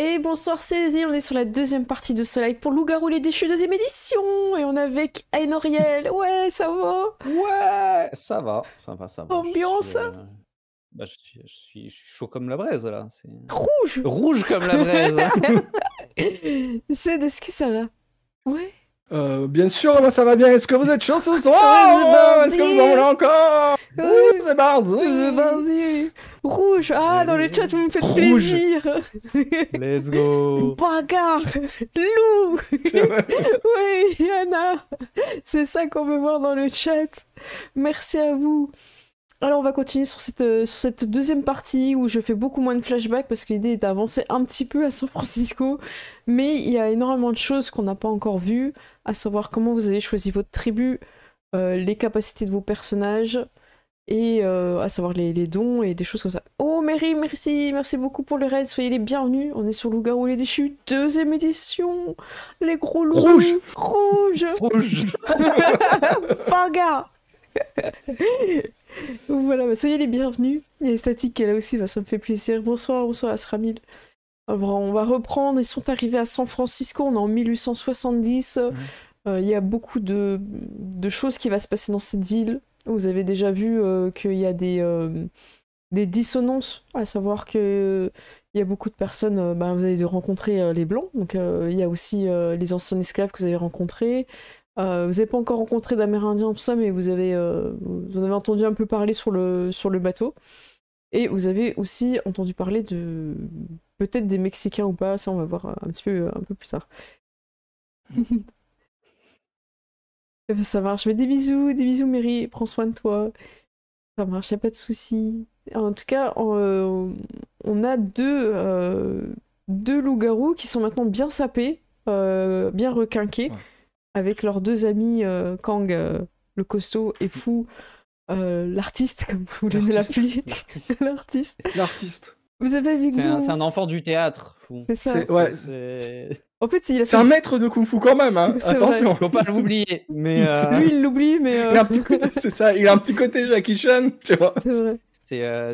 Et bonsoir Cézie, on est sur la deuxième partie de ce live pour Loup-garou les déchus, deuxième édition. Et on est avec Aïnoriel. Ouais, ça va? Ouais, ça va. Ambiance. Je suis chaud comme la braise, là. Rouge. Rouge comme la braise. C'est, est-ce que ça va? Ouais. Bien sûr, moi ça va bien. Est-ce que vous êtes chaud ce soir? Est-ce que vous en voulez encore? C'est mardi. C'est mardi. Rouge. Ah, dans le chat, vous me faites Rouge. plaisir. Let's go. Bagarre. Loup. Oui, Yana. C'est ça qu'on veut voir dans le chat. Merci à vous. Alors on va continuer sur cette deuxième partie où je fais beaucoup moins de flashbacks parce que l'idée est d'avancer un petit peu à San Francisco, mais il y a énormément de choses qu'on n'a pas encore vues, à savoir comment vous avez choisi votre tribu, les capacités de vos personnages, et à savoir les dons et des choses comme ça. Oh Mary, merci beaucoup pour le raid, soyez les bienvenus, on est sur Loup-garou les déchus, deuxième édition, les gros loups. Rouge. Bagarre. Voilà, bah, soyez les bienvenus. Il y a Static qui est là aussi, bah, ça me fait plaisir. Bonsoir Asramil. On va reprendre, ils sont arrivés à San Francisco, on est en 1870. Il y a beaucoup de choses qui vont se passer dans cette ville. Vous avez déjà vu qu'il y a des dissonances, à savoir que il y a beaucoup de personnes, bah, vous avez rencontré les Blancs, donc il y a aussi les anciens esclaves que vous avez rencontrés. Vous n'avez pas encore rencontré d'Amérindiens, tout ça, mais vous en avez entendu un peu parler sur le bateau. Et vous avez aussi entendu parler de peut-être des Mexicains ou pas, ça on va voir un peu plus tard. Ça marche, mais des bisous Mary, prends soin de toi. Ça marche, y a pas de soucis. En tout cas, on a deux loups-garous qui sont maintenant bien sapés, bien requinqués. Ouais. Avec leurs deux amis, Kang, le costaud, et Fou, l'artiste, comme vous voulez l'appeler. L'artiste. Vous avez vu c'est un enfant du théâtre, Fou. C'est ça. En fait, c'est un maître de kung-fu quand même, hein. Attention. Faut pas l'oublier. Mais lui, il l'oublie, mais... Il a un petit côté, c'est ça, il a un petit côté Jackie Chan, tu vois. C'est vrai.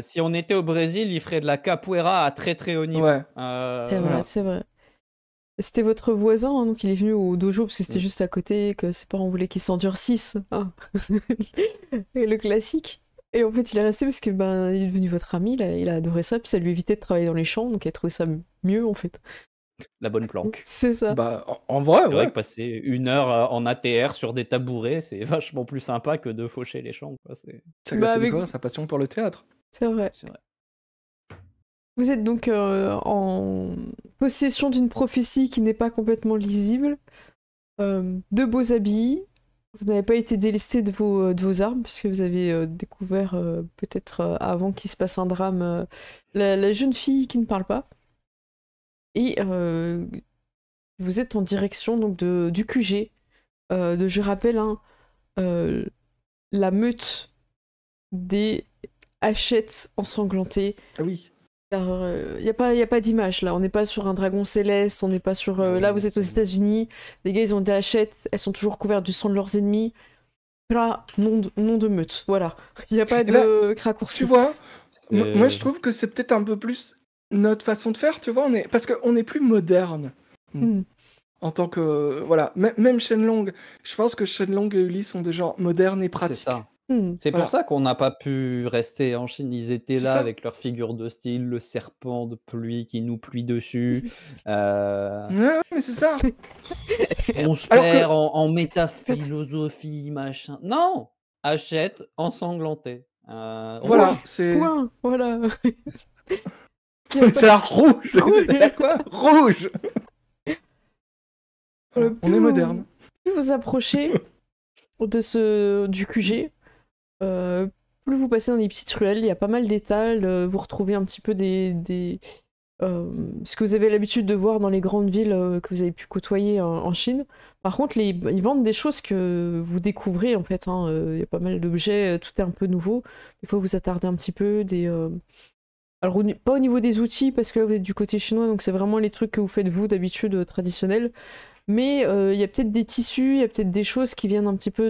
Si on était au Brésil, il ferait de la capoeira à très très haut niveau. Ouais. C'est vrai. C'était votre voisin, hein, donc il est venu au dojo parce que c'était juste à côté, que ses parents voulaient qu'il s'endurcisse. Hein. Et le classique. Et en fait, il est resté parce que il est devenu votre ami, il a adoré ça, puis ça lui évitait de travailler dans les champs, donc il a trouvé ça mieux en fait. La bonne planque. C'est ça. Bah, en vrai, c'est vrai que passer 1 heure en ATR sur des tabourets, c'est vachement plus sympa que de faucher les champs. Quoi. Ça lui a fait découvrir sa passion pour le théâtre. C'est vrai. Vous êtes donc en possession d'une prophétie qui n'est pas complètement lisible, de beaux habits, vous n'avez pas été délesté de vos armes, puisque vous avez découvert peut-être avant qu'il se passe un drame, la jeune fille qui ne parle pas. Et vous êtes en direction donc, du QG, je rappelle, hein, la meute des Hachettes ensanglantées. Ah oui. Il n'y a pas d'image là, on n'est pas sur un dragon céleste, on n'est pas sur... là vous êtes aux États-Unis, les gars ils ont des hachettes, elles sont toujours couvertes du sang de leurs ennemis. Là, nom de meute, voilà. Il n'y a pas de raccourci. Tu vois, moi je trouve que c'est peut-être un peu plus notre façon de faire, tu vois, parce qu'on est plus moderne. En tant que... Voilà, même Shenlong, je pense que Shenlong et Ulysse sont des gens modernes et pratiques. C'est ça. C'est pour ça qu'on n'a pas pu rester en Chine. Ils étaient là avec leur figure de style, le serpent de pluie qui nous pluie dessus. Ouais, mais c'est ça. On se perd en métaphilosophie, machin. Non, Hachette ensanglantée. Voilà, c'est... Point, voilà. C'est la rouge. Quoi rouge. Voilà, on est moderne. Plus vous approchez du QG, plus vous passez dans des petites ruelles, il y a pas mal d'étals, vous retrouvez un petit peu ce que vous avez l'habitude de voir dans les grandes villes que vous avez pu côtoyer en Chine. Par contre, ils vendent des choses que vous découvrez en fait, hein. Il y a pas mal d'objets, tout est un peu nouveau. Des fois vous attardez un petit peu, alors pas au niveau des outils parce que là vous êtes du côté chinois, donc c'est vraiment les trucs que vous faites vous d'habitude traditionnels. Mais il y a peut-être des tissus, il y a peut-être des choses qui viennent un petit peu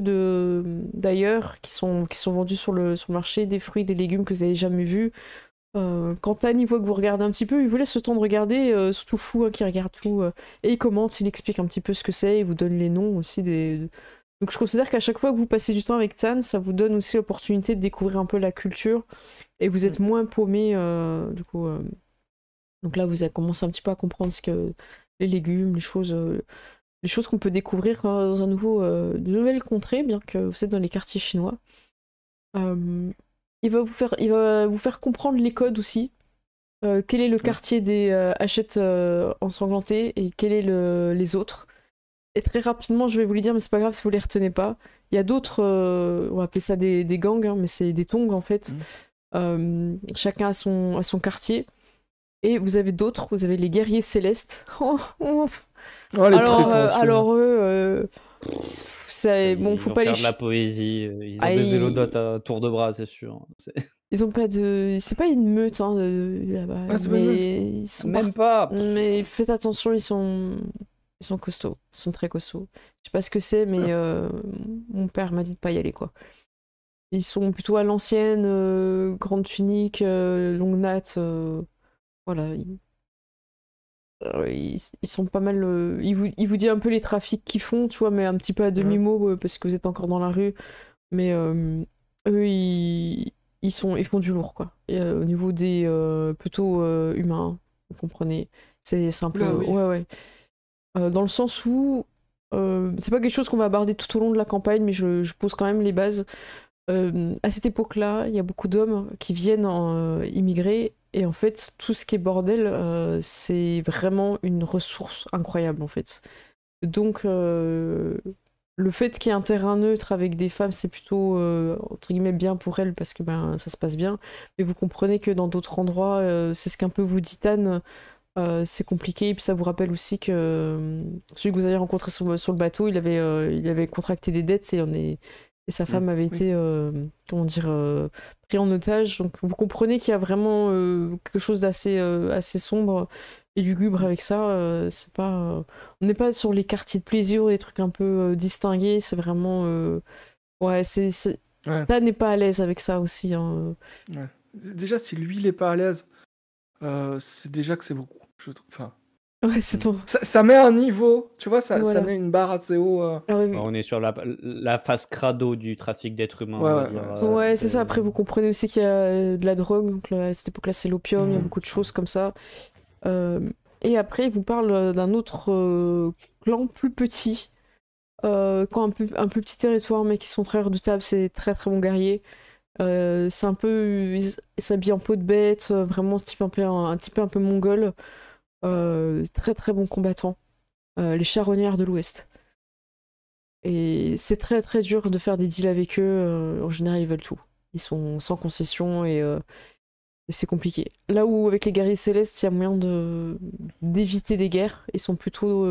d'ailleurs, qui sont vendus sur le marché, des fruits, des légumes que vous n'avez jamais vus. Quand Anne, il voit que vous regardez un petit peu, il vous laisse le temps de regarder, c'est tout fou, hein, qui regarde tout. Et il commente, il explique un petit peu ce que c'est, il vous donne les noms aussi des... Donc je considère qu'à chaque fois que vous passez du temps avec Tan, ça vous donne aussi l'opportunité de découvrir un peu la culture, et vous êtes moins paumé, du coup... Donc là, vous avez commencé un petit peu à comprendre ce que les légumes, les choses qu'on peut découvrir dans une nouvelle contrée, bien que vous êtes dans les quartiers chinois. Il va vous faire comprendre les codes aussi. Quel est le quartier des Hachette ensanglantés et quel est les autres. Et très rapidement, je vais vous les dire, mais c'est pas grave si vous les retenez pas. Il y a d'autres, on va appeler ça des gangs, hein, mais c'est des tongs en fait. Chacun a son quartier. Et vous avez d'autres, vous avez les guerriers célestes. Alors eux, Ils faut vont pas faire les de la poésie. Ils ont des élodotes à tour de bras, c'est sûr. Ils ont pas de. C'est pas une meute, hein, là-bas. Mais ils sont même pas. Mais faites attention, ils sont costauds. Ils sont très costauds. Je sais pas ce que c'est, mais mon père m'a dit de pas y aller, quoi. Ils sont plutôt à l'ancienne, grande tunique, longue natte. Voilà. Ils sont pas mal. Il vous dit un peu les trafics qu'ils font, tu vois, mais un petit peu à demi-mot parce que vous êtes encore dans la rue. Mais eux, ils font du lourd, quoi. Et, au niveau des plutôt humains, vous comprenez. C'est un peu. Oui. Ouais. Dans le sens où c'est pas quelque chose qu'on va aborder tout au long de la campagne, mais je pose quand même les bases. À cette époque-là, il y a beaucoup d'hommes qui viennent immigrer. Et en fait, tout ce qui est bordel, c'est vraiment une ressource incroyable, en fait. Donc, le fait qu'il y ait un terrain neutre avec des femmes, c'est plutôt, entre guillemets, bien pour elles, parce que ça se passe bien. Mais vous comprenez que dans d'autres endroits, c'est ce qu'un peu vous dit Tan, c'est compliqué. Et puis ça vous rappelle aussi que celui que vous avez rencontré sur le bateau, il avait contracté des dettes et sa femme avait été, pris en otage. Donc vous comprenez qu'il y a vraiment quelque chose d'assez assez sombre et lugubre avec ça. C'est pas, on n'est pas sur les quartiers de plaisir ou des trucs un peu distingués. C'est vraiment... Ouais. Tan n'est pas à l'aise avec ça aussi. Hein. Ouais. Déjà, si lui, il est pas à l'aise, c'est déjà que c'est beaucoup. Je trouve. Enfin... Ouais, c'est ton... ça met un niveau, tu vois, ça met une barre assez haut. On est sur la phase crado du trafic d'êtres humains. Ouais, c'est ça. Après, vous comprenez aussi qu'il y a de la drogue. Donc à cette époque-là, c'est l'opium. Il y a beaucoup de choses comme ça. Et après, il vous parle d'un autre clan plus petit. Quand un plus petit territoire, mais qui sont très redoutables. C'est très très bons guerriers. C'est un peu... Ils s'habillent en peau de bête. Vraiment, un type un peu mongol. Très très bons combattants, les charognards de l'Ouest. Et c'est très très dur de faire des deals avec eux. En général, ils veulent tout. Ils sont sans concession et c'est compliqué. Là où avec les guerriers célestes, il y a moyen d'éviter des guerres. Ils sont plutôt...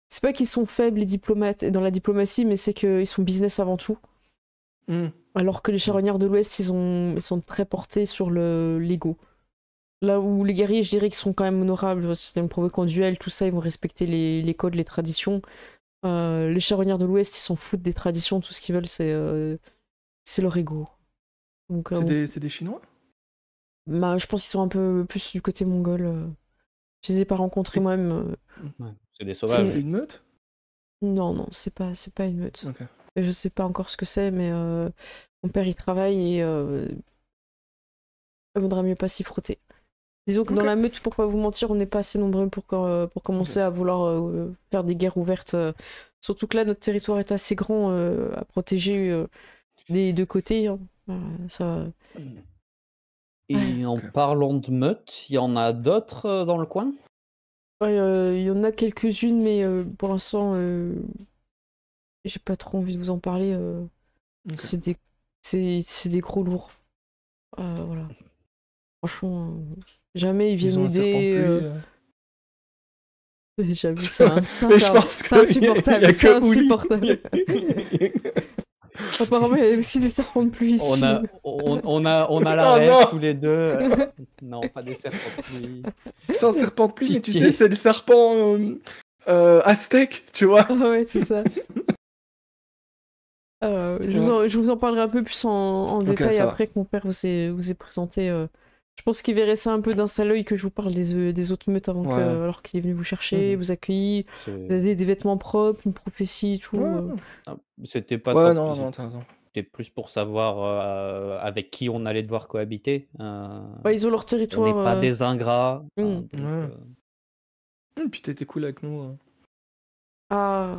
C'est pas qu'ils sont faibles les diplomates et dans la diplomatie, mais c'est qu'ils sont business avant tout. Alors que les charognards de l'Ouest, ils sont très portés sur l'ego. Là où les guerriers, je dirais qu'ils sont quand même honorables, si ils me provoquent en duel, tout ça, ils vont respecter les codes, les traditions. Les charognards de l'Ouest, ils s'en foutent des traditions, tout ce qu'ils veulent, c'est leur ego. Donc, c'est des Chinois ? Je pense qu'ils sont un peu plus du côté mongol. Je les ai pas rencontrés moi-même. C'est des sauvages. C'est une meute ? Non, c'est pas une meute. Okay. Je sais pas encore ce que c'est, mais mon père y travaille et il vaudra mieux pas s'y frotter. Disons que dans la meute, pour pas vous mentir, on n'est pas assez nombreux pour commencer à vouloir faire des guerres ouvertes. Surtout que là, notre territoire est assez grand à protéger des deux côtés. Hein. Ça... Et en parlant de meute, il y en a d'autres dans le coin ? Il y en a quelques-unes, mais pour l'instant, j'ai pas trop envie de vous en parler. C'est des gros lourds. Voilà. Franchement... Jamais ils viennent aider. J'avoue, c'est insupportable. C'est insupportable. Apparemment, il y a aussi des serpents de pluie ici. On a la rêve tous les deux. Non, pas des serpents de pluie. C'est un serpent de pluie, mais tu sais, c'est le serpent aztèque, tu vois. Ah ouais, c'est ça. Je vous en parlerai un peu plus en détail après que mon père vous ait présenté. Je pense qu'il verrait ça un peu d'un sale œil que je vous parle des autres meutes avant alors qu'il est venu vous chercher, vous accueillir, vous avez des vêtements propres, une prophétie, tout. C'était pas Ouais, non, t'as raison. C'était plus pour savoir avec qui on allait devoir cohabiter. Ils ont leur territoire. On n'est pas des ingrats. Et puis t'étais cool avec nous. Ah,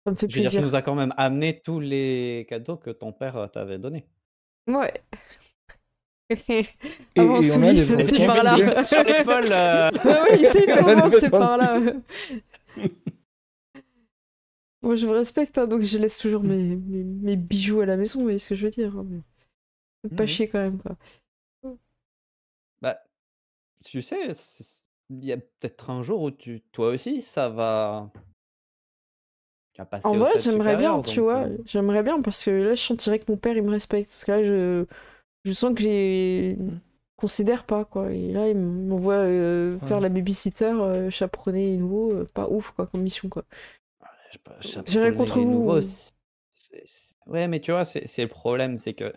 ça me fait plaisir. Tu nous as quand même amené tous les cadeaux que ton père t'avait donnés. Ouais. Et on a des c'est par là. Sur l'épaule. Oui, c'est par là. Moi, je me respecte, hein, donc je laisse toujours mes bijoux à la maison, vous voyez ce que je veux dire. Hein, mais... pas chier quand même, quoi. Bah, tu sais, il y a peut-être un jour où toi aussi, ça va... En vrai, j'aimerais bien, tu vois. J'aimerais bien, parce que là, je sentirais que mon père, il me respecte. Parce que là, je sens que j'ai... considère pas, quoi. Et là, il m'envoie faire la babysitter, chaperonner les nouveaux, pas ouf, quoi, comme mission, quoi. J'irai contre vous. Ouais, mais tu vois, c'est le problème, c'est que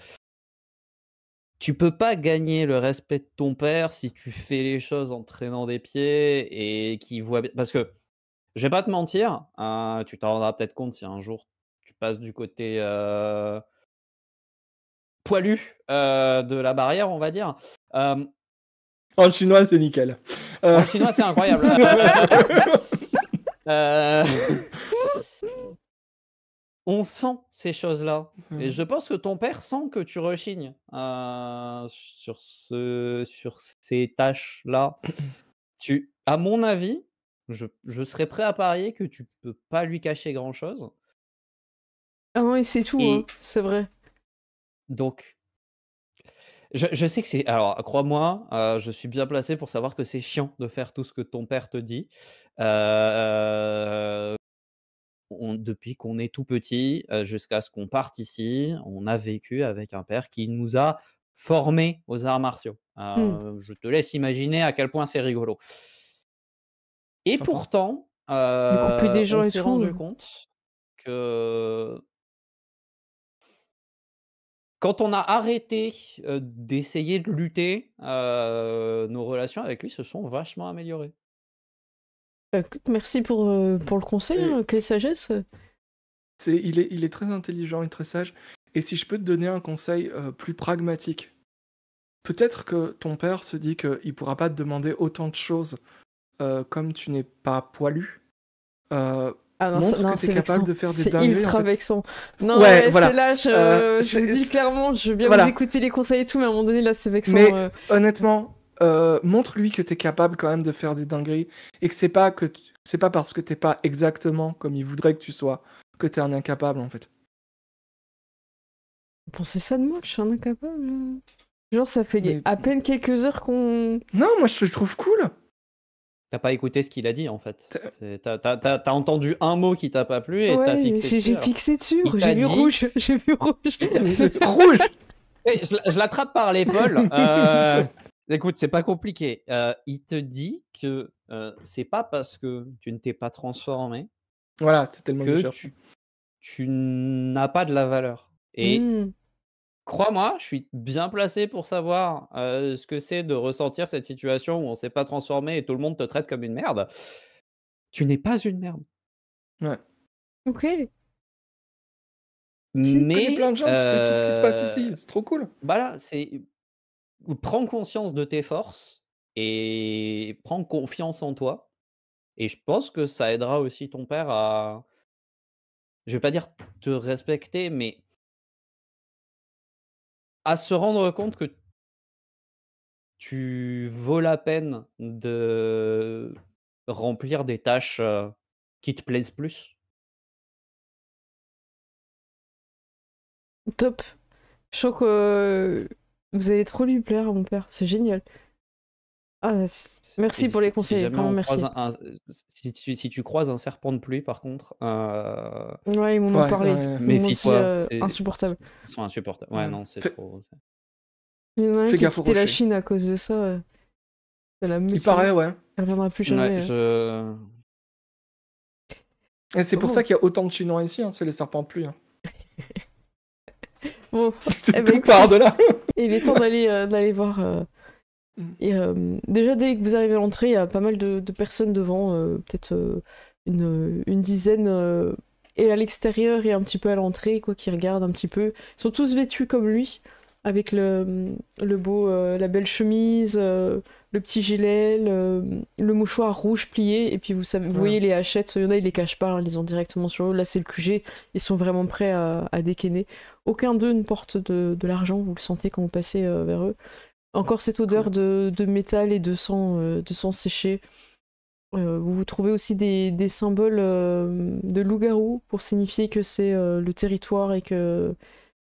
tu peux pas gagner le respect de ton père si tu fais les choses en traînant des pieds et qu'il voit bien. Parce que, je vais pas te mentir, tu t'en rendras peut-être compte si un jour tu passes du côté poilu de la barrière, on va dire. En chinois, c'est nickel. En chinois, c'est incroyable. On sent ces choses-là. Et je pense que ton père sent que tu rechignes sur ces tâches-là. À mon avis, je serais prêt à parier que tu peux pas lui cacher grand-chose. Ah oui, c'est tout, hein, c'est vrai. Donc, je sais que c'est... Alors, crois-moi, je suis bien placé pour savoir que c'est chiant de faire tout ce que ton père te dit. Depuis qu'on est tout petit jusqu'à ce qu'on parte ici, on a vécu avec un père qui nous a formés aux arts martiaux. Je te laisse imaginer à quel point c'est rigolo. Et pourtant, on s'est rendu compte que quand on a arrêté d'essayer de lutter, nos relations avec lui se sont vachement améliorées. Écoute, merci pour le conseil, hein, quelle sagesse. Il est très intelligent et très sage. Et si je peux te donner un conseil plus pragmatique, peut-être que ton père se dit qu'il ne pourra pas te demander autant de choses comme tu n'es pas poilu. Montre que tu es capable de faire des dingueries. C'est ultra vexant. Non, ouais, voilà. C'est là, je vous dis clairement, je veux bien vous écouter les conseils et tout, mais à un moment donné, là, c'est vexant. Mais honnêtement, montre-lui que tu es capable quand même de faire des dingueries et que c'est pas parce que t'es pas exactement comme il voudrait que tu sois que t'es un incapable, en fait. Vous pensez ça de moi, que je suis un incapable? Genre, ça fait à peine quelques heures qu'on... Non, moi, je te trouve cool. T'as pas écouté ce qu'il a dit, en fait. T'as entendu un mot qui t'a pas plu et t'as fixé dessus. J'ai fixé dessus, j'ai vu rouge. Rouge. Je l'attrape par l'épaule. Écoute, c'est pas compliqué. Il te dit que c'est pas parce que tu ne t'es pas transformé voilà, c'est tellement que tu n'as pas de la valeur. Et crois-moi, je suis bien placé pour savoir ce que c'est de ressentir cette situation où on s'est pas transformé et tout le monde te traite comme une merde. Tu n'es pas une merde. Ouais. Ok. Mais plein de gens, tu sais tout ce qui se passe ici. C'est trop cool. Voilà, prends conscience de tes forces et prends confiance en toi. Et je pense que ça aidera aussi ton père à... Je vais pas dire te respecter, mais à se rendre compte que tu vaux la peine de remplir des tâches qui te plaisent plus. Top. Je sens que vous allez trop lui plaire à mon père, c'est génial. Ah, merci pour les conseils, vraiment merci. Si tu croises un serpent de pluie, par contre... Ouais, ils m'en ont parlé. Méfie-toi. Insupportable. Ils sont insupportables. Ouais, non, c'est trop... Il y en a un qui a quitté la Chine à cause de ça. Il paraît, ouais. Elle reviendra plus jamais. Et c'est pour ça qu'il y a autant de Chinois ici, hein, c'est les serpents de pluie. Hein. Bon, c'est tout part de là. Il est temps d'aller voir Et déjà, dès que vous arrivez à l'entrée, il y a pas mal de personnes devant, peut-être une dizaine, et à l'extérieur et un petit peu à l'entrée, quoi, qui regardent un petit peu. Ils sont tous vêtus comme lui, avec le beau, la belle chemise, le petit gilet, le mouchoir rouge plié, et puis vous voyez les hachettes, il y en a, ils les cachent pas, hein, ils les ont directement sur eux. Là, c'est le QG, ils sont vraiment prêts à dégainer. Aucun d'eux ne porte de l'argent, vous le sentez quand vous passez vers eux. Encore cette odeur de métal et de sang séché. Vous trouvez aussi des symboles de loup-garou pour signifier que c'est le territoire et que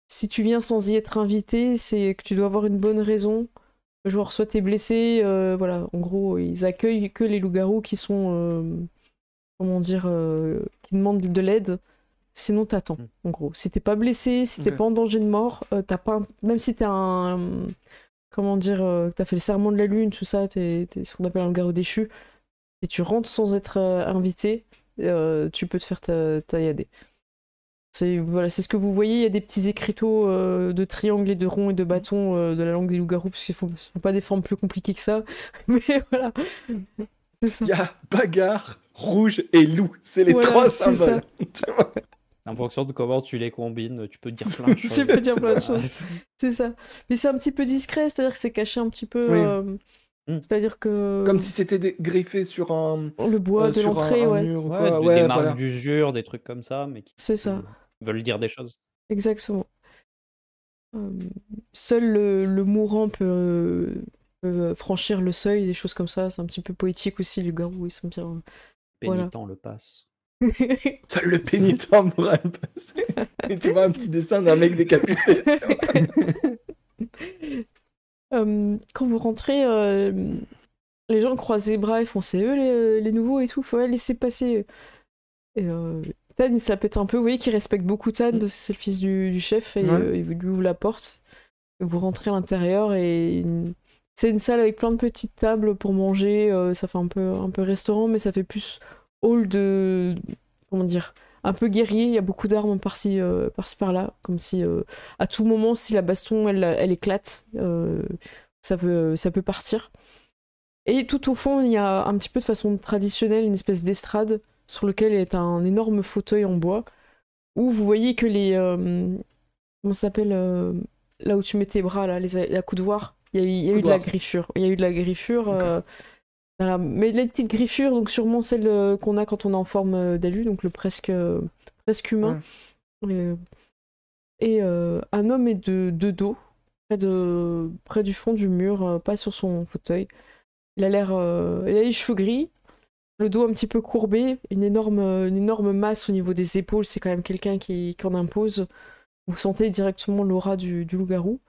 si tu viens sans y être invité, c'est que tu dois avoir une bonne raison. Genre, soit t'es blessé, voilà. En gros, ils accueillent que les loups-garous qui sont, comment dire, qui demandent de l'aide. Sinon, t'attends, en gros. Si t'es pas blessé, si t'es pas en danger de mort, t'as pas même si t'es un... Comment dire, t'as fait le serment de la lune, tout ça, t'es ce qu'on appelle un loup-garou déchu. Si tu rentres sans être invité, tu peux te faire taillader. Voilà, c'est ce que vous voyez, il y a des petits écriteaux de triangles et de ronds et de bâtons de la langue des loups-garous, parce qu'ils font pas des formes plus compliquées que ça. Mais voilà, c'est ça. Il y a bagarre, rouge et loup, c'est les trois symboles. En fonction de comment tu les combines, tu peux dire plein de choses. Tu peux dire plein de choses, c'est ça. Mais c'est un petit peu discret, c'est-à-dire que c'est caché un petit peu... C'est-à-dire que... Comme si c'était griffé sur le bois de l'entrée, des marques d'usure, des trucs comme ça, mais qui veulent dire des choses. Exactement. Seul le mourant peut franchir le seuil, des choses comme ça. C'est un petit peu poétique aussi, les garous, ils sont bien... Pénitent le passe. Seul le pénitent pourra le passer. Et tu vois un petit dessin d'un mec décapité. Quand vous rentrez, les gens croisent les bras et font c'est eux les nouveaux et tout, faut laisser passer. Et Tan il se la pète un peu, vous voyez qu'il respecte beaucoup Tan parce que c'est le fils du chef et il lui ouvre la porte. Et vous rentrez à l'intérieur et c'est une salle avec plein de petites tables pour manger, ça fait un peu restaurant mais ça fait plus hall de... comment dire, un peu guerrier, il y a beaucoup d'armes par-ci par-là, comme si à tout moment, si la baston elle éclate, ça peut partir. Et tout au fond, il y a un petit peu de façon traditionnelle une espèce d'estrade sur lequel est un énorme fauteuil en bois, où vous voyez que les... comment ça s'appelle là où tu mets tes bras, là, la coudoir, il y a eu de la griffure. Il y a eu de la griffure... Voilà. Mais les petites griffures, donc sûrement celles qu'on a quand on est en forme d'alu, donc le presque humain. Et un homme est de dos, près du fond du mur, pas sur son fauteuil. Il a les cheveux gris, le dos un petit peu courbé, une énorme masse au niveau des épaules, c'est quand même quelqu'un qui en impose. Vous sentez directement l'aura du loup-garou.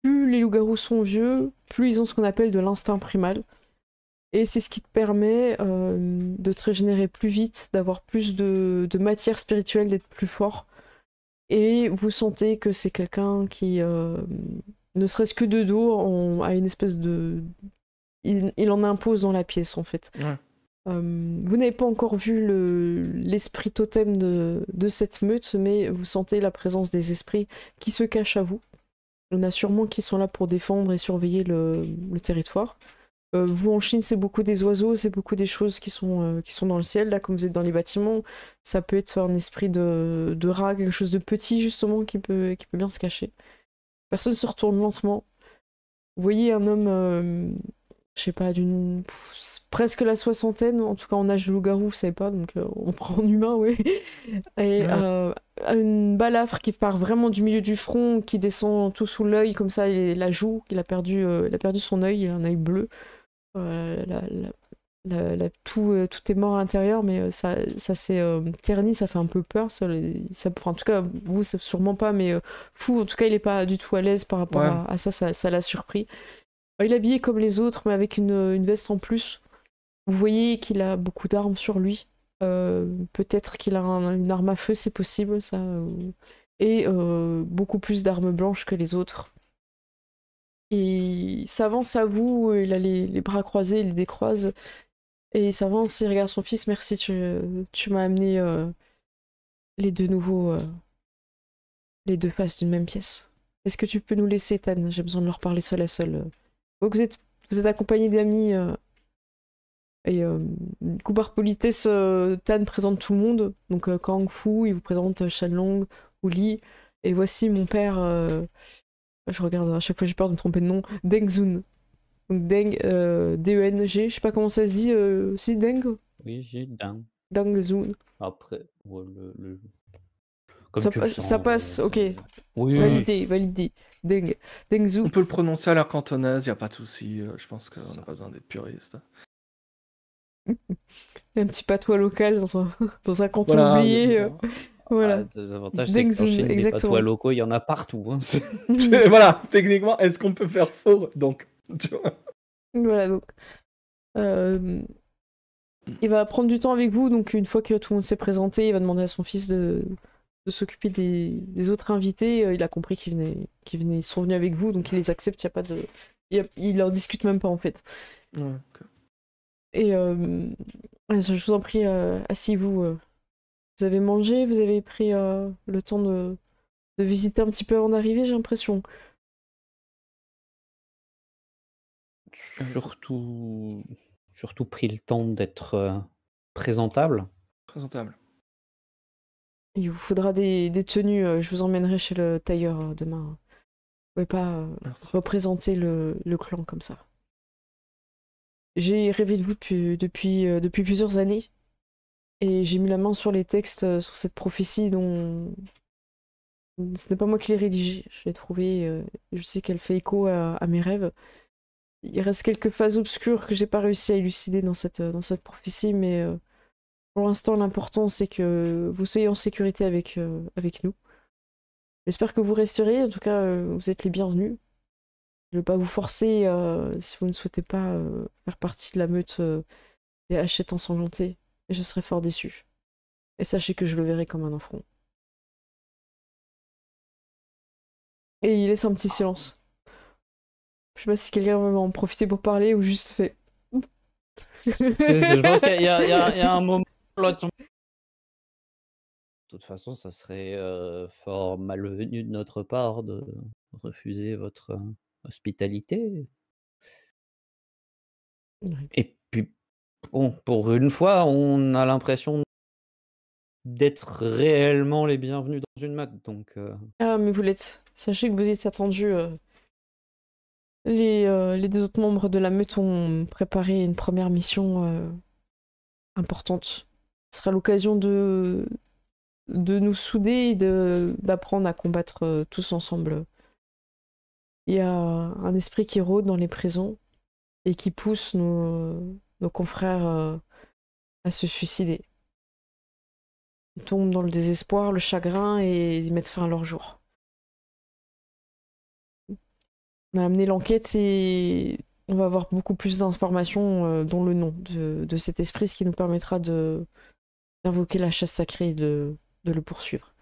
Plus les loups-garous sont vieux, plus ils ont ce qu'on appelle de l'instinct primal. Et c'est ce qui te permet de te régénérer plus vite, d'avoir plus de matière spirituelle, d'être plus fort. Et vous sentez que c'est quelqu'un qui, ne serait-ce que de dos, a une espèce de... Il en impose dans la pièce, en fait. Vous n'avez pas encore vu l'esprit totem de cette meute, mais vous sentez la présence des esprits qui se cachent à vous. Il y en a sûrement qui sont là pour défendre et surveiller le territoire. Vous en Chine, c'est beaucoup des oiseaux, c'est beaucoup des choses qui sont dans le ciel. Là, comme vous êtes dans les bâtiments, ça peut être un esprit de rat, quelque chose de petit justement qui peut bien se cacher. Personne se retourne lentement. Vous voyez un homme, je sais pas, presque la soixantaine, en tout cas en âge de loup-garou, vous savez pas, donc on prend en humain, oui. Et une balafre qui part vraiment du milieu du front, qui descend tout sous l'œil, comme ça, la joue, il a perdu son œil, il a un œil bleu. Tout est mort à l'intérieur, mais ça s'est terni, ça fait un peu peur. En tout cas, vous, c'est sûrement pas, mais fou, en tout cas, il est pas du tout à l'aise par rapport à ça l'a surpris. Il est habillé comme les autres, mais avec une veste en plus. Vous voyez qu'il a beaucoup d'armes sur lui. Peut-être qu'il a une arme à feu, c'est possible, ça. Et beaucoup plus d'armes blanches que les autres. Il s'avance à vous, il a les bras croisés, il les décroise, et il s'avance, il regarde son fils. Merci, tu m'as amené les deux nouveaux, les deux faces d'une même pièce. Est-ce que tu peux nous laisser, Tan? J'ai besoin de leur parler seul à seul. Vous êtes vous êtes accompagné d'amis. Et du coup, par politesse, Tan présente tout le monde. Donc Kang Fu, il vous présente Shenlong, Uli. Et voici mon père. Je regarde, à chaque fois j'ai peur de me tromper de nom. Deng Zun. Donc Deng, D-E-N-G. Je sais pas comment ça se dit. Si, Deng? Oui, j'ai Deng. Deng Zun. Après, comme tu le sens, ça passe, ok. Oui. Validé. Deng Zun. On peut le prononcer à la cantonaise, y a pas de souci. Je pense qu'on n'a pas besoin d'être puriste. Un petit patois local dans un canton oublié. Voilà. L'avantage, c'est que chez les patois locaux, il y en a partout. Hein. Voilà, techniquement, est-ce qu'on peut faire faux? Donc, tu vois. Voilà, donc. Il va prendre du temps avec vous, donc une fois que tout le monde s'est présenté, il va demander à son fils de s'occuper des autres invités. Il a compris ils sont venus avec vous, donc il les accepte, il y a pas de... Il leur discute même pas, en fait. Ouais, okay. Et je vous en prie, asseyez-vous. Vous avez mangé, vous avez pris le temps de visiter un petit peu avant d'arriver, j'ai l'impression. Surtout pris le temps d'être présentable. Il vous faudra des tenues, je vous emmènerai chez le tailleur demain. Vous pouvez pas représenter le clan comme ça. J'ai rêvé de vous depuis plusieurs années. Et j'ai mis la main sur les textes, sur cette prophétie dont... Ce n'est pas moi qui l'ai rédigée, je l'ai trouvée, je sais qu'elle fait écho à mes rêves. Il reste quelques phases obscures que j'ai pas réussi à élucider dans cette prophétie, mais pour l'instant l'important c'est que vous soyez en sécurité avec nous. J'espère que vous resterez, en tout cas vous êtes les bienvenus. Je ne vais pas vous forcer si vous ne souhaitez pas faire partie de la meute des Hachettes ensanglantées. Et je serais fort déçu. Et sachez que je le verrai comme un affront. Et il laisse un petit silence. Je sais pas si quelqu'un va en profiter pour parler ou juste fait. Je pense qu'il y a un moment. De toute façon, ça serait fort malvenu de notre part de refuser votre hospitalité. Et puis, bon, pour une fois, on a l'impression d'être réellement les bienvenus dans une meute, donc... Ah, mais vous l'êtes. Sachez que vous êtes attendus. Les deux autres membres de la meute ont préparé une première mission importante. Ce sera l'occasion de nous souder et d'apprendre à combattre tous ensemble. Il y a un esprit qui rôde dans les prisons et qui pousse nos confrères à se suicider. Ils tombent dans le désespoir, le chagrin et ils mettent fin à leur jour. On a amené l'enquête et on va avoir beaucoup plus d'informations dont le nom de cet esprit, ce qui nous permettra d'invoquer la chasse sacrée et de le poursuivre.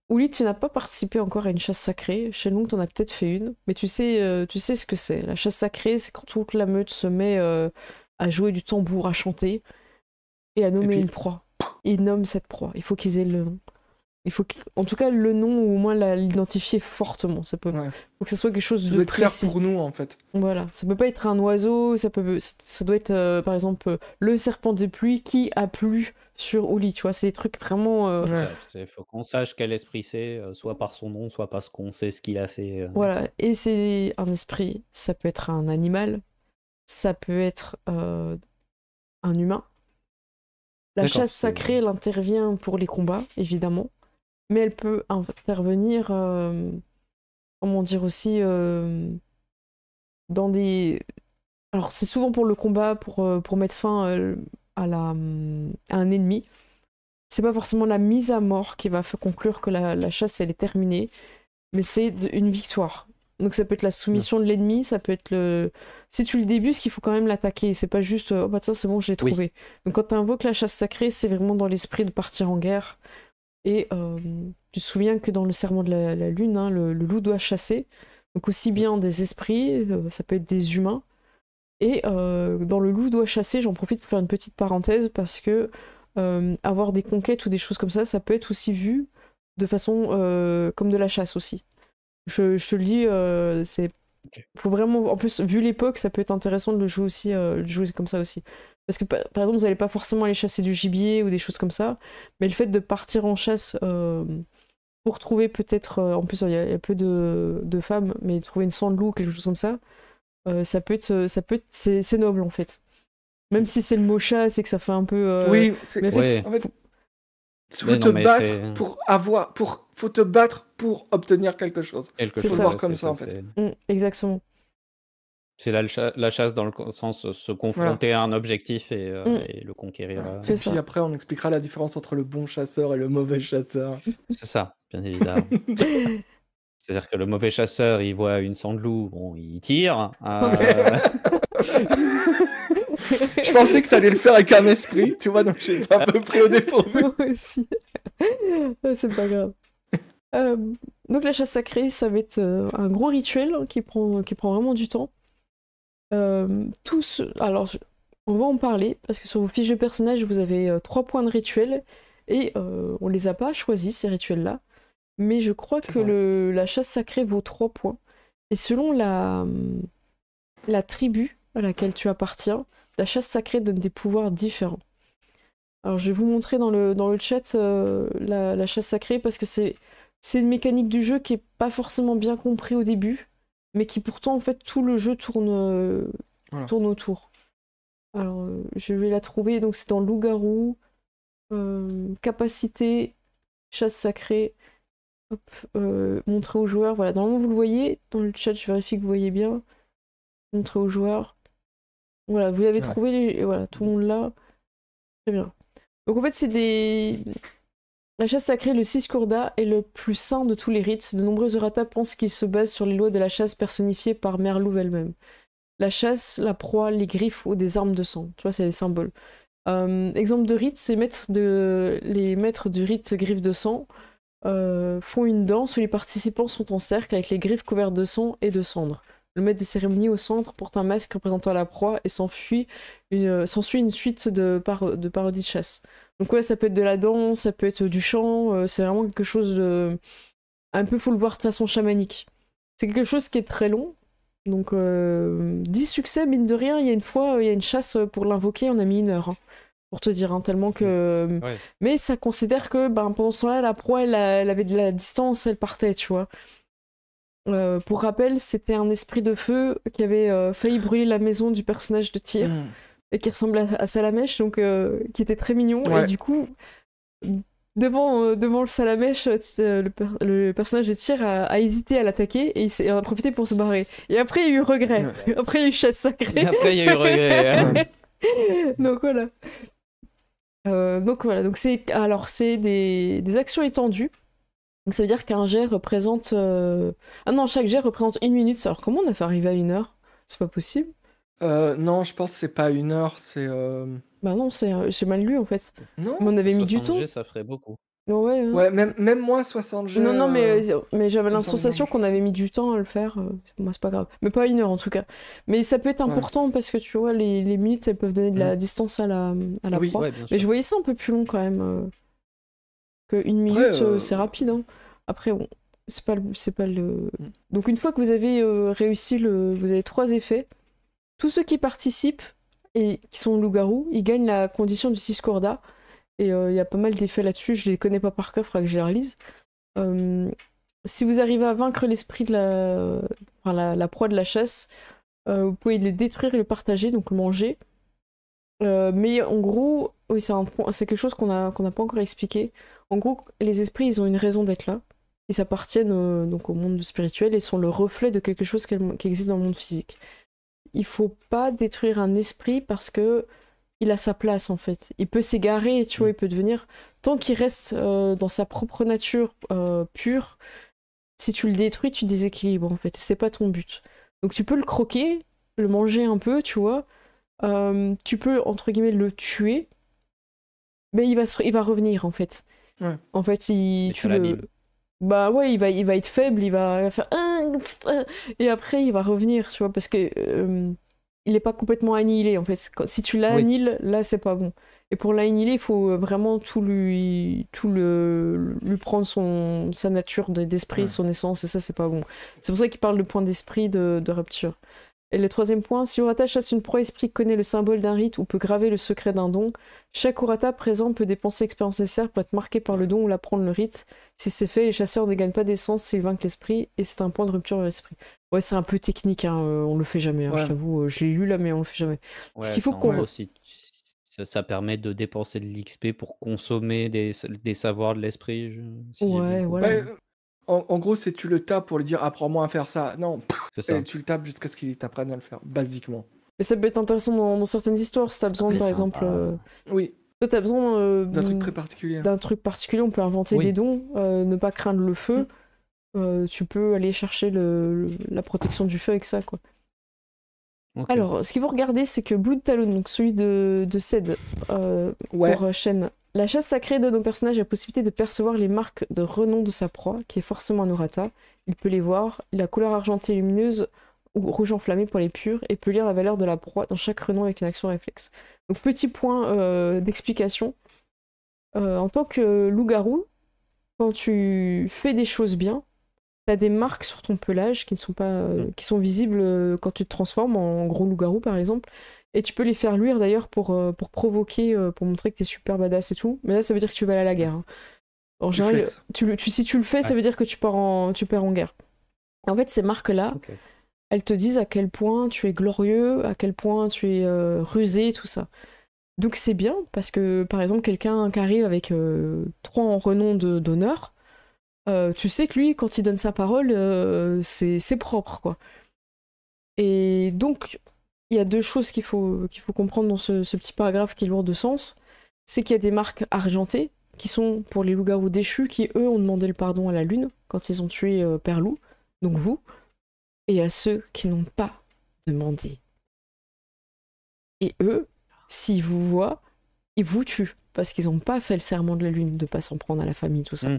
Ouli, tu n'as pas participé encore à une chasse sacrée. Shenlong, tu en as peut-être fait une, mais tu sais ce que c'est. La chasse sacrée, c'est quand toute la meute se met à jouer du tambour, à chanter et à nommer une proie. Ils nomment cette proie. Il faut qu'ils aient le nom. Il faut en tout cas le nom ou au moins l'identifier fortement. Ça peut, faut que ça soit quelque chose de précis. Ça doit être clair pour nous en fait. Voilà, ça peut pas être un oiseau, ça doit être par exemple le serpent de pluie qui a plu sur Oli, tu vois, c'est des trucs vraiment... Il faut qu'on sache quel esprit c'est, soit par son nom, soit parce qu'on sait ce qu'il a fait. Voilà, et c'est un esprit, ça peut être un animal, ça peut être un humain. La chasse sacrée, elle intervient pour les combats, évidemment, mais elle peut intervenir, comment dire aussi, dans des... Alors c'est souvent pour le combat, pour mettre fin à un ennemi. C'est pas forcément la mise à mort qui va conclure que la chasse elle est terminée, mais c'est une victoire. Donc ça peut être la soumission de l'ennemi, ça peut être le... Si tu le débusques, il faut quand même l'attaquer, c'est pas juste « Oh bah tiens, c'est bon, je l'ai trouvé ». Donc quand tu invoques la chasse sacrée, c'est vraiment dans l'esprit de partir en guerre. Et tu te souviens que dans le serment de la lune, hein, le loup doit chasser, donc aussi bien des esprits, ça peut être des humains. Et dans le loup doit chasser, j'en profite pour faire une petite parenthèse, parce que avoir des conquêtes ou des choses comme ça peut être aussi vu de façon comme de la chasse aussi. Je te le dis, faut vraiment, en plus, vu l'époque, ça peut être intéressant de le jouer aussi, de jouer comme ça aussi. Parce que par exemple, vous n'allez pas forcément aller chasser du gibier ou des choses comme ça, mais le fait de partir en chasse pour trouver peut-être, en plus il y a peu de femmes, mais trouver une sang de loup ou quelque chose comme ça, c'est noble en fait. Même si c'est le mot chasse et que ça fait un peu. Oui, mais en fait, faut te battre faut te battre pour obtenir quelque chose. C'est faut ça. le voir comme ça en fait. Exactement. C'est la chasse dans le sens se confronter à un objectif et le conquérir. Et puis après, on expliquera la différence entre le bon chasseur et le mauvais chasseur. C'est ça, bien évidemment. C'est-à-dire que le mauvais chasseur, il voit une sang de loup, bon, il tire. Je pensais que tu allais le faire avec un esprit, tu vois, donc j'étais un peu pris au dépourvu. Moi aussi. C'est pas grave. Donc la chasse sacrée, ça va être un gros rituel qui prend vraiment du temps. Alors, on va en parler, parce que sur vos fiches de personnage, vous avez 3 points de rituel, et on les a pas choisis, ces rituels-là. Mais je crois que la chasse sacrée vaut 3 points. Et selon la tribu à laquelle tu appartiens, la chasse sacrée donne des pouvoirs différents. Alors je vais vous montrer dans le chat la chasse sacrée, parce que c'est une mécanique du jeu qui est pas forcément bien compris au début, mais qui pourtant en fait tout le jeu tourne autour. Alors je vais la trouver, donc c'est dans loup-garou, capacité, chasse sacrée, montrer aux joueurs, voilà, normalement vous le voyez, dans le chat je vérifie que vous voyez bien, montrer aux joueurs, voilà, vous l'avez trouvé, voilà, tout le monde l'a, très bien. Donc en fait c'est la chasse sacrée, le Siskurda, est le plus saint de tous les rites. De nombreux errata pensent qu'il se base sur les lois de la chasse personnifiées par Mère Louve elle-même. La chasse, la proie, les griffes ou des armes de sang. Tu vois, c'est des symboles. Exemple de rite, les maîtres du rite griffes de sang font une danse où les participants sont en cercle avec les griffes couvertes de sang et de cendres. Le maître de cérémonie au centre porte un masque représentant la proie et s'ensuit une suite de parodies de chasse. Donc ouais, ça peut être de la danse, ça peut être du chant, c'est vraiment quelque chose de... Un peu, faut le voir de façon chamanique. C'est quelque chose qui est très long, donc 10 succès, mine de rien, il y a une fois, il y a une chasse pour l'invoquer, on a mis 1 heure, hein, pour te dire, hein, tellement que... Ouais. Mais ça considère que pendant ce temps-là, la proie, elle avait de la distance, elle partait, tu vois. Pour rappel, c'était un esprit de feu qui avait failli brûler la maison du personnage de Tyr. Et qui ressemblait à Salamèche, donc qui était très mignon. Et du coup, devant le Salamèche, le personnage de Tyr a hésité à l'attaquer et il en a profité pour se barrer. Et après, il y a eu regret. Après, il y a eu chasse sacrée. Et après, il y a eu regret. Donc voilà. Donc c'est des actions étendues. Donc ça veut dire qu'un jet représente... Ah non, chaque jet représente 1 minute. Alors comment on a fait arriver à 1 heure? C'est pas possible. Non, je pense que c'est pas 1 heure, c'est... Bah non, j'ai mal lu en fait. Non, mais on avait mis du temps. 60 G, ça ferait beaucoup. Ouais, même moi, 60 G... Non, mais j'avais la sensation qu'on avait mis du temps à le faire. Moi, c'est pas grave. Mais pas 1 heure en tout cas. Mais ça peut être important parce que tu vois, les minutes, elles peuvent donner de la distance à la proie. Ouais, mais je voyais ça un peu plus long quand même. Que 1 minute, c'est rapide. Hein. Après, bon, c'est pas le... Donc une fois que vous avez réussi vous avez 3 effets. Tous ceux qui participent et qui sont loups-garous, ils gagnent la condition du Siskurda. Et il y a pas mal d'effets là-dessus, je les connais pas par cœur, il faudra que je les relise. Si vous arrivez à vaincre l'esprit de la proie de la chasse, vous pouvez le détruire et le partager, donc le manger. Mais en gros, oui, c'est quelque chose qu'on n'a pas encore expliqué. En gros, les esprits, ils ont une raison d'être là. Ils appartiennent donc au monde spirituel et sont le reflet de quelque chose qui existe dans le monde physique. Il faut pas détruire un esprit parce que il a sa place en fait. Il peut s'égarer, tu vois, il peut devenir... Tant qu'il reste dans sa propre nature pure, si tu le détruis, tu déséquilibres en fait. C'est pas ton but. Donc tu peux le croquer, le manger un peu, tu vois. Tu peux, entre guillemets, le tuer, mais il va revenir en fait. Ouais. En fait, bah ouais, il va être faible, il va faire et après il va revenir, tu vois, parce que il est pas complètement annihilé en fait. Si tu l'annihiles, là c'est pas bon. Et pour l'annihiler, il faut vraiment tout lui prendre sa nature d'esprit, son essence, et ça c'est pas bon. C'est pour ça qu'il parle de point d'esprit de rupture. Et le troisième point, si Urata chasse une proie esprit qui connaît le symbole d'un rite ou peut graver le secret d'un don, chaque Urata présent peut dépenser l'expérience nécessaire pour être marqué par le don ou l'apprendre le rite. Si c'est fait, les chasseurs ne gagnent pas d'essence s'ils vainquent l'esprit, et c'est un point de rupture de l'esprit. Ouais, c'est un peu technique, hein, on le fait jamais, hein, je t'avoue, je l'ai lu là, mais on le fait jamais. Ouais, ce qu'il faut qu'on... Ça permet de dépenser de l'XP pour consommer des savoirs de l'esprit. voilà. En gros, c'est tu le tapes pour lui dire apprends-moi à faire ça. Non, et tu le tapes jusqu'à ce qu'il t'apprenne à le faire, basiquement. Mais ça peut être intéressant dans certaines histoires, si t'as besoin, par exemple... Oui. Toi, t'as besoin d'un truc très particulier. D'un truc particulier, on peut inventer des dons, ne pas craindre le feu. Tu peux aller chercher la protection du feu avec ça, quoi. Okay. Alors, ce qu'il faut regarder, c'est que Blood Talon, donc celui de Ced, pour Shen, la chasse sacrée donne au personnage la possibilité de percevoir les marques de renom de sa proie, qui est forcément un Urata. Il peut les voir, il a couleur argentée lumineuse ou rouge enflammé pour les purs, et peut lire la valeur de la proie dans chaque renom avec une action réflexe. Donc petit point d'explication. En tant que loup-garou, quand tu fais des choses bien, t'as des marques sur ton pelage qui ne sont pas, qui sont visibles quand tu te transformes en gros loup-garou par exemple. Et tu peux les faire luire d'ailleurs pour provoquer, pour montrer que t'es super badass et tout. Mais là, ça veut dire que tu vas aller à la guerre. Hein. En général, si tu le fais, ça veut dire que tu perds en guerre. En fait, ces marques-là, elles te disent à quel point tu es glorieux, à quel point tu es rusé, tout ça. Donc c'est bien, parce que par exemple, quelqu'un qui arrive avec 3 en renom d'honneur, tu sais que lui, quand il donne sa parole, c'est propre, quoi. Et donc... il y a 2 choses qu'il faut comprendre dans ce petit paragraphe qui est lourd de sens. C'est qu'il y a des marques argentées, qui sont pour les loups-garous déchus, qui eux ont demandé le pardon à la lune, quand ils ont tué Père Loup, donc vous, et à ceux qui n'ont pas demandé. Et eux, s'ils vous voient, ils vous tuent, parce qu'ils n'ont pas fait le serment de la lune, de pas s'en prendre à la famille, tout ça.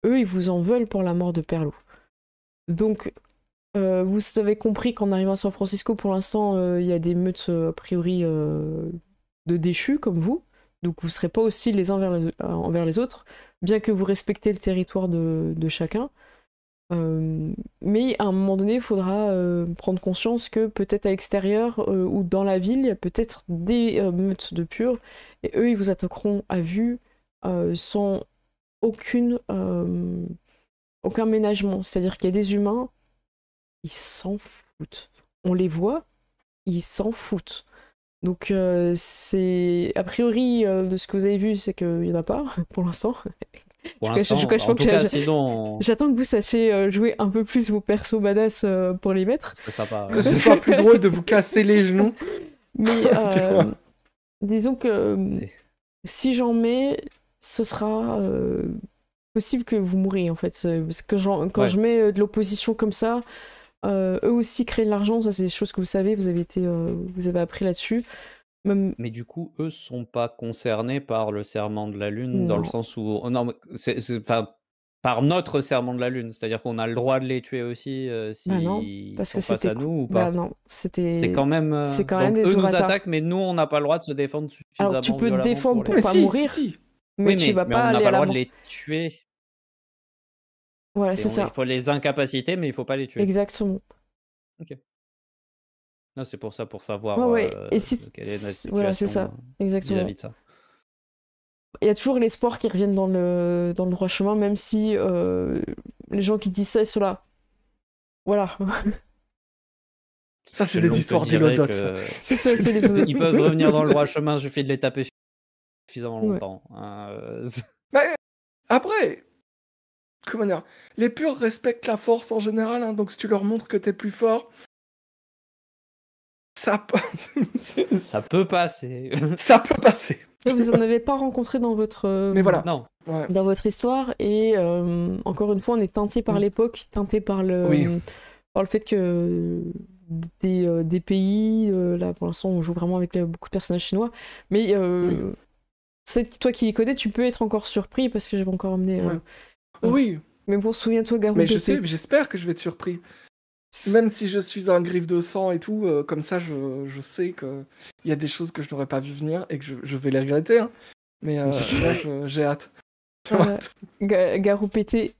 Eux, ils vous en veulent pour la mort de Père Loup. Donc... vous avez compris qu'en arrivant à San Francisco, pour l'instant, il y a des meutes a priori de déchus comme vous, donc vous ne serez pas hostiles les uns envers les autres, bien que vous respectez le territoire de chacun. Mais à un moment donné, il faudra prendre conscience que peut-être à l'extérieur ou dans la ville, il y a peut-être des meutes de purs, et eux, ils vous attaqueront à vue sans aucun ménagement. C'est-à-dire qu'il y a des humains, ils s'en foutent. On les voit, ils s'en foutent. Donc c'est... A priori, de ce que vous avez vu, c'est qu'il n'y en a pas, pour l'instant. J'attends que vous sachiez jouer un peu plus vos persos badass pour les mettre. Que ce soit plus drôle de vous casser les genoux. Mais disons que si j'en mets, ce sera... possible que vous mouriez, en fait. Parce que quand je mets de l'opposition comme ça... eux aussi créent de l'argent, ça c'est des choses que vous savez, vous avez appris là-dessus. Mais du coup, eux sont pas concernés par le serment de la lune, dans le sens où par notre serment de la lune, c'est-à-dire qu'on a le droit de les tuer aussi s'ils sont face à nous ou pas. Non, c'est quand même donc des eux nous Urata. attaquent, mais nous on n'a pas le droit de se défendre suffisamment. Alors tu peux te défendre pour pas si, mourir, si. mais tu vas pas on n'a aller pas à le droit la de les tuer. Voilà, c'est ça. Il faut les incapaciter, mais il faut pas les tuer. Exactement. Ok. Non, c'est pour ça, pour savoir Et si... quelle est la situation voilà, c'est ça. Exactement. vis-à-vis de ça. Il y a toujours l'espoir qu'ils reviennent dans le droit chemin, même si les gens qui disent ça, ils sont là. Voilà. Ça, c'est des histoires d'Hérodote. C'est ça, c'est les... Ils peuvent revenir dans le droit chemin, il suffit de les taper suffisamment longtemps. Mais après... Comment dire, les purs respectent la force en général, hein, donc si tu leur montres que t'es plus fort, ça peut passer. Ça peut passer. Et vous en avez pas rencontré dans votre mais voilà. Non. Ouais. Dans votre histoire, et encore une fois, on est teinté par l'époque, teinté par le fait que des pays, là pour l'instant on joue vraiment avec beaucoup de personnages chinois, mais c'est toi qui les connais, tu peux être encore surpris parce que je vais encore emmener... Oui. Mais bon, souviens-toi, Garou. Mais je sais, j'espère que je vais être surpris. Même si je suis un griffe de sang et tout, comme ça, je sais qu'il y a des choses que je n'aurais pas vu venir et que je vais les regretter. Hein. Mais là, j'ai hâte. Garou pété.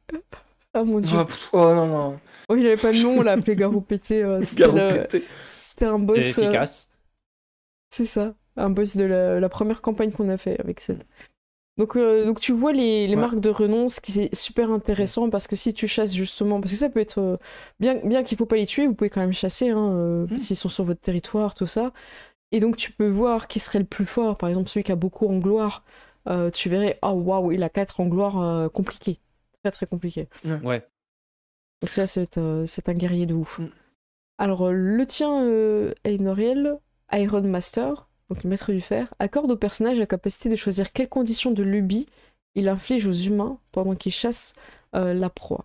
Ah mon dieu. Oh non, non. Oh, il avait pas de nom, on l'a appelé Garou pété. C'était un boss. C'est efficace. C'est ça, un boss de la première campagne qu'on a fait avec cette. Donc tu vois les marques de renom, ce qui est super intéressant parce que si tu chasses justement, parce que ça peut être bien qu'il faut pas les tuer, vous pouvez quand même chasser s'ils sont sur votre territoire, tout ça. Et donc tu peux voir qui serait le plus fort. Par exemple, celui qui a beaucoup en gloire, tu verrais, oh waouh, il a 4 en gloire compliqué, très très compliqué. Ouais. Parce que là c'est un guerrier de ouf. Alors le tien, Einoriel, Iron Master. Donc le maître du fer, accorde au personnage la capacité de choisir quelles conditions de lubie il inflige aux humains pendant qu'ils chassent la proie.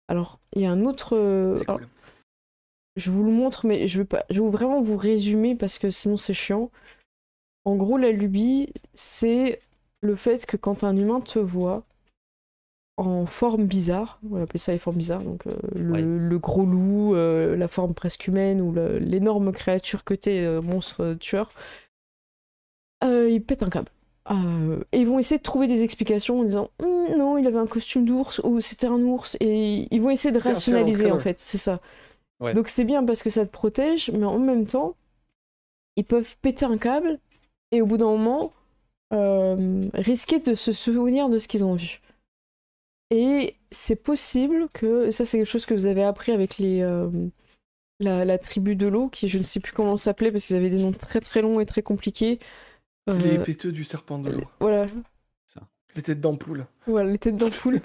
Alors, il y a un autre... cool. Je vous le montre, mais je vais vraiment vous résumer parce que sinon c'est chiant. En gros, la lubie, c'est le fait que quand un humain te voit en forme bizarre, on va appeler ça les formes bizarres, donc le gros loup, la forme presque humaine ou l'énorme créature que t'es, monstre tueur, ils pètent un câble. Et ils vont essayer de trouver des explications en disant non, il avait un costume d'ours ou c'était un ours, et ils vont essayer de rationaliser en fait, c'est ça. Ouais. Donc c'est bien parce que ça te protège, mais en même temps, ils peuvent péter un câble et au bout d'un moment, risquer de se souvenir de ce qu'ils ont vu. Et c'est possible que, ça c'est quelque chose que vous avez appris avec la tribu de l'eau, qui je ne sais plus comment s'appelait parce qu'ils avaient des noms très très longs et très compliqués. Les péteux du serpent de l'eau. Voilà. Ça. Les têtes d'ampoule. Voilà, les têtes d'ampoule.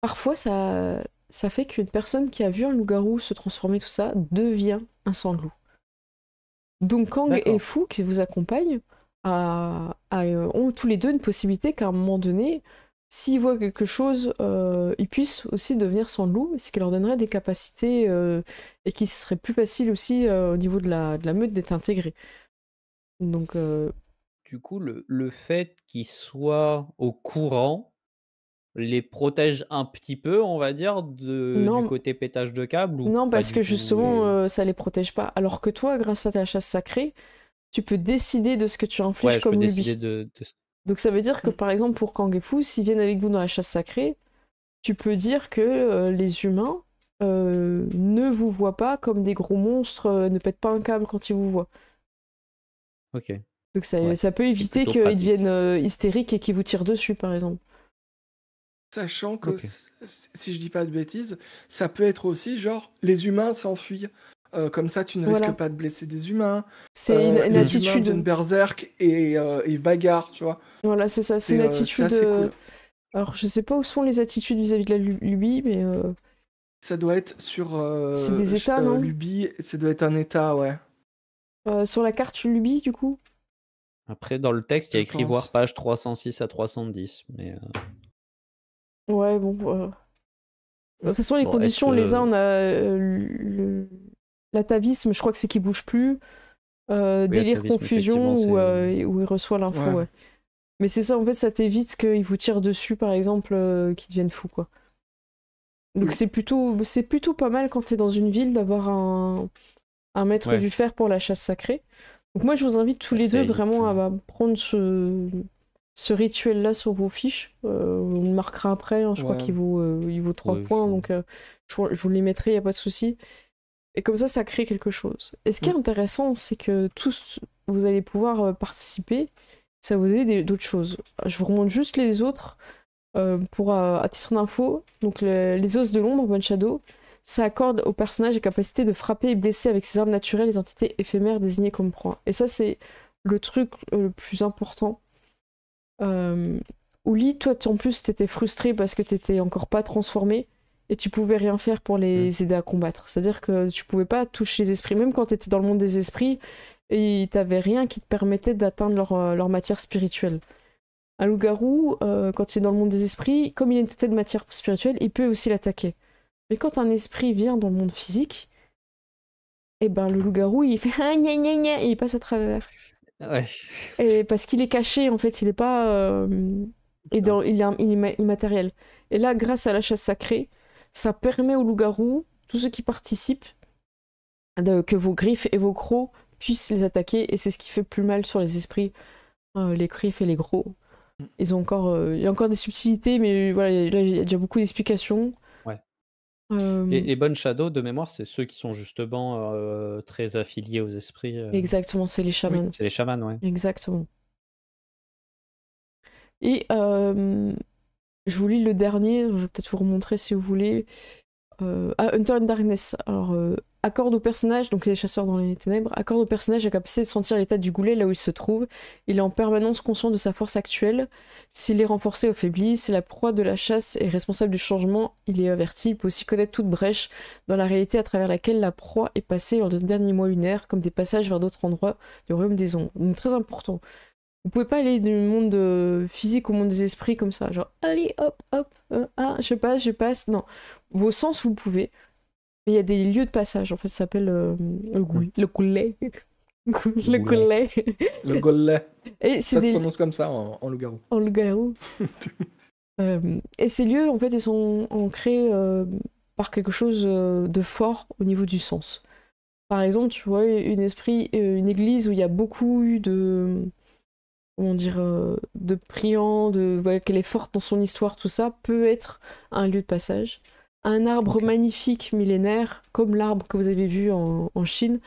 Parfois, ça fait qu'une personne qui a vu un loup-garou se transformer, tout ça, devient un sanglou. Donc Kang et Fu, qui vous accompagnent, ont tous les deux une possibilité qu'à un moment donné, s'ils voient quelque chose, ils puissent aussi devenir sanglou, ce qui leur donnerait des capacités et qui serait plus facile aussi au niveau de la meute d'être intégré. Donc, du coup, le fait qu'ils soient au courant les protège un petit peu, on va dire, du côté pétage de câble ou non, parce que justement, ça les protège pas. Alors que toi, grâce à ta chasse sacrée, tu peux décider de ce que tu infliges comme lubie. Donc ça veut dire que, par exemple, pour Kang et Fu, s'ils viennent avec vous dans la chasse sacrée, tu peux dire que les humains ne vous voient pas comme des gros monstres, ne pètent pas un câble quand ils vous voient. Ok. Donc ça peut éviter qu'ils deviennent hystériques et qu'ils vous tirent dessus, par exemple. Sachant que, si je dis pas de bêtises, ça peut être aussi genre, les humains s'enfuient. Comme ça, tu ne risques pas de blesser des humains. C'est une attitude. Humains deviennent berserk et bagarre, tu vois. Voilà, c'est ça. C'est une attitude. Cool. Alors, je sais pas où sont les attitudes vis-à-vis de la lubie, mais. Ça doit être sur. C'est des états, non ? Lubie, ça doit être un état, ouais. Sur la carte lubie, du coup ? Après, dans le texte, il y a écrit voir page 306 à 310, mais. Ouais, bon. De toute façon, les conditions, les uns, on a l'atavisme, je crois que c'est qu'il bouge plus. Délire confusion où il reçoit l'info, ouais. Mais c'est ça, en fait, ça t'évite qu'il vous tire dessus, par exemple, qu'il devienne fou, quoi. Donc c'est plutôt pas mal quand t'es dans une ville d'avoir un maître du fer pour la chasse sacrée. Donc moi, je vous invite tous les deux vraiment à prendre ce rituel-là sur vos fiches. On le marquera après, hein, je crois qu'il vaut 3 points, donc je vous les mettrai, il n'y a pas de souci. Et comme ça crée quelque chose. Et ce qui est intéressant, c'est que tous, vous allez pouvoir participer, ça va vous donner d'autres choses. Je vous remonte juste les autres, à titre d'info. Donc les os de l'ombre, Bone Shadow, ça accorde au personnage la capacité de frapper et blesser avec ses armes naturelles les entités éphémères désignées comme proie. Et ça, c'est le truc le plus important. Ouli, toi en plus t'étais frustré parce que t'étais encore pas transformé et tu pouvais rien faire pour les aider à combattre. C'est-à-dire que tu pouvais pas toucher les esprits, même quand t'étais dans le monde des esprits, et t'avais rien qui te permettait d'atteindre leur matière spirituelle. Un loup-garou, quand il est dans le monde des esprits, comme il est fait de matière spirituelle, il peut aussi l'attaquer. Mais quand un esprit vient dans le monde physique, et ben le loup-garou il fait gna gna gna et il passe à travers. Ouais. Et parce qu'il est caché, en fait, il est pas. Il est immatériel. Et là, grâce à la chasse sacrée, ça permet au loup-garou tous ceux qui participent, que vos griffes et vos crocs puissent les attaquer, et c'est ce qui fait plus mal sur les esprits, les griffes et les crocs. Ils ont encore, il y a encore des subtilités, mais voilà, là il y a déjà beaucoup d'explications. Ouais. Et les bonnes shadows, de mémoire, c'est ceux qui sont justement très affiliés aux esprits. Exactement, c'est les chamans. Oui, c'est les chamans, ouais. Exactement. Et je vous lis le dernier, je vais peut-être vous remontrer si vous voulez. Hunter in Darkness. Alors, accorde au personnage, donc les chasseurs dans les ténèbres, accorde au personnage la capacité de sentir l'état du goulet là où il se trouve. Il est en permanence conscient de sa force actuelle. S'il est renforcé ou faibli, si la proie de la chasse est responsable du changement, il est averti. Il peut aussi connaître toute brèche dans la réalité à travers laquelle la proie est passée lors des derniers mois lunaires, comme des passages vers d'autres endroits du royaume des ombres. Donc très important. Vous pouvez pas aller du monde physique au monde des esprits comme ça, genre allez hop hop, je passe. Non, vos sens vous pouvez. Mais il y a des lieux de passage, en fait, ça s'appelle le goulet. Le goulet. Le goulet. Et ça se prononce comme ça en loup-garou. En loup-garou. Et ces lieux, en fait, ils sont ancrés par quelque chose de fort au niveau du sens. Par exemple, tu vois, une église où il y a beaucoup eu de... Comment dire, de priants, qu'elle est forte dans son histoire, tout ça, peut être un lieu de passage. Un arbre magnifique millénaire, comme l'arbre que vous avez vu en Chine,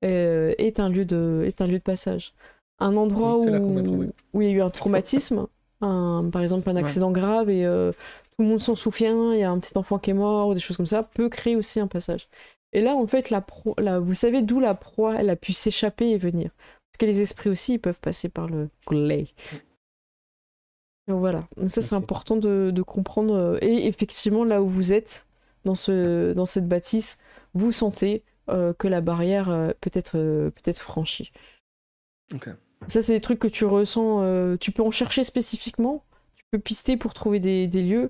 est un lieu de passage. Un endroit où il y a eu un traumatisme, par exemple un accident grave, et tout le monde s'en souvient, il y a un petit enfant qui est mort, ou des choses comme ça, peut créer aussi un passage. Et là, en fait, vous savez d'où la proie, elle a pu s'échapper et venir. Parce que les esprits aussi, ils peuvent passer par le goulet. Donc voilà, donc ça c'est important de comprendre. Et effectivement, là où vous êtes, dans cette bâtisse, vous sentez que la barrière peut être franchie. Ça, c'est des trucs que tu ressens. Tu peux en chercher spécifiquement, tu peux pister pour trouver des lieux.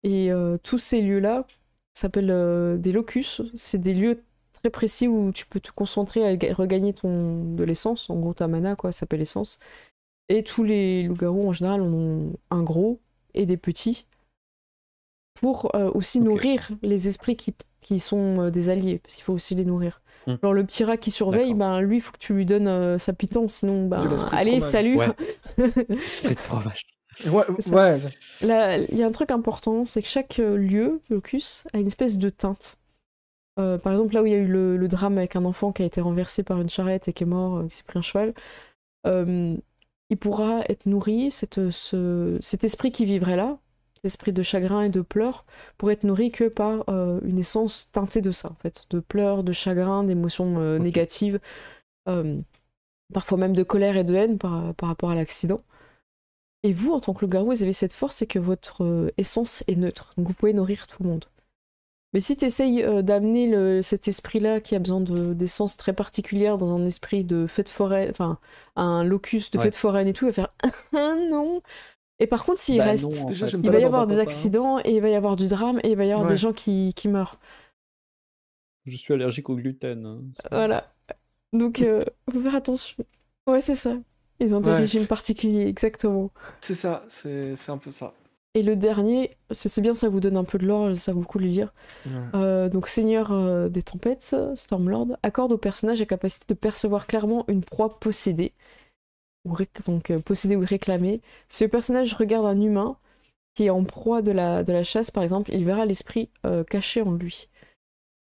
Et tous ces lieux-là s'appellent des locus. C'est des lieux très précis où tu peux te concentrer à regagner de l'essence. En gros, ta mana, quoi, ça s'appelle l'essence. Et tous les loups-garous, en général, en ont un gros et des petits pour aussi nourrir les esprits qui sont des alliés, parce qu'il faut aussi les nourrir. Genre le petit rat qui surveille, lui, il faut que tu lui donnes sa pitance, sinon, allez, salut. Ouais. Esprit de fromage. Ouais. Là, il y a un truc important, c'est que chaque lieu, locus, a une espèce de teinte. Par exemple, là où il y a eu le drame avec un enfant qui a été renversé par une charrette et qui est mort, qui s'est pris un cheval, il pourra être nourri, cet esprit qui vivrait là, cet esprit de chagrin et de pleurs, pourrait être nourri que par une essence teintée de ça, en fait, de pleurs, de chagrin, d'émotions négatives, parfois même de colère et de haine par rapport à l'accident. Et vous, en tant que loup-garou, vous avez cette force, c'est que votre essence est neutre, donc vous pouvez nourrir tout le monde. Mais si tu essayes d'amener cet esprit-là qui a besoin d'essence très particulière dans un esprit de fête foraine, enfin un locus de fête foraine et tout, il va faire non. Et par contre, s'il reste, il va y avoir des accidents et il va y avoir du drame et il va y avoir des gens qui meurent. Je suis allergique au gluten. Hein, voilà. Donc, faut faire attention. Ouais, c'est ça. Ils ont des régimes particuliers, exactement. C'est ça, c'est un peu ça. Et le dernier, c'est bien, ça vous donne un peu de lore, ça vaut le coup de le lire. Donc, Seigneur des Tempêtes, Stormlord, accorde au personnage la capacité de percevoir clairement une proie possédée, possédée ou réclamée. Si le personnage regarde un humain qui est en proie de la chasse, par exemple, il verra l'esprit caché en lui.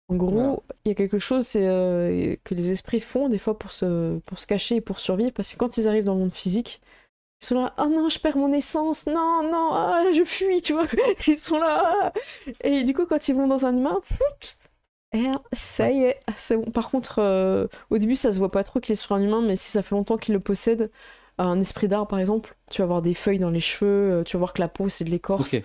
En gros, il y a quelque chose que les esprits font des fois pour se cacher et pour survivre, parce que quand ils arrivent dans le monde physique, ils sont là, ah non, je perds mon essence, non, je fuis, tu vois. Ils sont là. Et du coup, quand ils vont dans un humain, ça y est, c'est bon. Par contre, au début, ça se voit pas trop qu'il est sur un humain, mais si ça fait longtemps qu'il le possède, un esprit d'art, par exemple, tu vas voir des feuilles dans les cheveux, tu vas voir que la peau, c'est de l'écorce.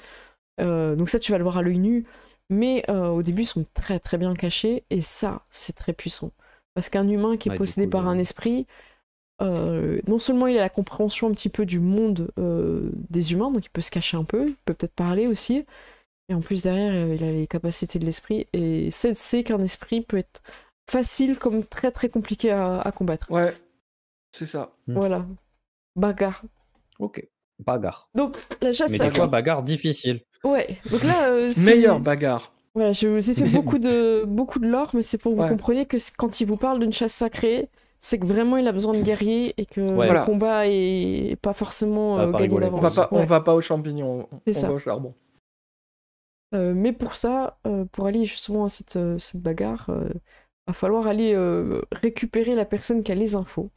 Donc ça, tu vas le voir à l'œil nu. Mais au début, ils sont très très bien cachés, et ça, c'est très puissant. Parce qu'un humain qui est possédé par un esprit, non seulement il a la compréhension un petit peu du monde des humains, donc il peut se cacher un peu, il peut peut-être parler aussi, et en plus derrière, il a les capacités de l'esprit, et c'est qu'un esprit peut être facile comme très très compliqué à combattre. Ouais, c'est ça. Voilà. Bagarre. Ok, bagarre. Donc la chasse... Mais des fois, bagarre difficile. Ouais, donc là... Meilleure bagarre. Voilà, je vous ai fait beaucoup de lore, mais c'est pour que vous Ouais. compreniez que quand il vous parle d'une chasse sacrée, c'est que vraiment il a besoin de guerriers et que Ouais. le Voilà. combat est pas forcément Ça va pas gagné rigoler, On quoi. d'avance. on va pas aux champignons, C'est on ça. va au charbon. Mais pour ça, pour aller justement à cette bagarre, va falloir aller récupérer la personne qui a les infos.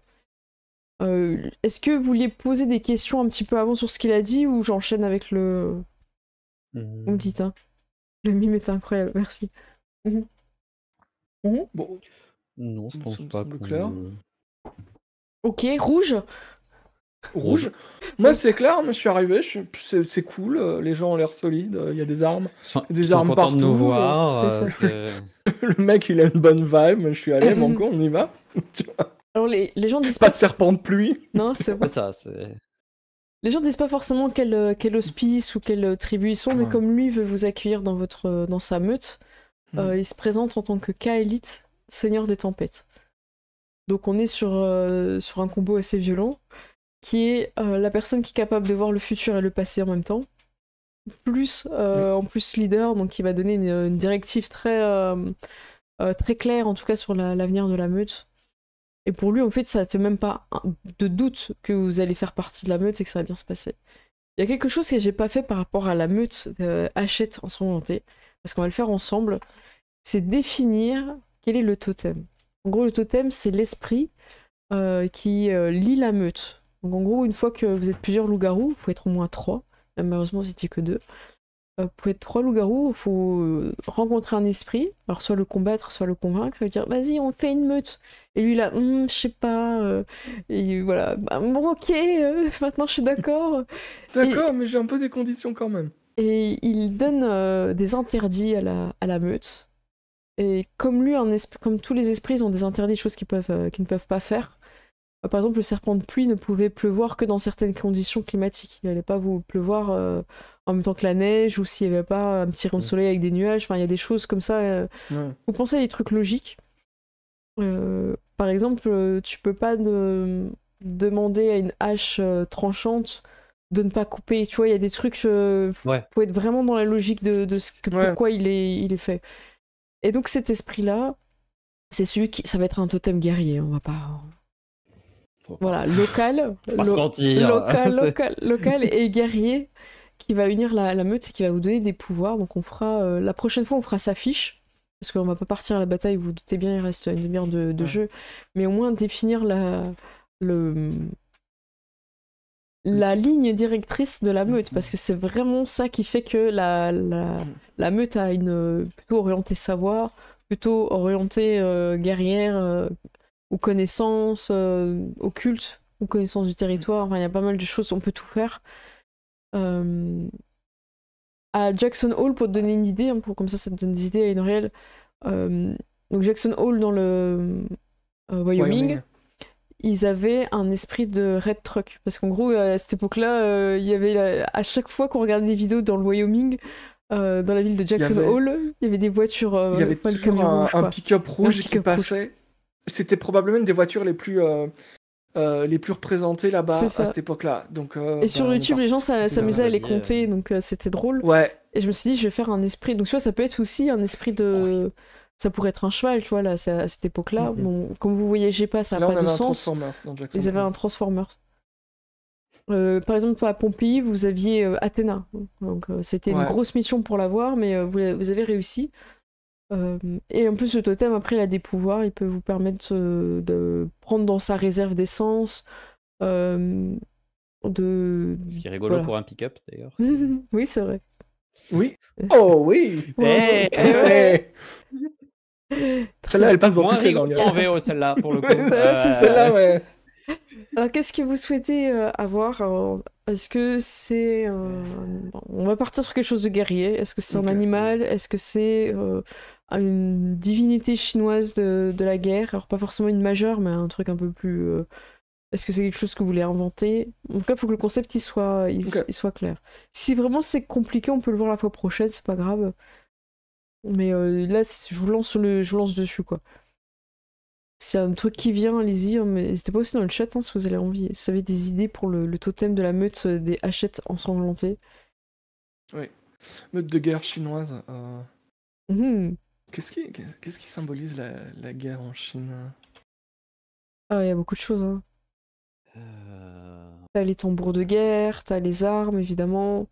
Est-ce que vous vouliez poser des questions un petit peu avant sur ce qu'il a dit ou j'enchaîne avec le... Vous me dites, hein. Le mime est incroyable, merci. Mhm. Mhm. Bon, Non, je Ça pense me pas semble qu'on... clair. Ok, rouge. rouge. Moi, c'est clair, mais je suis arrivé, c'est cool, les gens ont l'air solides, il y a des armes. Des Ils sont armes contents de nous partout, voir. c'est ça. Le mec, il a une bonne vibe, je suis allé, Manco, on y va. Alors les gens disent Pas de serpent de pluie. Non, c'est vrai. C'est ça, c'est... Les gens disent pas forcément quel hospice ou quelle tribu ils sont, mais Ouais. comme lui veut vous accueillir dans sa meute, Mhm. il se présente en tant que Kaelith, seigneur des tempêtes. Donc on est sur un combo assez violent, qui est la personne qui est capable de voir le futur et le passé en même temps, plus en plus leader, donc qui va donner une directive très claire, en tout cas sur l'avenir de la meute. Et pour lui, en fait, ça fait même pas de doute que vous allez faire partie de la meute et que ça va bien se passer. Il y a quelque chose que j'ai pas fait par rapport à la meute Hachette ensanglanté, parce qu'on va le faire ensemble, c'est définir quel est le totem. En gros, le totem, c'est l'esprit qui lie la meute. Donc en gros, une fois que vous êtes plusieurs loups-garous, il faut être au moins 3. Là, malheureusement, vous n'étiez que 2. Pour être 3 loups-garous, il faut rencontrer un esprit, alors soit le combattre, soit le convaincre, et lui dire vas-y, on fait une meute. Et lui là, je sais pas. Et voilà, bah, bon, ok, maintenant je suis d'accord. D'accord, mais j'ai un peu des conditions quand même. Et il donne des interdits à la meute. Et comme lui, comme tous les esprits, ils ont des interdits, des choses qu'ils ne peuvent pas faire. Par exemple, le serpent de pluie ne pouvait pleuvoir que dans certaines conditions climatiques. Il n'allait pas vous pleuvoir en même temps que la neige, ou s'il n'y avait pas un petit rayon de soleil avec des nuages. Enfin, il y a des choses comme ça. Ouais. Vous pensez à des trucs logiques. Par exemple, tu peux pas demander à une hache tranchante de ne pas couper. Tu vois, il y a des trucs... Ouais. Faut être vraiment dans la logique de ce que, Ouais. pourquoi il est fait. Et donc cet esprit-là, c'est celui qui... Ça va être un totem guerrier, on va pas... Voilà, local, Pas se mentir. local et guerrier qui va unir la meute et qui va vous donner des pouvoirs. Donc on fera la prochaine fois on fera sa fiche parce qu'on va pas partir à la bataille. Vous vous doutez bien, il reste une demi-heure de jeu, mais au moins définir la ligne directrice de la meute parce que c'est vraiment ça qui fait que la meute a une plutôt orientée savoir, plutôt orientée guerrière. Ou connaissance occulte, ou connaissance du territoire. Enfin, il y a pas mal de choses, on peut tout faire. À Jackson Hole, pour te donner une idée, comme ça te donne des idées à une réelle. Donc Jackson Hole dans le Wyoming, ils avaient un esprit de Red Truck. Parce qu'en gros, à cette époque-là, il y avait à chaque fois qu'on regardait des vidéos dans le Wyoming, dans la ville de Jackson Hole, il y avait des voitures. Il y avait toujours un pick-up rouge qui passait. C'était probablement une des voitures les plus représentées là-bas à cette époque-là. Donc, et sur YouTube, les gens s'amusaient à les compter, donc c'était drôle. Ouais. Et je me suis dit, je vais faire un esprit. Donc, tu vois, ça peut être aussi un esprit de. Ça pourrait être un cheval, tu vois, là, à cette époque-là. Bon, comme vous voyagez pas, ça n'a pas de sens. Ils avaient un Transformers. Par exemple, à Pompéi, vous aviez Athéna. Donc, c'était une grosse mission pour l'avoir, mais vous avez réussi. Et en plus, le totem, après, il a des pouvoirs. Il peut vous permettre de prendre dans sa réserve d'essence. Ce qui est rigolo pour un pick-up, d'ailleurs. Oui, c'est vrai. Oui. Oh oui. Celle-là, elle passe dans toutes les langues. En VO, celle-là, pour le coup. C'est celle-là, ouais. Alors, qu'est-ce que vous souhaitez avoir? Est-ce que c'est... On va partir sur quelque chose de guerrier. Est-ce que c'est un animal? Est-ce que c'est une divinité chinoise de la guerre? Alors, pas forcément une majeure, mais un truc un peu plus... Est-ce que c'est quelque chose que vous voulez inventer? En tout cas, il faut que le concept il soit clair. Si vraiment c'est compliqué, on peut le voir la fois prochaine, c'est pas grave. Mais là, je vous lance dessus, quoi. S'il y a un truc qui vient, allez-y. Mais n'hésitez pas aussi dans le chat si vous avez envie. Si vous avez des idées pour le totem de la meute des Hachettes ensanglantées. Oui. Meute de guerre chinoise. Qu'est-ce qui symbolise la guerre en Chine? Ah, il y a beaucoup de choses. Hein. T'as les tambours de guerre, t'as les armes, évidemment.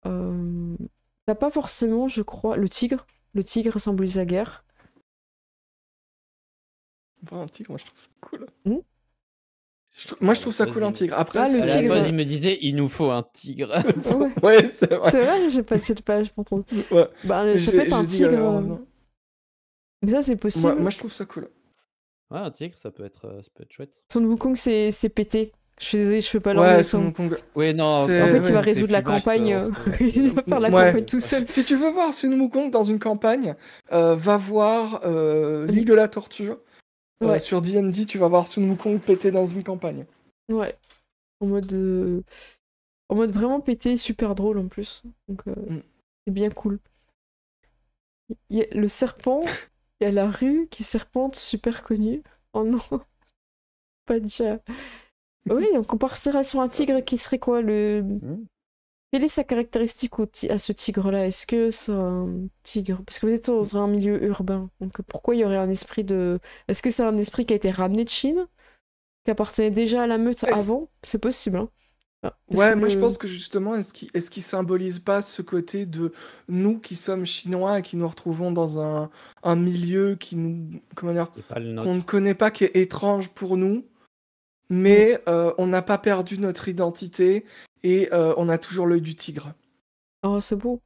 T'as pas forcément, je crois, le tigre. Le tigre symbolise la guerre. Un tigre, moi je trouve ça cool. Moi je trouve ça cool un tigre. Après, le tigre. Il me disait il nous faut un tigre. Ouais, c'est vrai. C'est vrai, j'ai pas entendu. Ouais. Bah, ça peut être un tigre. Mais ça, c'est possible. Moi je trouve ça cool. Ouais, un tigre, ça peut être chouette. Son Wukong, c'est pété. Je suis désolée, je fais pas Ouais, Son Wukong. Oui, non. En fait, il va résoudre la campagne. Il va faire la campagne tout seul. Si tu veux voir Sun Wukong dans une campagne, va voir l'île de la Tortue. Sur D&D, tu vas voir Sun Wukong pété dans une campagne. Ouais. En mode vraiment pété, super drôle en plus. Donc, c'est bien cool. Il y a le serpent, il y a la rue qui serpente, super connue. Oh non. Pas déjà. Oui, on comparerait sur un tigre qui serait quoi le... Quelle est sa caractéristique à ce tigre-là? Est-ce que c'est un tigre? Parce que vous êtes dans un milieu urbain, donc pourquoi il y aurait un esprit de... Est-ce que c'est un esprit qui a été ramené de Chine? Qui appartenait déjà à la meute avant? C'est possible, hein. Moi je pense que justement, est-ce qu'il symbolise pas ce côté de nous qui sommes chinois et qui nous retrouvons dans un milieu qui nous... Comment dire? Qu'on ne connaît pas, qui est étrange pour nous, mais on n'a pas perdu notre identité et on a toujours l'œil du tigre. Oh, c'est beau.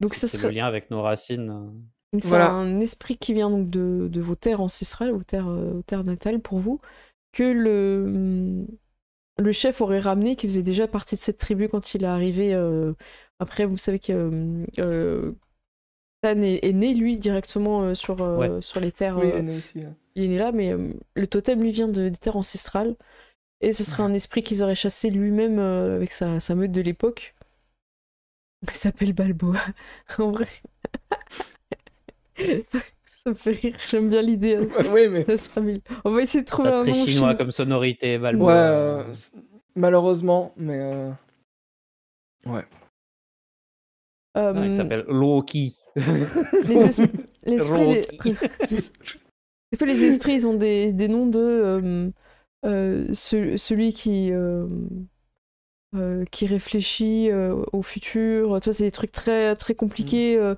Donc c'est le lien avec nos racines. C'est un esprit qui vient donc de vos terres ancestrales, vos terres natales pour vous, que le chef aurait ramené, qui faisait déjà partie de cette tribu quand il est arrivé. Après, vous savez que Tan est né, lui, directement sur les terres. Oui, il est né ici. Il est né là, mais le totem lui vient des terres ancestrales. Et ce serait un esprit qu'ils auraient chassé lui-même avec sa meute de l'époque. Il s'appelle Balboa. En vrai. Ça me fait rire, j'aime bien l'idée. Oui, mais... Ça sera mieux. On va essayer de trouver un nom très chinois comme sonorité, Balboa. Ouais, malheureusement, mais... Ouais. Il s'appelle Loki. Des fois, les esprits, ils ont des noms de... celui qui réfléchit au futur. Toi, c'est des trucs très, très compliqués.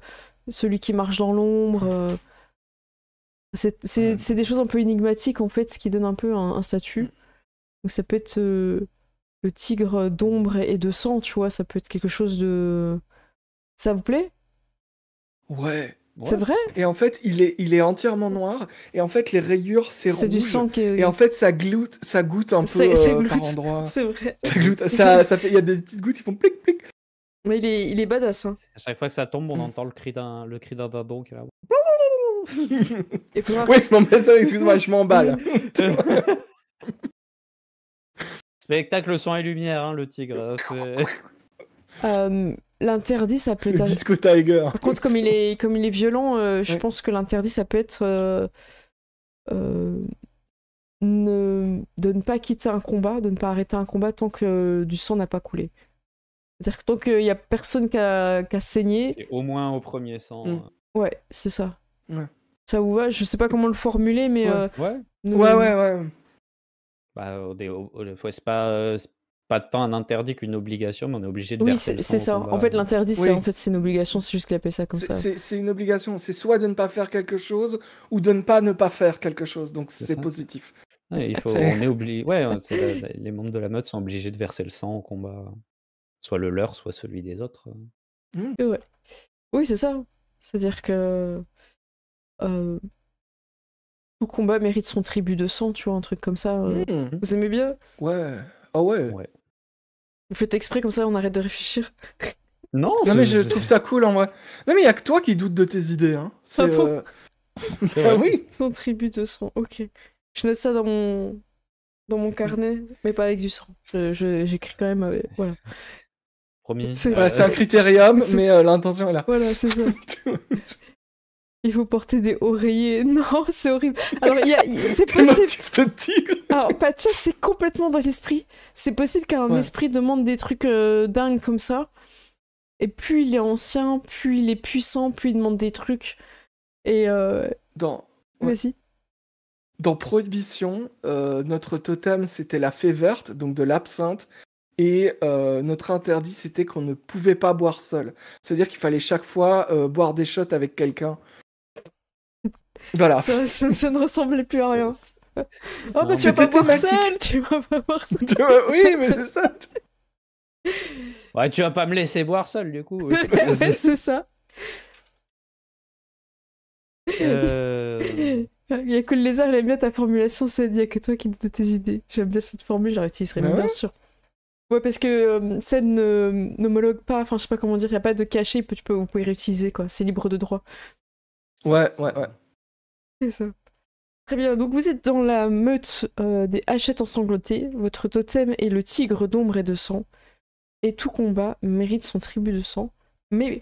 Celui qui marche dans l'ombre. C'est des choses un peu énigmatiques, en fait, qui donnent un peu un statut. Donc ça peut être le tigre d'ombre et de sang, tu vois. Ça peut être quelque chose de... Ça vous plaît? Ouais. C'est vrai? Et en fait, il est entièrement noir. Et en fait, les rayures, c'est rouge. C'est du sang qui... Et en fait, ça goûte un peu par endroits. C'est vrai. Ça goûte. Ça fait... Il y a des petites gouttes qui font plic plic. Mais il est badass. Hein. À chaque fois que ça tombe, on entend le cri d'un dindon qui est là. Oui, non, mais ça, excuse-moi, je m'emballe. Spectacle son et lumière, hein, le tigre. L'interdit, ça peut être... Le Disco Tiger. Par contre, comme il est violent, je pense que l'interdit, ça peut être de ne pas quitter un combat, de ne pas arrêter un combat tant que du sang n'a pas coulé. C'est-à-dire que tant qu'il n'y a personne qui a saigné... C'est au moins au premier sang. Ouais, c'est ça. Ouais. Ça vous va? Je sais pas comment le formuler, mais... Ouais. Bah, c'est pas tant un interdit qu'une obligation, mais on est obligé de verser le sang. Oui, c'est ça. En fait, l'interdit, c'est une obligation, c'est juste qu'il appelle ça comme ça. C'est une obligation. C'est soit de ne pas faire quelque chose, ou de ne pas faire quelque chose. Donc, c'est positif. Ouais, on est obligé. Ouais, les membres de la meute sont obligés de verser le sang au combat. Soit le leur, soit celui des autres. Ouais. Oui, c'est ça. C'est-à-dire que tout combat mérite son tribut de sang, tu vois, un truc comme ça. Vous aimez bien? Ouais. Ah ouais. Vous faites exprès comme ça, on arrête de réfléchir. Non, mais je trouve ça cool en vrai. Non, mais il y a que toi qui doutes de tes idées. Hein. Ah oui. Son tribut de sang, ok. Je note ça dans mon carnet, mais pas avec du sang. J'écris quand même, voilà. Promis. C'est un critérium, mais l'intention est là. Voilà, c'est ça. Il faut porter des oreillers. Non, c'est horrible. Alors, c'est possible. Alors, Pacha, c'est complètement dans l'esprit. C'est possible qu'un esprit demande des trucs dingues comme ça. Et plus il est ancien, plus il est puissant, plus il demande des trucs. Et vas-y. Dans Prohibition, notre totem, c'était la fée verte, donc de l'absinthe. Et notre interdit, c'était qu'on ne pouvait pas boire seul. C'est-à-dire qu'il fallait chaque fois boire des shots avec quelqu'un. Voilà. Ça ne ressemblait plus à rien. Oh bah tu vas pas boire seul, tu vas pas boire seul. Oui, mais c'est ça. Ouais, tu vas pas me laisser boire seul, du coup. Ouais, c'est ça. Euh... Il y a que le lézard, il aime bien ta formulation, c'est il y a que toi qui donnes tes idées. J'aime bien cette formule, je la réutiliserai bien sûr. Ouais, parce que Ced n'homologue pas, enfin je sais pas comment dire, il n'y a pas de cachet, vous pouvez réutiliser quoi, c'est libre de droit. Ouais. C'est ça. Très bien, donc vous êtes dans la meute des Hachettes ensanglotées, votre totem est le tigre d'ombre et de sang, et tout combat mérite son tribut de sang, mais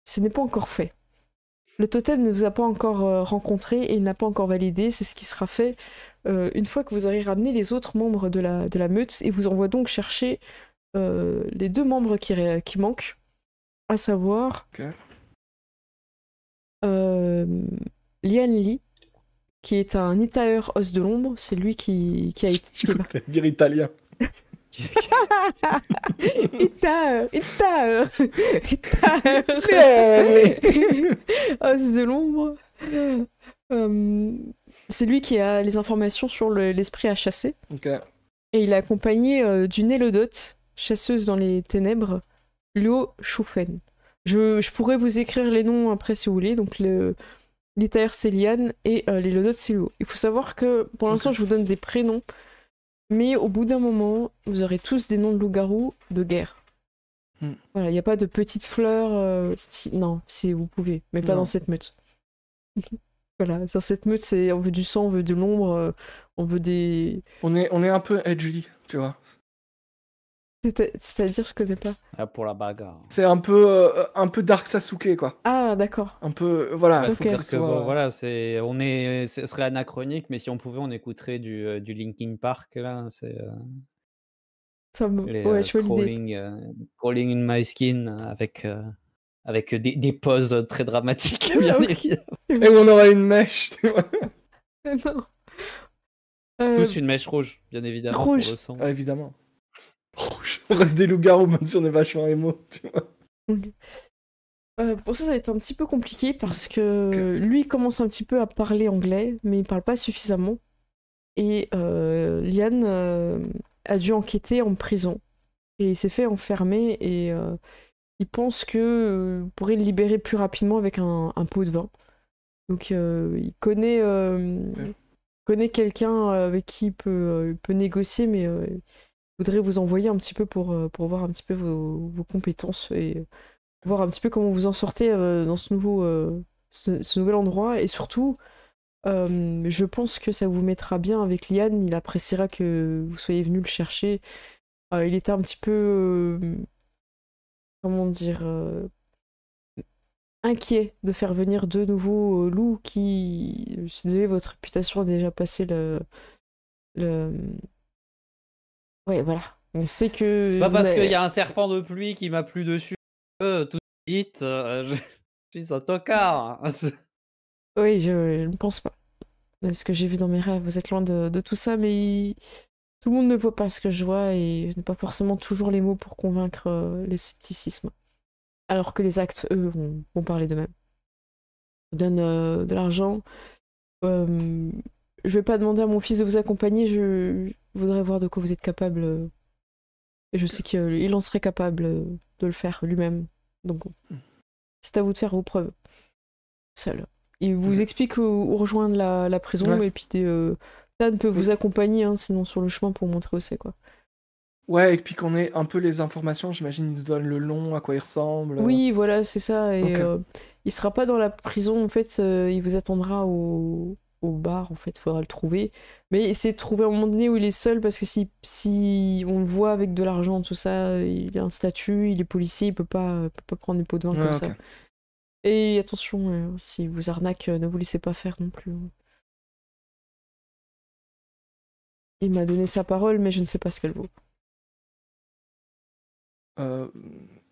ce n'est pas encore fait. Le totem ne vous a pas encore rencontré et il n'a pas encore validé, c'est ce qui sera fait une fois que vous aurez ramené les autres membres de la meute, et vous envoie donc chercher les 2 membres qui manquent, à savoir Lian Li, qui est un Itaeur os de l'ombre, c'est lui qui a été... Je crois que t'allais dire italien. Itaeur os de l'ombre. C'est lui qui a les informations sur l'esprit à chasser. Et il est accompagné d'une Élodote, chasseuse dans les ténèbres, Luo Shufen. Je pourrais vous écrire les noms après si vous voulez. Donc l'Itaër c'est Lian et l'Élodote c'est Luo. Il faut savoir que pour l'instant je vous donne des prénoms, mais au bout d'un moment vous aurez tous des noms de loups-garous de guerre. Voilà, il n'y a pas de petites fleurs. Non, si vous pouvez, mais pas dans cette meute. Voilà, dans cette meute, on veut du sang, on veut de l'ombre, on veut des... On est un peu edgy, tu vois. C'est-à-dire, je connais pas. Ah, pour la bagarre. C'est un peu Dark Sasuke, quoi. Ah, d'accord. Un peu, voilà. C'est-à-dire que bon, voilà, ce serait anachronique, mais si on pouvait, on écouterait du Linkin Park, là. C'est... Ouais, je vois l'idée. Crawling in my skin avec des pauses très dramatiques, bien évidemment. Et on aura une mèche, tu vois. Non. Tous une mèche rouge, bien évidemment, rouge. pour le sang. Ah, évidemment. Rouge. On reste des loups-garous, même si on est vachement émo, tu vois. Pour ça va être un petit peu compliqué parce que lui commence un petit peu à parler anglais, mais il parle pas suffisamment. Et Lian a dû enquêter en prison. Et il s'est fait enfermer et il pense que pourrait le libérer plus rapidement avec un pot de vin. Donc il connaît quelqu'un avec qui il peut négocier, mais il voudrait vous envoyer un petit peu pour voir un petit peu vos compétences et voir un petit peu comment vous en sortez dans ce nouvel endroit. Et surtout, je pense que ça vous mettra bien avec Lian. Il appréciera que vous soyez venu le chercher. Il était un petit peu... comment dire inquiet de faire venir 2 nouveaux loups qui... Je suis désolée, votre réputation a déjà passé Ouais, voilà. On sait que... C'est pas parce qu'il y a un serpent de pluie qui m'a plu dessus tout de suite, je suis un tocard. Oui, je ne pense pas. De ce que j'ai vu dans mes rêves, vous êtes loin de tout ça, mais tout le monde ne voit pas ce que je vois et je n'ai pas forcément toujours les mots pour convaincre le scepticisme. Alors que les actes, eux, vont parler d'eux-mêmes. Je donne de l'argent. Je vais pas demander à mon fils de vous accompagner, je voudrais voir de quoi vous êtes capable. Et je sais qu'il en serait capable de le faire lui-même. Donc, c'est à vous de faire vos preuves. Seul. Il vous explique où rejoindre la prison, et puis Dan peut vous accompagner, hein, sinon sur le chemin pour montrer où c'est, quoi. Ouais, et puis qu'on ait un peu les informations, j'imagine, il nous donne le nom, à quoi il ressemble. Oui, voilà, c'est ça. Et il sera pas dans la prison, en fait, il vous attendra au bar, en fait, il faudra le trouver. Mais essayez de trouver un moment donné où il est seul, parce que si on le voit avec de l'argent, tout ça, il a un statut, il est policier, il peut pas prendre des pots de vin comme ça. Et attention, si vous arnaque, ne vous laissez pas faire non plus. Il m'a donné sa parole, mais je ne sais pas ce qu'elle vaut.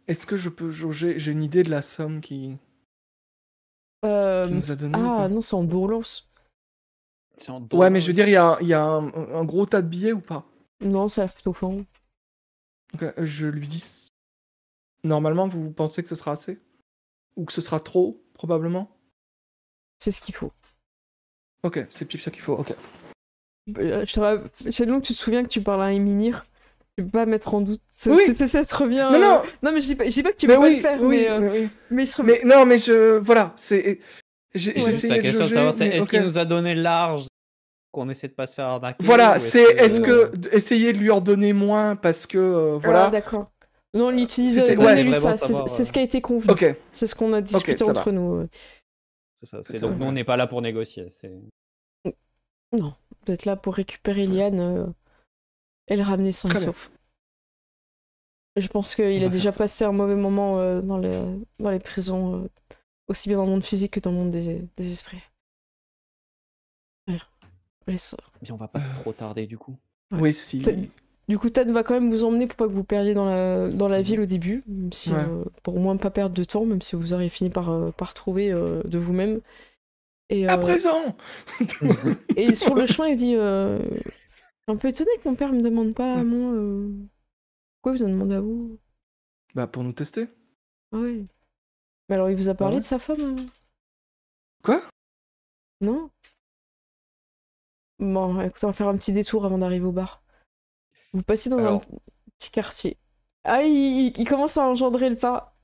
est-ce que je peux jauger? J'ai une idée de la somme qui nous a donné ou Ah pas? non, c'est en bourse. C'est en Ouais, mais je veux dire, il y dollars. a un gros tas de billets ou pas? Non, ça a l'air plutôt fort. Ok, je lui dis. Normalement, vous pensez que ce sera assez? Ou que ce sera trop, probablement? C'est ce qu'il faut. Ok, c'est pile ce qu'il faut, ok. Shenlong, tu te souviens que tu parles à Éminir? Tu peux pas mettre en doute. Ça Oui. te revient. Non, non. Non, mais je dis pas que tu Mais peux pas oui, le faire, oui, mais il se mais non, mais voilà, c'est. J'ai Ouais. Juste la essayé de question de jauger, savoir, c'est mais est-ce ok. qu'il nous a donné large qu'on essaie de pas se faire arnaquer Voilà, ou c'est est-ce que essayer de lui en donner moins parce que Ah, voilà. d'accord. Non, on l'utilise. C'était- Donnez-lui ouais. ça. Vraiment savoir, C'est ce qui a été convenu. Ok, C'est ce qu'on a discuté ça entre va. nous. C'est ça. Putain, Donc nous, on n'est pas là pour négocier. Non, vous êtes là pour récupérer Liane et le ramener sain et Très bien. sauf. Je pense On qu'il va a déjà faire ça. passé un mauvais moment dans les prisons, aussi bien dans le monde physique que dans le monde des esprits. Ouais. Bien, on va pas trop tarder du coup. Ouais. Oui, si. Du coup, Tad va quand même vous emmener pour pas que vous perdiez dans la ville au début, même si, Ouais. pour au moins pas perdre de temps, même si vous auriez fini par trouver de vous-même. Et, À présent. et sur le chemin, il dit un peu étonné que mon père me demande pas à moi. Pourquoi vous en demandez à vous? Bah pour nous tester. Ah ouais. Mais alors, il vous a parlé ouais. de sa femme Quoi? Non? Bon, écoutez, on va faire un petit détour avant d'arriver au bar. Vous passez dans Alors. un petit quartier. Ah, il commence à engendrer le pas.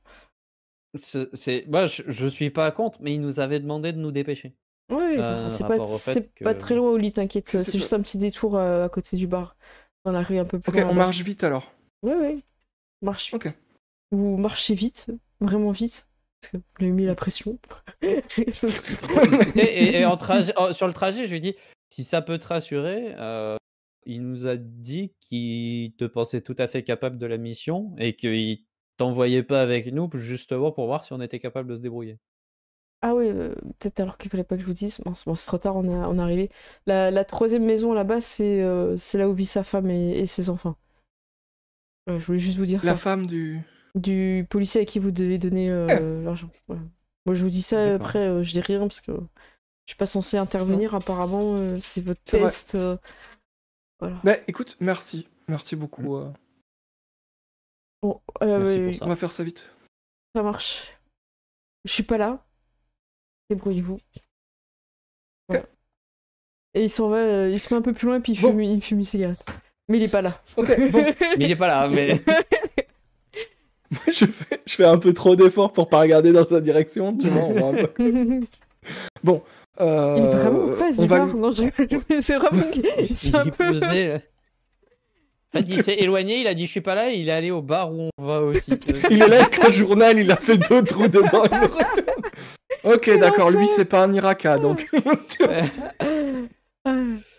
Moi, je suis pas contre, mais il nous avait demandé de nous dépêcher. Ouais, bah, c'est rapport au fait pas que- très loin au lit, t'inquiète. C'est C'est juste un petit détour à côté du bar. Dans la rue un peu plus Ok, loin. on là-bas. marche vite alors. Ouais. Marche vite. Ok. Ou marchez vite, vraiment vite. Parce que vous lui avez mis la pression. Et sur le trajet, je lui ai dit, si ça peut te rassurer, il nous a dit qu'il te pensait tout à fait capable de la mission et qu'il t'envoyait pas avec nous justement pour voir si on était capable de se débrouiller. Ah oui, peut-être alors qu'il fallait pas que je vous dise. Bon, c'est trop tard, on est arrivé. La troisième maison là-bas, c'est là où vit sa femme et ses enfants. Je voulais juste vous dire La ça. femme du. Du policier à qui vous devez donner l'argent. Voilà. Moi, je vous dis ça, D'accord. après, je dis rien parce que je suis pas censé intervenir, apparemment. C'est votre C'est vrai. test. Voilà. Bah écoute, merci. Merci beaucoup. Bon, Merci pour ça. On va faire ça vite. ça marche. Je suis pas là. Débrouillez-vous. Voilà. Et il s'en va, il se met un peu plus loin, puis il fume une cigarette. Mais il est pas là. Ok, bon. Mais il est pas là, mais. je fais un peu trop d'efforts pour pas regarder dans sa direction, tu vois. On va un peu... Bon. Il est vraiment en face du bar. lui- Non, c'est vraiment. C'est un Il peu. posait, là. En fait, il s'est éloigné, il a dit je suis pas là, et il est allé au bar où on va aussi. Il est là avec un journal, il a fait 2 trous dedans. Ok, d'accord, lui c'est pas un Iraka donc.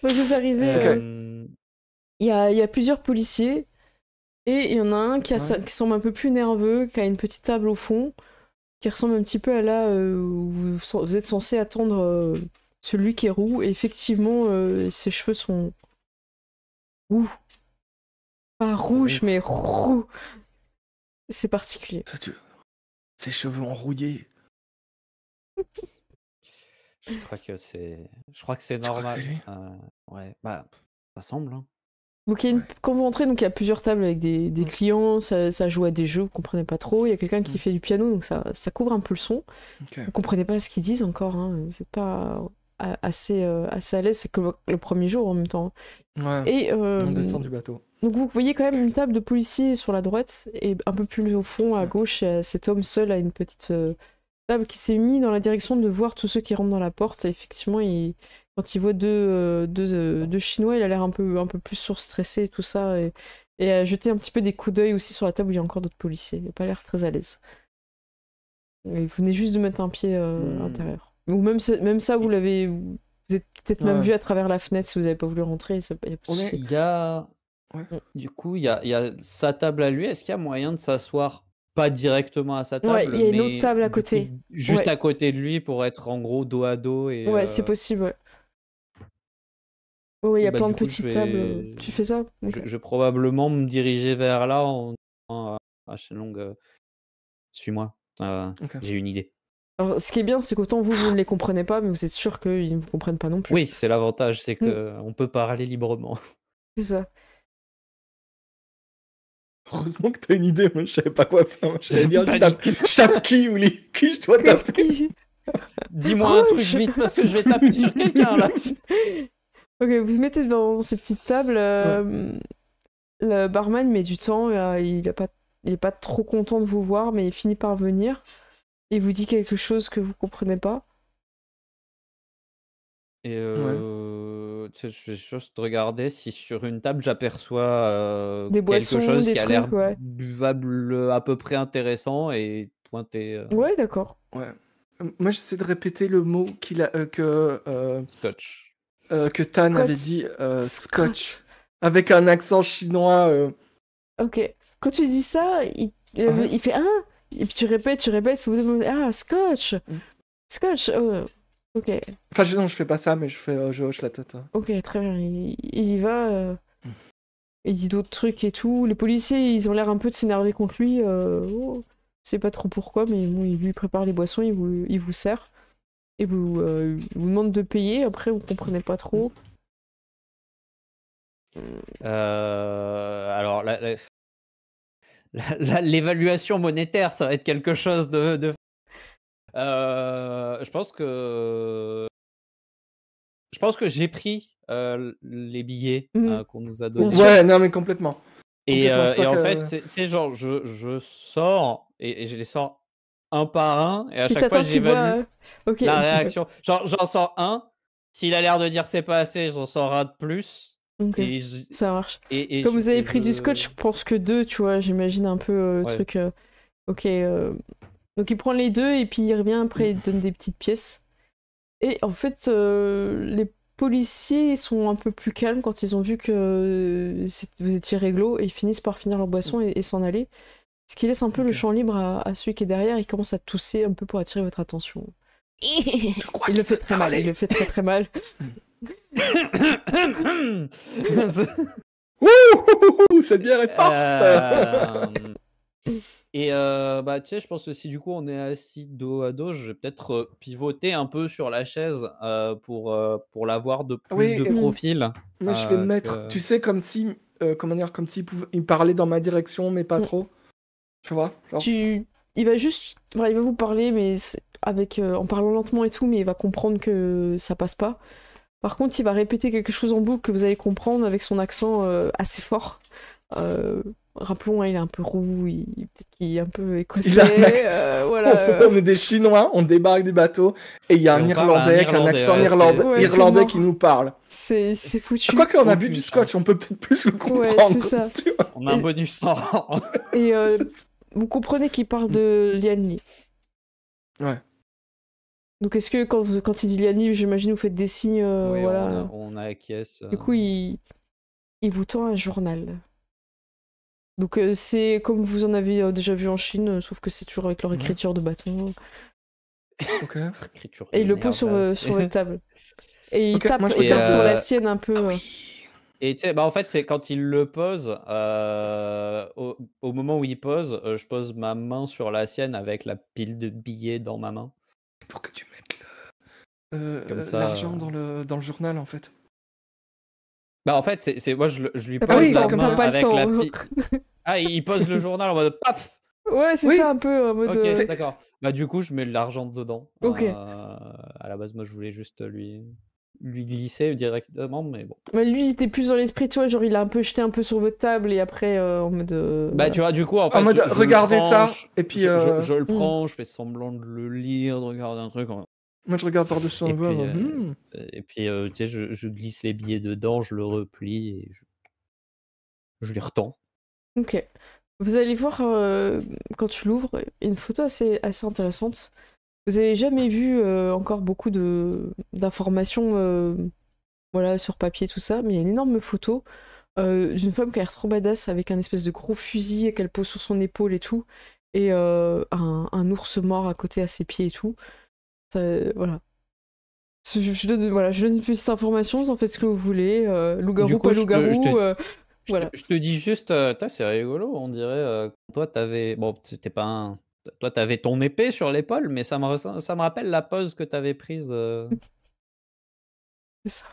Vous arrivez. Il y a plusieurs policiers et il y en a un qui semble un peu plus nerveux, qui a une petite table au fond, qui ressemble un petit peu à là où vous êtes censé attendre celui qui est roux. Et effectivement, ses cheveux sont roux. Pas rouges, mais roux. C'est particulier. Ses cheveux enrouillés. Je crois que c'est Tu crois que normal. c'est lui Ouais, bah, ça semble. Hein. Donc, quand vous rentrez, donc il y a plusieurs tables avec des clients, ça joue à des jeux, vous comprenez pas trop. Il y a quelqu'un qui fait du piano, donc ça couvre un peu le son. Okay. Vous comprenez pas ce qu'ils disent encore, hein. Vous n'êtes pas assez à l'aise, c'est que le premier jour en même temps. Ouais, et, on descend du bateau. Donc vous voyez quand même une table de policiers sur la droite, et un peu plus au fond, à gauche, il y a cet homme seul à une petite table qui s'est mis dans la direction de voir tous ceux qui rentrent dans la porte. Et effectivement, quand il voit deux Chinois, il a l'air un peu plus surstressé et tout ça, et a jeté un petit peu des coups d'œil aussi sur la table où il y a encore d'autres policiers. Il n'a pas l'air très à l'aise. Et vous venez juste de mettre un pied à l'intérieur. Ou même ça, vous êtes peut-être même vu à travers la fenêtre si vous n'avez pas voulu rentrer. Il y a... Du coup, il y a sa table à lui. Est-ce qu'il y a moyen de s'asseoir pas directement à sa table, il y a une autre table à côté. Juste à côté de lui pour être en gros dos à dos. Et, c'est possible, ouais. Oui, il y a plein de petites tables. Tu fais ça? Je vais probablement me diriger vers là à Shenlong. suis-moi. Ok. J'ai une idée. Alors, ce qui est bien, c'est qu'autant vous ne les comprenez pas, mais vous êtes sûr qu'ils ne vous comprennent pas non plus. Oui, c'est l'avantage, c'est qu'on peut parler librement. C'est ça. Heureusement que t'as une idée, moi je savais pas quoi faire. J'allais dire, Pas je tape qui ou qui je dois taper. Dis-moi un truc vite parce que je vais taper sur quelqu'un là. Ok, vous vous mettez devant ces petites tables. Le barman met du temps, il est pas trop content de vous voir, mais il finit par venir. Il vous dit quelque chose que vous comprenez pas. Et tu sais, je vais juste regarder si sur une table j'aperçois Des boissons, quelque chose des qui a trucs, l'air ouais. buvable à peu près intéressant et pointer Ouais, d'accord. Ouais. Moi j'essaie de répéter le mot que scotch. Tan avait dit, scotch. Avec un accent chinois. Ok. Quand tu dis ça, il fait un. Et puis tu répètes, vous demandez scotch. Scotch. Ok. Enfin, non, je fais pas ça, mais je hoche la tête. Ok, très bien. Il y va. Il dit d'autres trucs et tout. Les policiers, ils ont l'air un peu de s'énerver contre lui. C'est pas trop pourquoi, mais bon, il lui prépare les boissons, il vous sert. Et il vous demande de payer. Après, vous comprenez pas trop. Alors, l'évaluation monétaire, ça va être quelque chose de... je pense que j'ai pris les billets qu'on nous a donnés. Ouais, non, mais complètement. Et en fait, tu sais, genre, je sors et je les sors un par un, et à chaque fois, j'évalue la réaction. Genre, j'en sors un. S'il a l'air de dire c'est pas assez, j'en sors un de plus. Ok, et ça marche. Et comme vous avez pris du scotch, je pense que 2, tu vois, j'imagine un peu le truc. Ok. Donc il prend les 2 et puis il revient après, il donne des petites pièces. Et en fait, les policiers sont un peu plus calmes quand ils ont vu que vous étiez réglo et ils finissent par finir leur boisson et s'en aller. Ce qui laisse un peu le champ libre à celui qui est derrière. Il commence à tousser un peu pour attirer votre attention. Il le fait très mal, il le fait très très mal. Cette bière est forte. Et bah tu sais, je pense que si du coup on est assis dos à dos, je vais peut-être pivoter un peu sur la chaise pour la voir de plus de profil. Moi je vais me mettre, tu sais, comme si comment dire, comme s'il il parlait dans ma direction mais pas trop. Tu vois, genre... Il va juste, il va vous parler mais avec en parlant lentement et tout, mais il va comprendre que ça passe pas. Par contre, il va répéter quelque chose en boucle que vous allez comprendre avec son accent assez fort. Rappelons, il est un peu roux, peut-être qu'il est un peu écossais. Voilà. On est des Chinois, on débarque du bateau et il y a un Irlandais avec un accent irlandais qui nous parle. C'est foutu. Quoique on a bu du scotch, on peut peut-être plus le comprendre. Ouais, c'est ça. On a un bonus 100. Et vous comprenez qu'il parle de Lian Li. Ouais. Donc est-ce que quand il dit Lian Li, j'imagine vous faites des signes, oui, voilà. On a acquiesce. Du coup, il vous tend un journal. Donc c'est comme vous en avez déjà vu en Chine, sauf que c'est toujours avec leur écriture de bâton. Ok. Et il le pose sur votre table. Et il tape sur la sienne un peu. Et tu sais, bah en fait, c'est quand il le pose, au moment où il pose, je pose ma main sur la sienne avec la pile de billets dans ma main. Pour que tu mettes l'argent dans le journal, en fait. Bah en fait, c'est moi je lui pose la main avec la pile. Ah, il pose le journal en mode paf. Ouais, c'est ça un peu en mode. Ok, d'accord. Bah du coup, je mets l'argent dedans. Ok. À la base, moi, je voulais juste lui glisser directement, mais bon. Mais lui, il était plus dans l'esprit, tu vois, genre il a un peu jeté un peu sur votre table et après en mode. Bah tu vois, du coup, en fait, mode regardez ça et puis je le prends, je fais semblant de le lire, de regarder un truc. Moi, je regarde par-dessus son voix. Et puis, tu sais, je glisse les billets dedans, je le replie et je les retends. Ok. Vous allez voir, quand tu l'ouvres, une photo assez intéressante. Vous avez jamais vu encore beaucoup d'informations voilà, sur papier, tout ça, mais il y a une énorme photo d'une femme qui a l'air trop badass avec un espèce de gros fusil qu'elle pose sur son épaule et tout, et un ours mort à côté à ses pieds et tout. Ça, voilà. Je donne plus d'informations, vous en faites ce que vous voulez. Loup-garou, pas loup-garou. Voilà. Je te dis juste, c'est rigolo, on dirait toi t'avais. Bon, c'était pas Toi, t'avais ton épée sur l'épaule, mais ça me rappelle la pose que t'avais prise. C'est ça.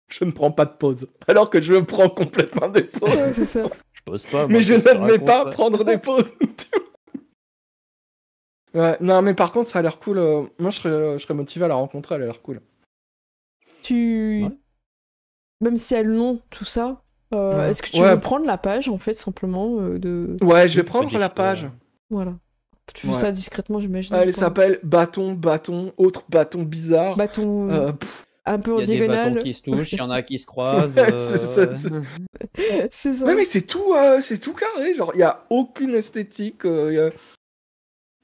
Je ne prends pas de pause, alors que je prends complètement des pauses. Ouais, c'est ça. Je pose pas. Mais moi, je qu'est-ce que tu n'admets pas racontes, prendre des pauses. Ouais, non, mais par contre, ça a l'air cool. Moi, je serais motivé à la rencontrer, elle a l'air cool. Tu... Ouais. Même si elle non, tout ça, Ouais. est-ce que tu Ouais. veux prendre la page, en fait, simplement de... Ouais, je vais Tu peux prendre la déchirer, page. Voilà. Tu fais Ouais. ça discrètement, j'imagine. Elle quoi. s'appelle bâton, autre bâton bizarre. Bâton Pff, un peu en Il y a des bâtons diagonale. qui se touchent, il y en a qui se croisent. Ouais, C'est ça. Ouais, mais c'est tout carré. Genre, il n'y a aucune esthétique.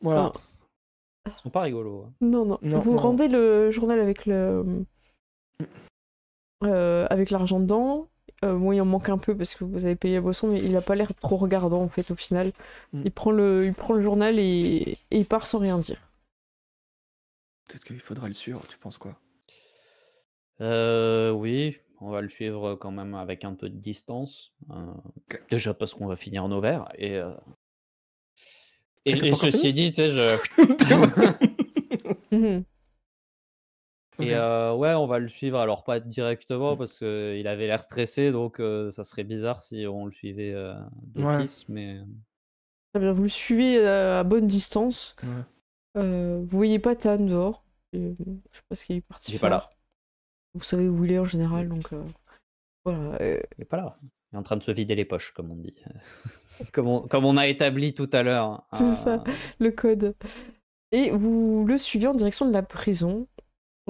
Voilà. Ah. Ils sont pas rigolos. hein. Non. Non, Vous non. rendez le journal avec avec l'argent dedans. Bon, il en manque un peu parce que vous avez payé la boisson, mais il a pas l'air trop regardant en fait au final. Mm. Il prend le journal et il part sans rien dire. Peut-être qu'il faudra le suivre, tu penses quoi? Oui, on va le suivre quand même avec un peu de distance. Ok. Déjà parce qu'on va finir nos verres. Et t'as pas encore ceci fini dit, tu sais, Mhm. Et Ok. ouais, on va le suivre. Alors pas directement parce qu'il avait l'air stressé, donc ça serait bizarre si on le suivait d'office. Mais Très bien, vous le suivez à bonne distance. Ouais. Vous voyez pas Tan dehors. Je sais pas ce qu'il est parti il est faire. pas là. Vous savez où il est en général, donc voilà. Il est pas là. Il est en train de se vider les poches, comme on dit. comme on a établi tout à l'heure. C'est ça, le code. Et vous le suivez en direction de la prison.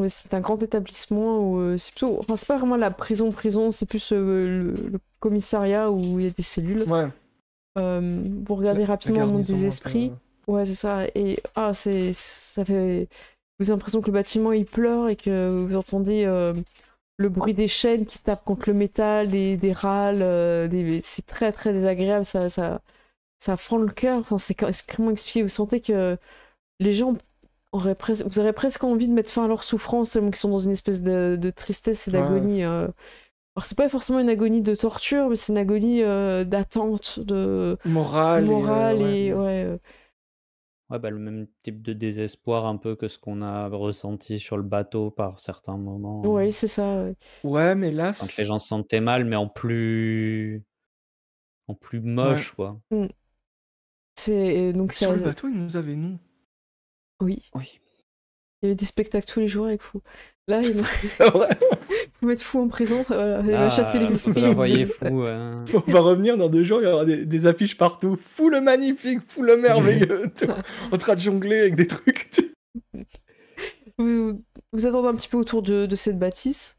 C'est un grand établissement où c'est plutôt... Enfin, c'est pas vraiment la prison, c'est plus le commissariat où il y a des cellules. Ouais. Vous regardez rapidement le monde des esprits. Ouais, c'est ça. Et ça fait... Vous avez l'impression que le bâtiment il pleure et que vous entendez le bruit des chaînes qui tapent contre le métal, des râles. C'est très très désagréable. Ça fend le cœur. Enfin, c'est comment expliquer. Vous sentez que les gens vous aurez presque envie de mettre fin à leur souffrance, tellement qu'ils sont dans une espèce de tristesse et d'agonie. Alors, c'est pas forcément une agonie de torture, mais c'est une agonie d'attente, de Morale et ouais. Ouais, bah, le même type de désespoir un peu que ce qu'on a ressenti sur le bateau par certains moments. Ouais, c'est ça. Ouais. Ouais, mais là... Quand les gens se sentaient mal, mais en plus moche, quoi. Donc Sur le bateau, ils nous avaient nous. Oui. Il y avait des spectacles tous les jours avec fou. Là, ils C'est vrai. vous mettre fou en prison, ça va chasser les esprits. Vous la voyez fou. On va revenir dans 2 jours, il y aura des affiches partout. Fou le magnifique, fou le merveilleux. Tu vois, en train de jongler avec des trucs. Vous attendez un petit peu autour de cette bâtisse.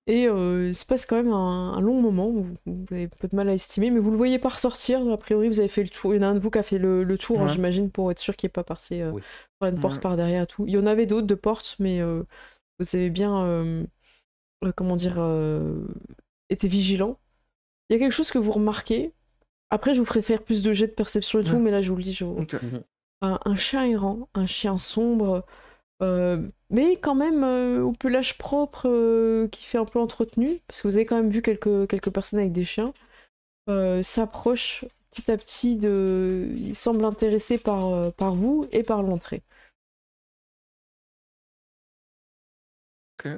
Et il se passe quand même un long moment où vous avez peu de mal à estimer, mais vous le voyez pas ressortir. A priori, vous avez fait le tour. Il y en a un de vous qui a fait le tour, Ouais. j'imagine, pour être sûr qu'il n'est pas parti Oui. par une porte Ouais. par derrière et tout. Il y en avait d'autres de portes, mais vous avez bien, comment dire, été vigilant. Il y a quelque chose que vous remarquez. Après, je vous ferai faire plus de jets de perception et tout, Ouais. mais là, je vous le dis, Ok. un chien errant, un chien sombre. Mais quand même au pelage propre qui fait un peu entretenu, parce que vous avez quand même vu quelques personnes avec des chiens, s'approche petit à petit il semble intéressé par vous et par l'entrée. Ok.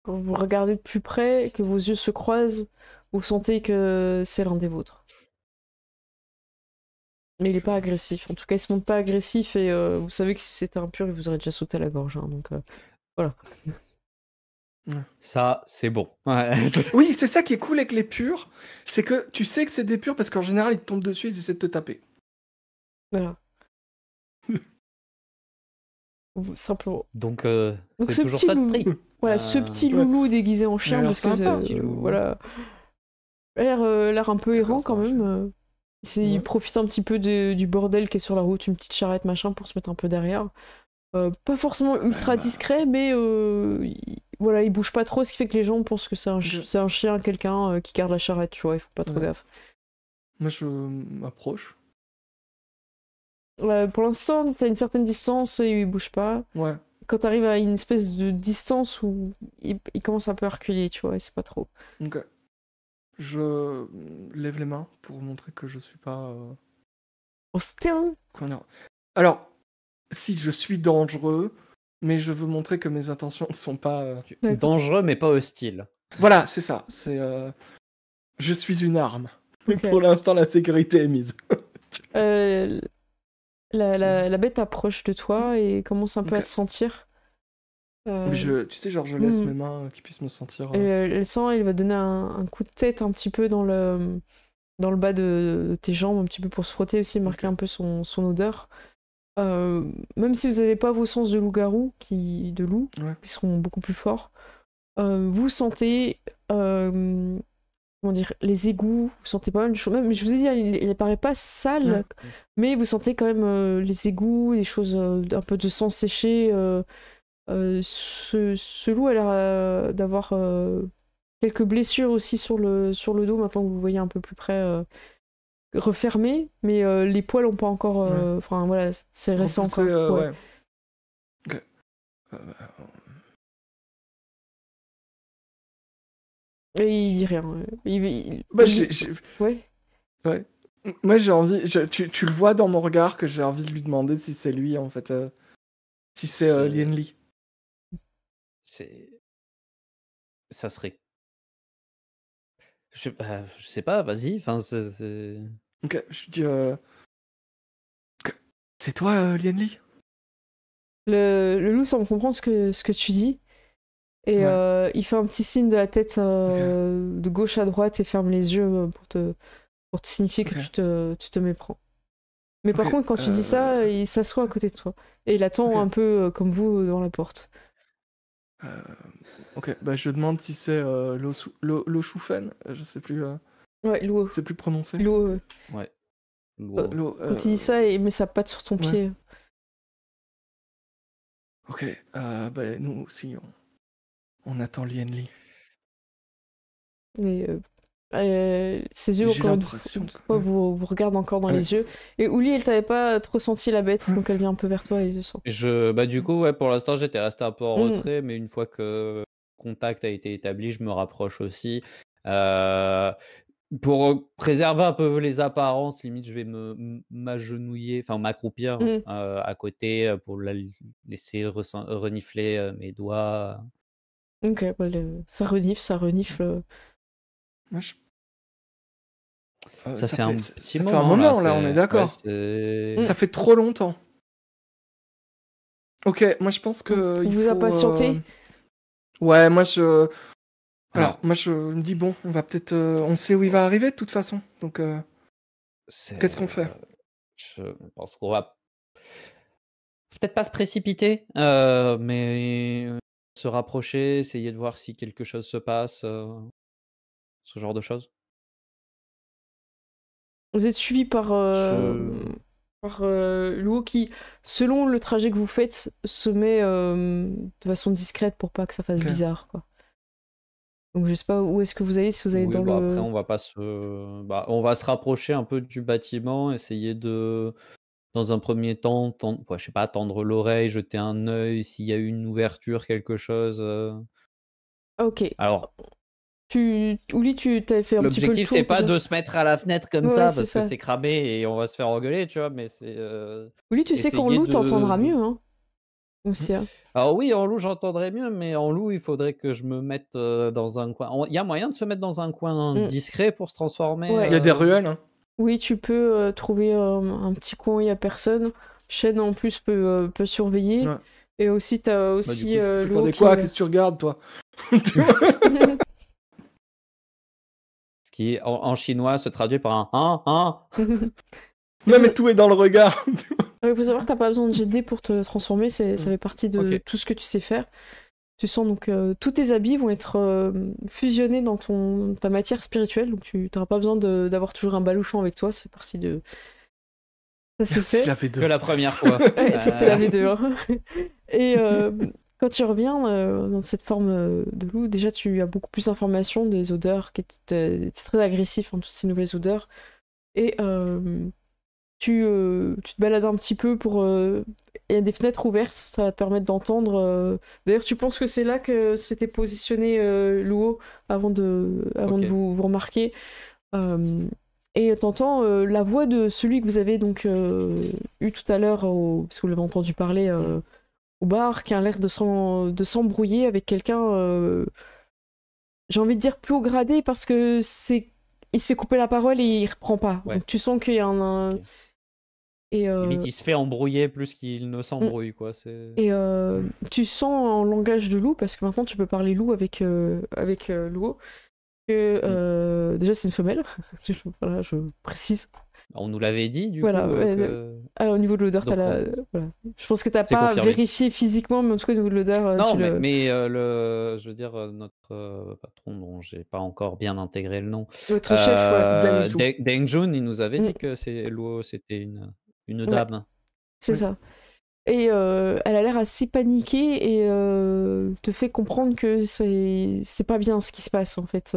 Quand vous regardez de plus près, que vos yeux se croisent, vous sentez que c'est l'un des vôtres. Mais il est pas agressif. En tout cas, il se montre pas agressif et vous savez que si c'était impur, il vous aurait déjà sauté à la gorge. Hein, donc voilà. Ça, c'est bon. Ouais. Oui, c'est ça qui est cool avec les purs, c'est que tu sais que c'est des purs parce qu'en général, ils te tombent dessus, ils essaient de te taper. Voilà. Simplement. Donc Donc c'est ce toujours petit ça de loulou. prix. Voilà, ce petit Ouais. loulou déguisé en chien, Il a l'air parce que sympa, petit loulou. voilà, l'air un peu errant quand c'est un même. Il profite un petit peu du bordel qui est sur la route, une petite charrette machin pour se mettre un peu derrière. Pas forcément ultra discret, mais voilà, il bouge pas trop, ce qui fait que les gens pensent que c'est un chien, quelqu'un qui garde la charrette, tu vois, il faut pas trop gaffe. Moi, je m'approche. Pour l'instant, t'as une certaine distance et il bouge pas. Ouais. Quand t'arrives à une espèce de distance où il commence un peu à reculer, tu vois, et c'est pas trop. Ok. Je lève les mains pour montrer que je suis pas... Oh, still Comment dire Alors, si je suis dangereux, mais je veux montrer que mes intentions ne sont pas... Dangereux, mais pas hostile. Voilà, c'est ça. Je suis une arme. Ok. Pour l'instant, la sécurité est mise. La bête approche de toi et commence un peu à Ok. te sentir. Tu sais, genre, je laisse Hmm. mes mains qui puissent me sentir... Elle sent, elle va donner un coup de tête un petit peu dans le bas de tes jambes, un petit peu pour se frotter aussi, marquer un peu son odeur. Même si vous n'avez pas vos sens de loup-garou, de loup, Ouais. qui seront beaucoup plus forts, vous sentez comment dire, les égouts, vous sentez pas mal de choses. Même, je vous ai dit, il paraît pas sale, Ouais. mais vous sentez quand même les égouts, les choses, un peu de sang séché. Ce loup a l'air d'avoir quelques blessures aussi sur le dos, maintenant que vous voyez un peu plus près, refermées, mais les poils n'ont pas encore... Enfin voilà, c'est récent Repoussé, encore. Ouais. ouais. Ok. Et il dit rien. Ouais. Ouais. Moi, j'ai envie... Tu le vois dans mon regard que j'ai envie de lui demander si c'est lui, en fait. Si c'est Lien Li. Ça serait... Je sais pas, vas-y. Enfin, Ok, je dis... C'est toi, Lien Li? Le loup semble comprendre ce que tu dis. Et il fait un petit signe de la tête de gauche à droite et ferme les yeux pour te signifier que tu te méprends. Mais par contre, quand tu dis ça, il s'assoit à côté de toi. Et il attend un peu comme vous dans la porte. Ok, bah je demande si c'est Lo Shufen, je sais plus. Ouais, Luo. C'est plus prononcé. Luo. Ouais. Quand il dit ça, il met sa patte sur ton pied. Ok, bah nous aussi, on attend Lien Li. Et ses yeux, encore une fois, vous regardent encore dans les yeux. Et Ouli, elle t'avait pas trop senti la bête, donc elle vient un peu vers toi et je sens. Du coup, ouais, pour l'instant, j'étais resté un peu en retrait, mais une fois que le contact a été établi, je me rapproche aussi. Pour préserver un peu les apparences, limite, je vais m'agenouiller, enfin m'accroupir à côté pour laisser renifler mes doigts. Ok, ça renifle. Moi, ça fait un petit moment. Ça fait un moment, là, on est d'accord. Ça fait trop longtemps. Ok, moi je pense que il faut... a patienté. Ouais, moi je... Alors, moi je me dis, bon, on va peut-être... on sait où il va arriver de toute façon, donc... Qu'est-ce qu'on fait? Je pense qu'on va peut-être pas se précipiter, mais se rapprocher, essayer de voir si quelque chose se passe, ce genre de choses. Vous êtes suivi par Luo qui, selon le trajet que vous faites, se met de façon discrète pour pas que ça fasse bizarre, quoi. Donc je sais pas où est-ce que vous allez, si vous allez dans le... Après, on va pas on va se rapprocher un peu du bâtiment, essayer de, dans un premier temps, je sais pas, tendre l'oreille, jeter un œil, s'il y a une ouverture, quelque chose. Ok. Alors... Ouli, tu t'avais fait un petit peu le tour. L'objectif, c'est pas de se mettre à la fenêtre comme ça, parce ça. que c'est cramé et on va se faire engueuler, tu vois, mais c'est... Ouli, tu sais qu'en loup, t'entendras mieux, hein. Aussi, hein. Alors oui, en loup, j'entendrais mieux, mais en loup, il faudrait que je me mette dans un coin. Il y a moyen de se mettre dans un coin discret pour se transformer. Il y a des ruelles, hein. Oui, tu peux trouver un petit coin où il n'y a personne. Chêne, en plus, peut surveiller. Ouais. Et aussi, t'as aussi... Bah, du coup, quoi, qu'est-ce que tu regardes, toi? Ce qui, en chinois, se traduit par un. Non, mais tout est dans le regard. Il faut savoir que t'as pas besoin de jet de dés pour te transformer, ça fait partie de tout ce que tu sais faire. Tu sens donc tous tes habits vont être fusionnés dans ta matière spirituelle, donc tu n'auras pas besoin d'avoir toujours un baluchon avec toi, ça fait partie de... Ça c'est fait. La V2. Que la première fois. Ouais, ça c'est la V2. Hein. Et quand tu reviens dans cette forme de loup, déjà tu as beaucoup plus d'informations, des odeurs, c'est très agressif, hein, toutes ces nouvelles odeurs. Et... tu te balades un petit peu pour... Il y a des fenêtres ouvertes, ça va te permettre d'entendre... D'ailleurs, tu penses que c'est là que s'était positionné Luo avant de vous remarquer. Et t'entends la voix de celui que vous avez donc eu tout à l'heure, parce que vous l'avez entendu parler au bar, qui a l'air de s'embrouiller avec quelqu'un, j'ai envie de dire plus haut gradé, parce que il se fait couper la parole et il reprend pas. Ouais. Donc tu sens qu'il y a un... Ok. Et, Limite, il se fait embrouiller plus qu'il ne s'embrouille, quoi. et tu sens en langage de loup, parce que maintenant tu peux parler loup avec Louo, que déjà c'est une femelle. Voilà, je précise. On nous l'avait dit, du Voilà, coup. au niveau de l'odeur, Donc, voilà. Je pense que t'as c'est pas confirmé. vérifié physiquement, mais en tout cas, au niveau de l'odeur, Non, tu le... mais je veux dire, notre patron, dont j'ai pas encore bien intégré le nom, Votre chef, ouais. Deng Jun, il nous avait dit Mm. que c'était une Ouais. dame. C'est Oui. ça. Et elle a l'air assez paniquée et te fait comprendre que c'est pas bien ce qui se passe, en fait,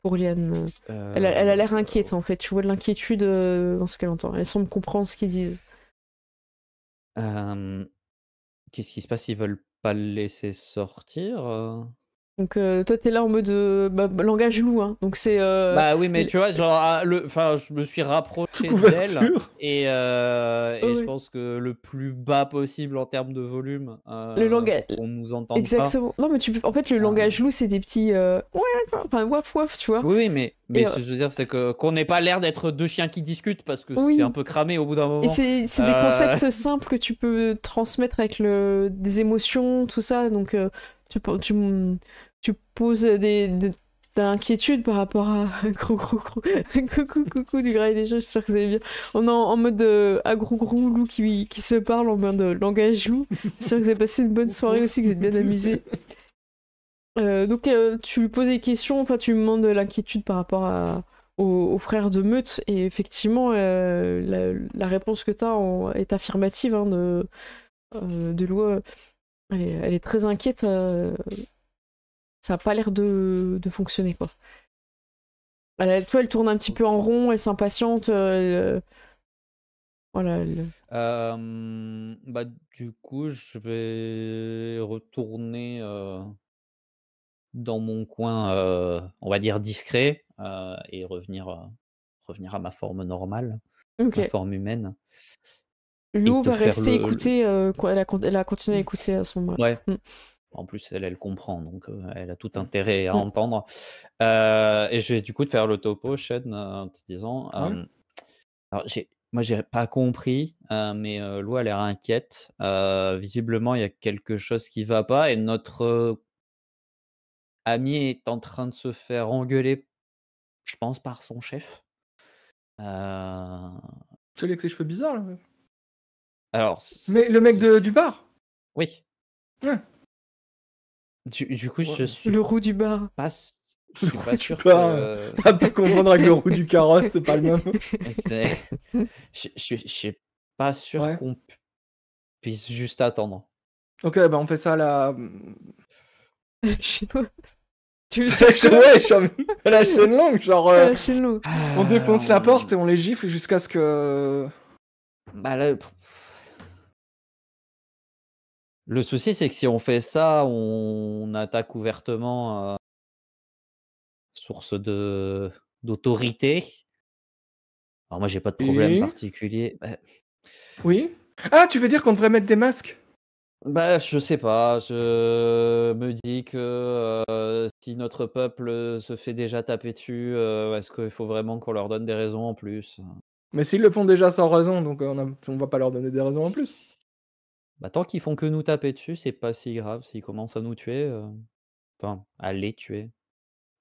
pour Liane. Elle a l'air inquiète, en fait. Tu vois de l'inquiétude dans ce qu'elle entend. Elle semble comprendre ce qu'ils disent. Qu'est-ce qui se passe? Ils veulent pas le laisser sortir? Donc toi, t'es là en mode langage loup, hein. Donc c'est... Bah oui, mais tu vois, genre, je me suis Sous rapproché d'elle couverture. et Ouais. je pense que le plus bas possible en termes de volume, Le langage... pour qu'on nous entende pas. Exactement. Non, mais en fait, le langage loup, c'est des petits... Enfin, waf waf, tu vois. Oui, mais Et, ce que je veux dire, c'est qu'on n'ait pas l'air d'être deux chiens qui discutent parce que Oui. c'est un peu cramé au bout d'un Et moment. c'est des concepts simples que tu peux transmettre avec des émotions, tout ça. Donc, tu poses des inquiétudes par rapport à coucou du gras et des gens, j'espère que vous allez bien. On est en mode agrou-grou loup qui se parle en mode langage loup. J'espère que vous avez passé une bonne soirée aussi, que vous êtes bien amusés. Donc tu lui poses des questions, enfin tu lui demandes de l'inquiétude par rapport aux frères de meute, et effectivement la réponse que tu as est affirmative, hein, de Loi. Elle est très inquiète, ça a pas l'air de fonctionner, quoi. Tu vois, elle tourne un petit peu en rond, elle s'impatiente, voilà. Bah, du coup, je vais retourner dans mon coin, on va dire discret, et revenir à ma forme normale, Ok. ma forme humaine. Lou te va faire rester écouter, elle a continué à écouter à ce moment-là. Ouais. Mm. En plus, elle comprend, donc elle a tout intérêt à entendre. Et je vais du coup te faire le topo, Shen, en te disant. Ouais. Alors, moi, j'ai pas compris, mais Lou a l'air inquiète. Visiblement, il y a quelque chose qui va pas, et notre ami est en train de se faire engueuler, je pense, par son chef. Celui avec ses cheveux bizarres, là. Alors, Mais le mec du bar. oui. Ouais. Du coup, je suis Le roux du bar. pas je suis pas sûr Pas que à pas confondre avec le roux du carrosse, c'est pas le même. je suis pas sûr Ouais. qu'on puisse juste attendre. Ok, bah on fait ça à la... Chinois. Tu veux Ouais, dire à la chaîne longue, genre... chez nous. On défonce la porte et on les gifle jusqu'à ce que... Bah là, le souci, c'est que si on fait ça, on attaque ouvertement source d'autorité. Alors moi, j'ai pas de problème Et... particulier. Oui. Ah, tu veux dire qu'on devrait mettre des masques? Bah, je sais pas. Je me dis que si notre peuple se fait déjà taper dessus, est-ce qu'il faut vraiment qu'on leur donne des raisons en plus? Mais s'ils le font déjà sans raison, donc on va pas leur donner des raisons en plus. Bah, tant qu'ils font que nous taper dessus, c'est pas si grave. S'ils commencent à nous tuer, enfin, à les tuer,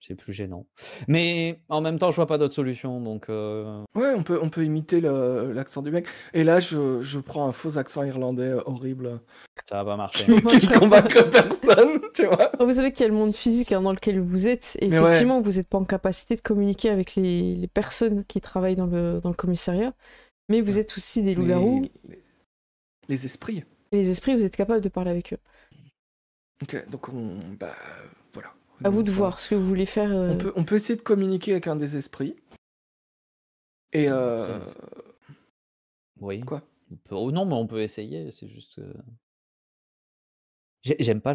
c'est plus gênant. Mais en même temps, je vois pas d'autre solution, donc Ouais, on peut imiter l'accent du mec. Et là, je prends un faux accent irlandais horrible. ça va pas marcher. Qui ne convaincre personne, tu vois. Vous savez qu'il y a le monde physique, hein, dans lequel vous êtes, et Mais effectivement, vous n'êtes pas en capacité de communiquer avec les personnes qui travaillent dans le commissariat, mais vous êtes aussi des loups-garous. Les esprits. Et les esprits, vous êtes capable de parler avec eux. Ok, donc voilà. À vous de voir ce que vous voulez faire. On peut essayer de communiquer avec un des esprits. Et Oui. Quoi? Oh non, mais on peut essayer, c'est juste que... J'aime pas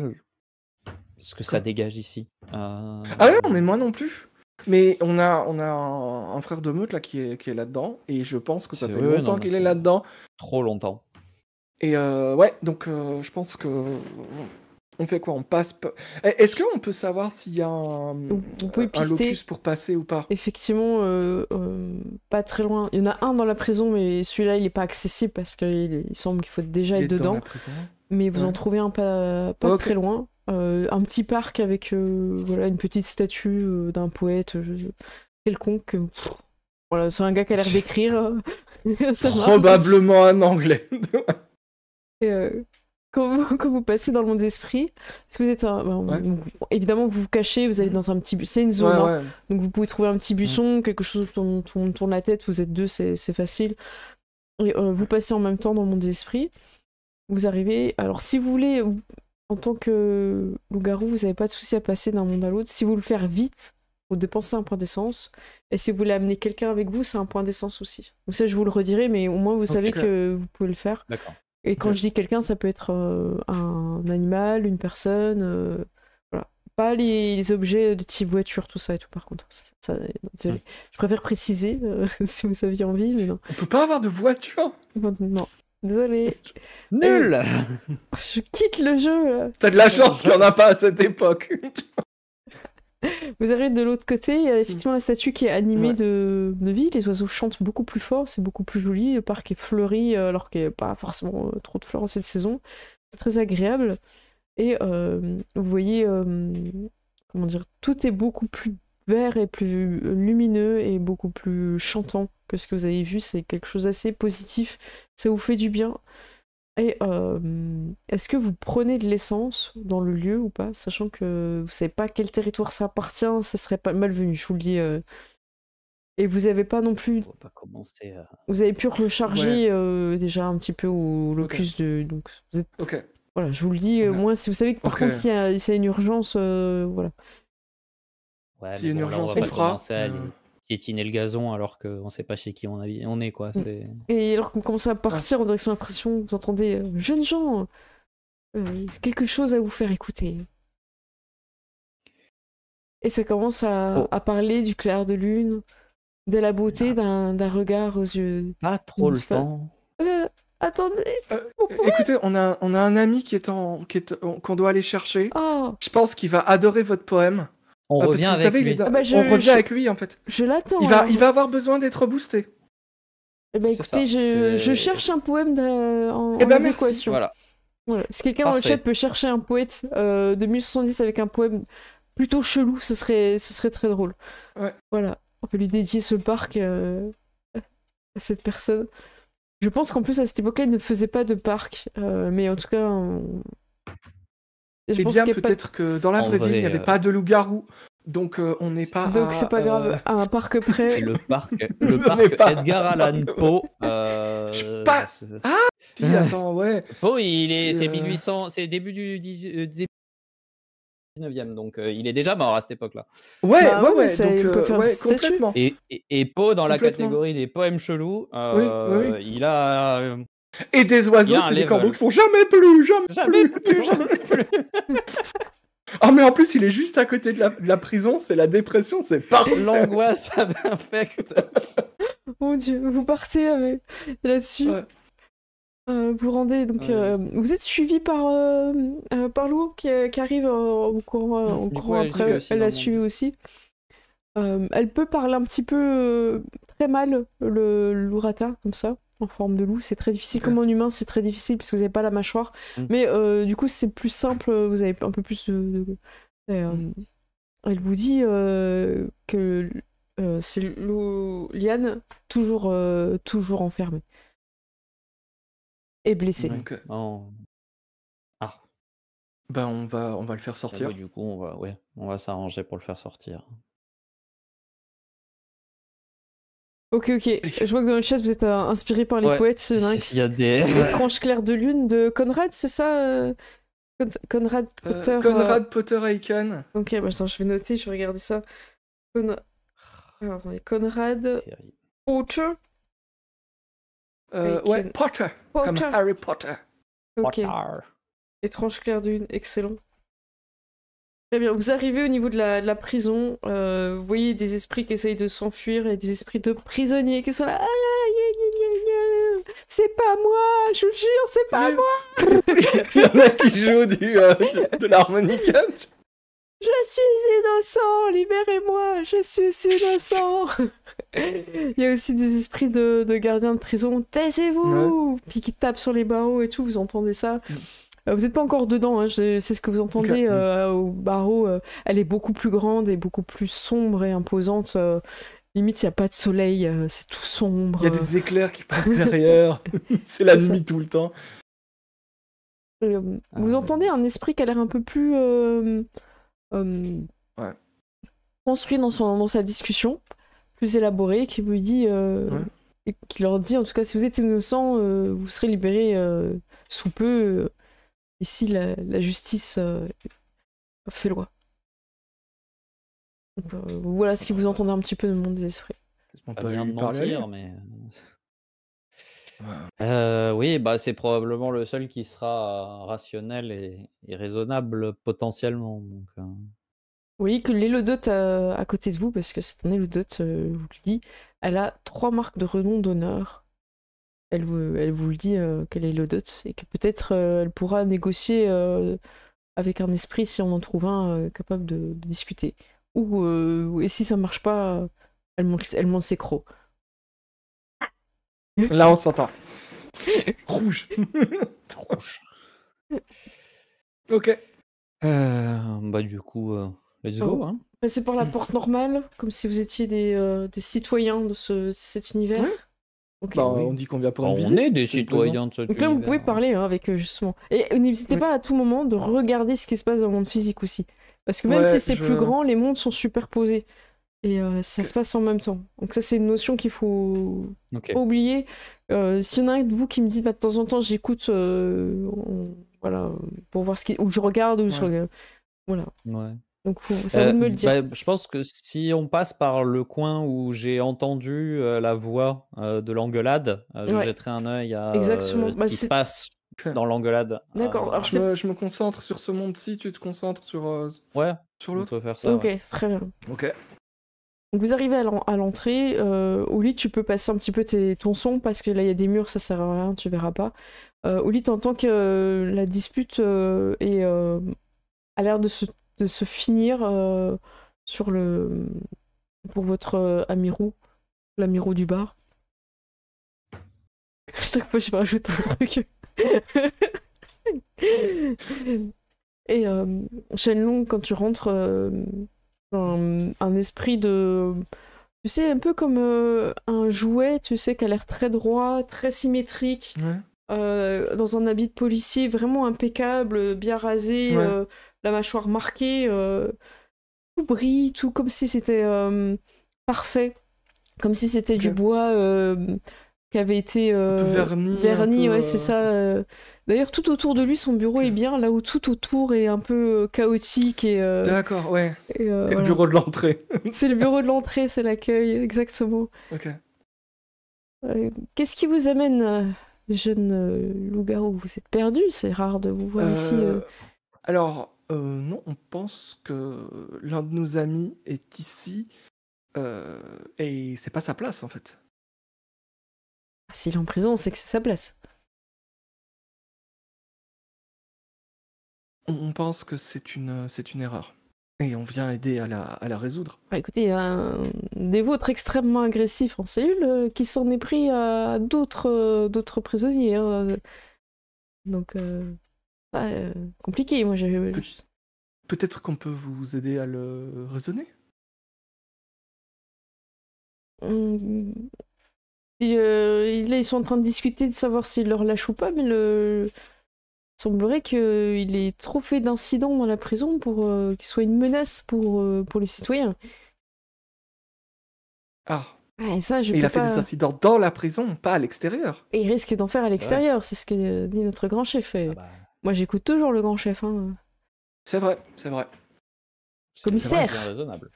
ce que ça dégage ici. Ah non, mais moi non plus. Mais on a un frère de meute là qui est là-dedans, et je pense que ça fait longtemps qu'il est là-dedans. Trop longtemps. Et ouais, donc je pense que on fait quoi? On passe. Est-ce qu'on peut savoir s'il y a un locus pour passer ou pas? Effectivement, pas très loin. Il y en a un dans la prison, mais celui-là, il n'est pas accessible parce qu'il semble qu'il faut déjà être dedans. Mais vous en trouvez un pas très loin. Un petit parc avec voilà, une petite statue d'un poète quelconque. Voilà, c'est un gars qui a l'air d'écrire. Probablement un anglais. Et, quand vous passez dans le monde d'esprit, est-ce que vous êtes évidemment vous vous cachez, vous allez dans un petit c'est une zone, hein, donc vous pouvez trouver un petit buisson, quelque chose où on tourne la tête, vous êtes deux, c'est facile. Et, vous passez en même temps dans le monde d'esprit, vous arrivez, alors si vous voulez, en tant que loup-garou, vous n'avez pas de souci à passer d'un monde à l'autre. Si vous le faire vite, vous dépensez un point d'essence, et si vous voulez amener quelqu'un avec vous, c'est un point d'essence aussi. Donc ça je vous le redirai, mais au moins vous savez que vous pouvez le faire. D'accord. Et quand je dis quelqu'un, ça peut être un animal, une personne, voilà. Pas les objets de type voiture, tout ça et tout, par contre. Désolé. Je préfère préciser, si vous aviez envie, mais non. On peut pas avoir de voiture? Non, désolé. Nul. Je quitte le jeu. T'as de la chance qu'il n'y en a pas à cette époque. Vous arrivez de l'autre côté, il y a effectivement la statue qui est animée de vie, les oiseaux chantent beaucoup plus fort, c'est beaucoup plus joli, le parc est fleuri alors qu'il n'y a pas forcément trop de fleurs en cette saison, c'est très agréable, et vous voyez, comment dire, tout est beaucoup plus vert et plus lumineux et beaucoup plus chantant que ce que vous avez vu, c'est quelque chose d'assez positif, ça vous fait du bien. Et est-ce que vous prenez de l'essence dans le lieu ou pas, sachant que vous savez pas quel territoire ça appartient, ça serait pas malvenu, je vous le dis. Et vous avez pas non plus. On va pas commencer à... Vous avez pu recharger déjà un petit peu au locus de. Donc vous êtes. Voilà, je vous le dis. Au moins, si vous savez que par contre, s'il y a une urgence, voilà. Ouais, s'il y a une urgence, on va pas commencer à piétiner le gazon alors qu'on sait pas chez qui on est, quoi. Et alors qu'on commence à partir en direction de la pression, vous entendez jeunes gens, quelque chose à vous faire écouter. Et ça commence à parler du clair de lune, de la beauté d'un regard aux yeux. Pas trop le temps. Attendez. Écoutez, on a un ami qu'on doit aller chercher. Oh. Je pense qu'il va adorer votre poème. On revient avec lui. On revient avec lui, en fait. Je l'attends. Il va avoir besoin d'être boosté. Eh ben, écoutez, je cherche un poème en adéquation. Voilà. Si quelqu'un dans le chat peut chercher un poète de 1070 avec un poème plutôt chelou, ce serait très drôle. Ouais. Voilà. On peut lui dédier ce parc à cette personne. Je pense qu'en plus, à cette époque-là, il ne faisait pas de parc. Mais en tout cas... Eh bien, peut-être que dans la vraie vie, il n'y avait pas de loup-garou. Donc, on n'est pas. Donc, c'est pas grave. À un parc près. C'est le parc Edgar Allan Poe. Si, attends, ouais. Poe, c'est 1800, c'est début du 19e, donc il est déjà mort à cette époque-là. Ouais, donc, complètement. Et Poe, dans la catégorie des poèmes chelous, il a. Et des oiseaux, c'est des corbeaux qui font jamais plus. Ah, mais en plus, il est juste à côté de la prison, c'est la dépression, c'est parfait. L'angoisse infecte. Mon Dieu, vous partez là-dessus. Ouais. Vous rendez, donc vous êtes suivi par Lou qui arrive en courant après. Elle l'a suivi aussi. Elle peut parler un petit peu très mal le lourata, comme ça, en forme de loup. C'est très difficile, comme en humain, c'est très difficile parce que vous n'avez pas la mâchoire. Mais du coup, c'est plus simple, vous avez un peu plus de... Elle vous dit que c'est Liane, toujours enfermée. Et blessée. Ah. Ben, on va le faire sortir. Du coup, on va s'arranger pour le faire sortir. Ok. Je vois que dans le chat, vous êtes inspiré par les poètes. Il y a des... Tranche claire de lune de Conrad, c'est ça Conrad Potter. Conrad Potter Aiken. Ok, attends, je vais noter, je vais regarder ça. Conrad Potter. Ouais, Potter. Comme Harry Potter. Ok. Et tranche claire de lune, excellent. Très bien, vous arrivez au niveau de la prison, vous voyez des esprits qui essayent de s'enfuir et des esprits de prisonniers qui sont là. C'est pas moi, je vous jure, c'est pas moi. Il y en a qui jouent de l'harmonica. Je suis innocent, libérez-moi, je suis innocent. Il y a aussi des esprits de gardiens de prison, taisez-vous, puis qui tapent sur les barreaux et tout, vous entendez ça. Vous n'êtes pas encore dedans, hein, c'est ce que vous entendez au barreau. Elle est beaucoup plus grande et beaucoup plus sombre et imposante. Limite, il n'y a pas de soleil, c'est tout sombre. Il y a des éclairs qui passent derrière. C'est la nuit tout le temps. Vous entendez un esprit qui a l'air un peu plus construit dans sa discussion, plus élaboré, qui vous dit, et qui leur dit, en tout cas, si vous êtes innocent, vous serez libéré sous peu. Ici, la justice fait loi. Donc, voilà ce que vous entendez un petit peu dans le monde des esprits. On peut rien de mentir, mais... oui, bah, c'est probablement le seul qui sera rationnel et raisonnable potentiellement. Donc, Vous voyez que l'Hélodote à côté de vous, parce que c'est un Hélodote, je vous le dis, elle a 3 marques de renom d'honneur. Elle vous le dit qu'elle est Hélodote et que peut-être elle pourra négocier avec un esprit si on en trouve un capable de discuter. Et si ça marche pas, elle monte ses crocs. Là, on s'entend. Rouge. Rouge. Ok. Bah du coup, let's go. Hein. Passez par la porte normale, comme si vous étiez des citoyens de cet univers. Ouais. Okay, bah, on dit qu'on vient pour une visite. On est des citoyens de ce Donc là, vous pouvez parler avec eux, justement. Et n'hésitez pas à tout moment de regarder ce qui se passe dans le monde physique aussi. Parce que même si c'est plus grand, les mondes sont superposés. Et ça se passe en même temps. Donc ça, c'est une notion qu'il faut pas oublier. S'il y en a un de vous qui me dit, bah, de temps en temps, j'écoute, voilà, pour voir ce qui... Ou je regarde, ou je regarde. Voilà. Ouais. Donc c'est à vous de me le dire. Bah, je pense que si on passe par le coin où j'ai entendu la voix de l'engueulade, je jetterai un œil à ce qui se passe dans l'engueulade. D'accord. Alors je me concentre sur ce monde-ci, tu te concentres sur sur l'autre. On peut faire ça. Ok, très bien. Ok. Donc vous arrivez à l'entrée. Oli, tu peux passer un petit peu ton son parce que là il y a des murs, ça sert à rien, tu verras pas. Oli, t'entends que la dispute a l'air de se finir pour votre ami roux, l'ami roux du bar. Chaque fois je vais rajouter un truc. Et Shenlong, quand tu rentres, un esprit de... Tu sais, un peu comme un jouet, tu sais, qui a l'air très droit, très symétrique, dans un habit de policier vraiment impeccable, bien rasé, la mâchoire marquée, tout brille, tout comme si c'était parfait, comme si c'était du bois qui avait été verni, ouais, c'est ça. D'ailleurs, tout autour de lui, son bureau est bien, là où tout autour est un peu chaotique. D'accord, ouais. C'est le bureau de l'entrée. C'est le bureau de l'entrée, c'est l'accueil, exactement. Ok. Qu'est-ce qui vous amène, jeune loup-garou? Vous êtes perdu, c'est rare de vous voir ici. Alors, non, on pense que l'un de nos amis est ici et c'est pas sa place en fait. S'il est en prison, c'est que c'est sa place. On pense que c'est une erreur. Et on vient aider à la résoudre. Écoutez, il y a un des vôtres extrêmement agressif en cellule qui s'en est pris à d'autres prisonniers. Hein. Donc, compliqué. Moi, Peut-être qu'on peut vous aider à le raisonner. Là, ils sont en train de discuter de savoir s'il leur lâche ou pas, mais il semblerait qu'il ait trop fait d'incidents dans la prison pour qu'il soit une menace pour les citoyens. Ah. Et ça, il a fait des incidents dans la prison, pas à l'extérieur. Et il risque d'en faire à l'extérieur, c'est ce que dit notre grand chef. Moi, j'écoute toujours le grand chef. Hein. C'est vrai, c'est vrai. Commissaire. C'est bien raisonnable.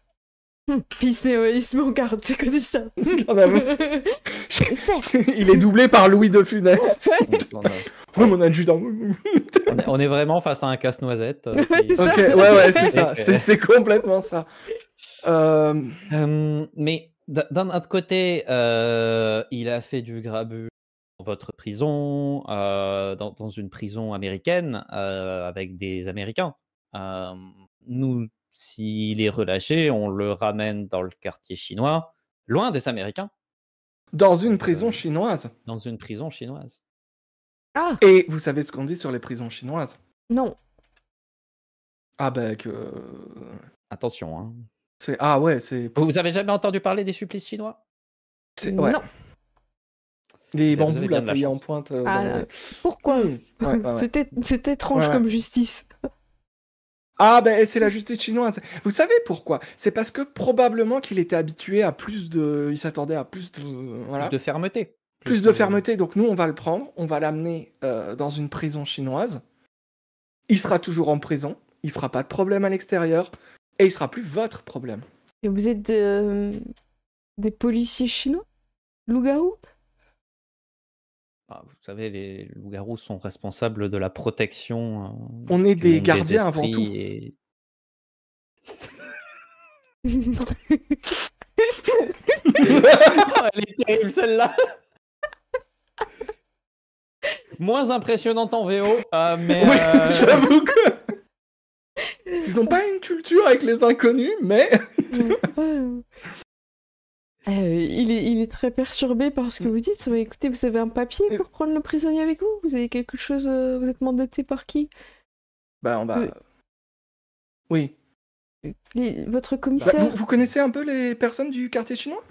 Puis il se met en garde, c'est qu'on dit ça. Il est doublé par Louis de Funès. Ouais, mon adjudant. On est vraiment face à un casse-noisette. C'est ça. Ok, ouais, c'est ça. C'est complètement ça. Mais d'un autre côté, il a fait du grabuge dans votre prison, dans une prison américaine, avec des Américains. Nous, s'il est relâché, on le ramène dans le quartier chinois, loin des Américains, Dans une prison chinoise. dans une prison chinoise. Ah, Et vous savez ce qu'on dit sur les prisons chinoises? non. Ah bah que... Attention, hein. Ah ouais, c'est... Vous avez jamais entendu parler des supplices chinois? Ouais. Non. Les Vous avez bambous bien là, de la taillés en chance. pointe. Pourquoi Ouais. C'est étrange Ouais. comme justice. Ah ben c'est la justice chinoise. Vous savez pourquoi? C'est parce que probablement qu'il était habitué à plus de... Il s'attendait à plus de... Voilà. Plus de fermeté. Plus de fermeté. Donc nous, on va le prendre, on va l'amener dans une prison chinoise. Il sera toujours en prison, il fera pas de problème à l'extérieur, et il sera plus votre problème. Et vous êtes des policiers chinois? Loup-garou? Vous savez, les loups-garous sont responsables de la protection. On est du des monde gardiens avant esprits tout. et- Elle est terrible celle-là. Moins impressionnante en VO, mais Oui, j'avoue que... Ils n'ont pas une culture avec les inconnus, mais... Il est très perturbé par ce que vous dites. Écoutez, vous avez un papier pour prendre le prisonnier avec vous? Vous avez quelque chose... vous êtes mandaté par qui? Bah on va... Oui. Votre commissaire? Vous connaissez un peu les personnes du quartier chinois?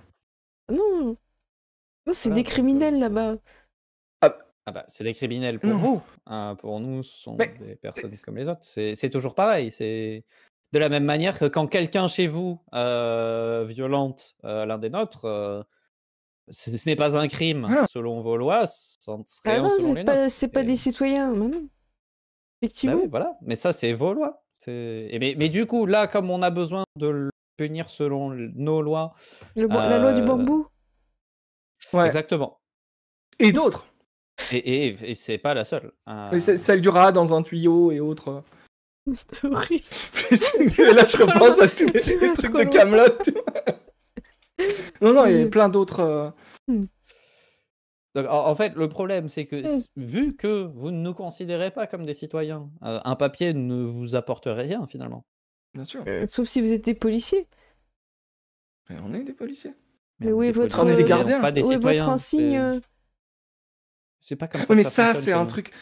Non. Non, c'est Voilà, des criminels là-bas. c'est des criminels pour Non. vous. Pour nous, ce sont Mais- des personnes comme les autres. C'est toujours pareil. C'est de la même manière que quand quelqu'un chez vous violente l'un des nôtres, ce n'est pas un crime Ah. selon vos lois, c'en serait Ah un non, selon les nôtres. c'est pas des citoyens. Non. Bah Effectivement. oui, voilà. Mais ça, c'est vos lois. Mais du coup, là, comme on a besoin de le punir selon nos lois, La loi du bambou. Ouais. exactement. Et d'autres. Et c'est pas la seule. Et celle du rat dans un tuyau et autres. C'est horrible. Là, je repense à tous les C'est trucs trop de loin. Kaamelott. Non, il y a plein d'autres... Donc, en fait, le problème, c'est que vu que vous ne nous considérez pas comme des citoyens, un papier ne vous apporte rien finalement. Bien sûr. Sauf si vous êtes des policiers. Mais on est des policiers. Mais où est des votre- policiers, On est des mais gardiens. pas des Où est citoyens. votre insigne? C'est pas comme ça. Oui, mais que ça, fonctionne c'est chez un nous. truc...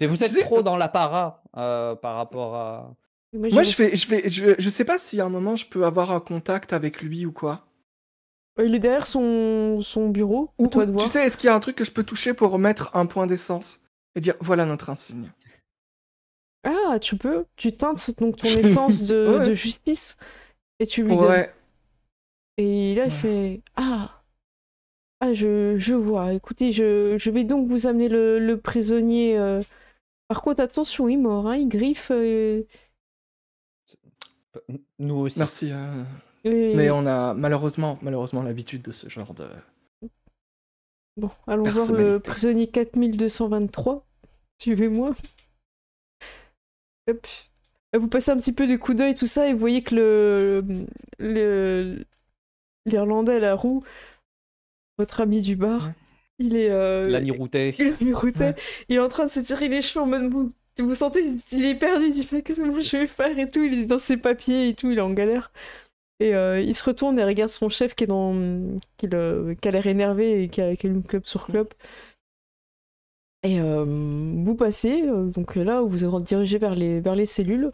Vous Tu êtes sais- trop dans l'apparat par rapport à. Moi, je sais pas si à un moment, je peux avoir un contact avec lui ou quoi. Il est derrière son bureau. Ou, Toi de voir. tu sais, est-ce qu'il y a un truc que je peux toucher pour remettre un point d'essence? Et dire, voilà notre insigne. Ah, tu peux. Tu teintes donc ton essence Ouais. de justice et tu lui donnes. Ouais. Et là, il fait Ah, je vois. Écoutez, je vais donc vous amener le prisonnier. Par contre, attention, il est mort, hein, il griffe. Nous aussi. Merci. Et- Mais on a malheureusement l'habitude de ce genre de... Bon, allons voir le personnalité. prisonnier 4223. Suivez-moi. Hop. Vous passez un petit peu de coup d'œil, tout ça, et vous voyez que l'Irlandais à la roue, votre ami du bar, Ouais. il est... L'ami routé. l'ami routé, Ouais. il est en train de se tirer les cheveux en mode... Vous sentez, il est perdu, il dit mais qu'est-ce que je vais faire et tout, il est dans ses papiers et tout, il est en galère. Et il se retourne et regarde son chef qui a l'air énervé et qui allume clope sur clope. Et vous passez, donc là, vous vous dirigez vers les cellules.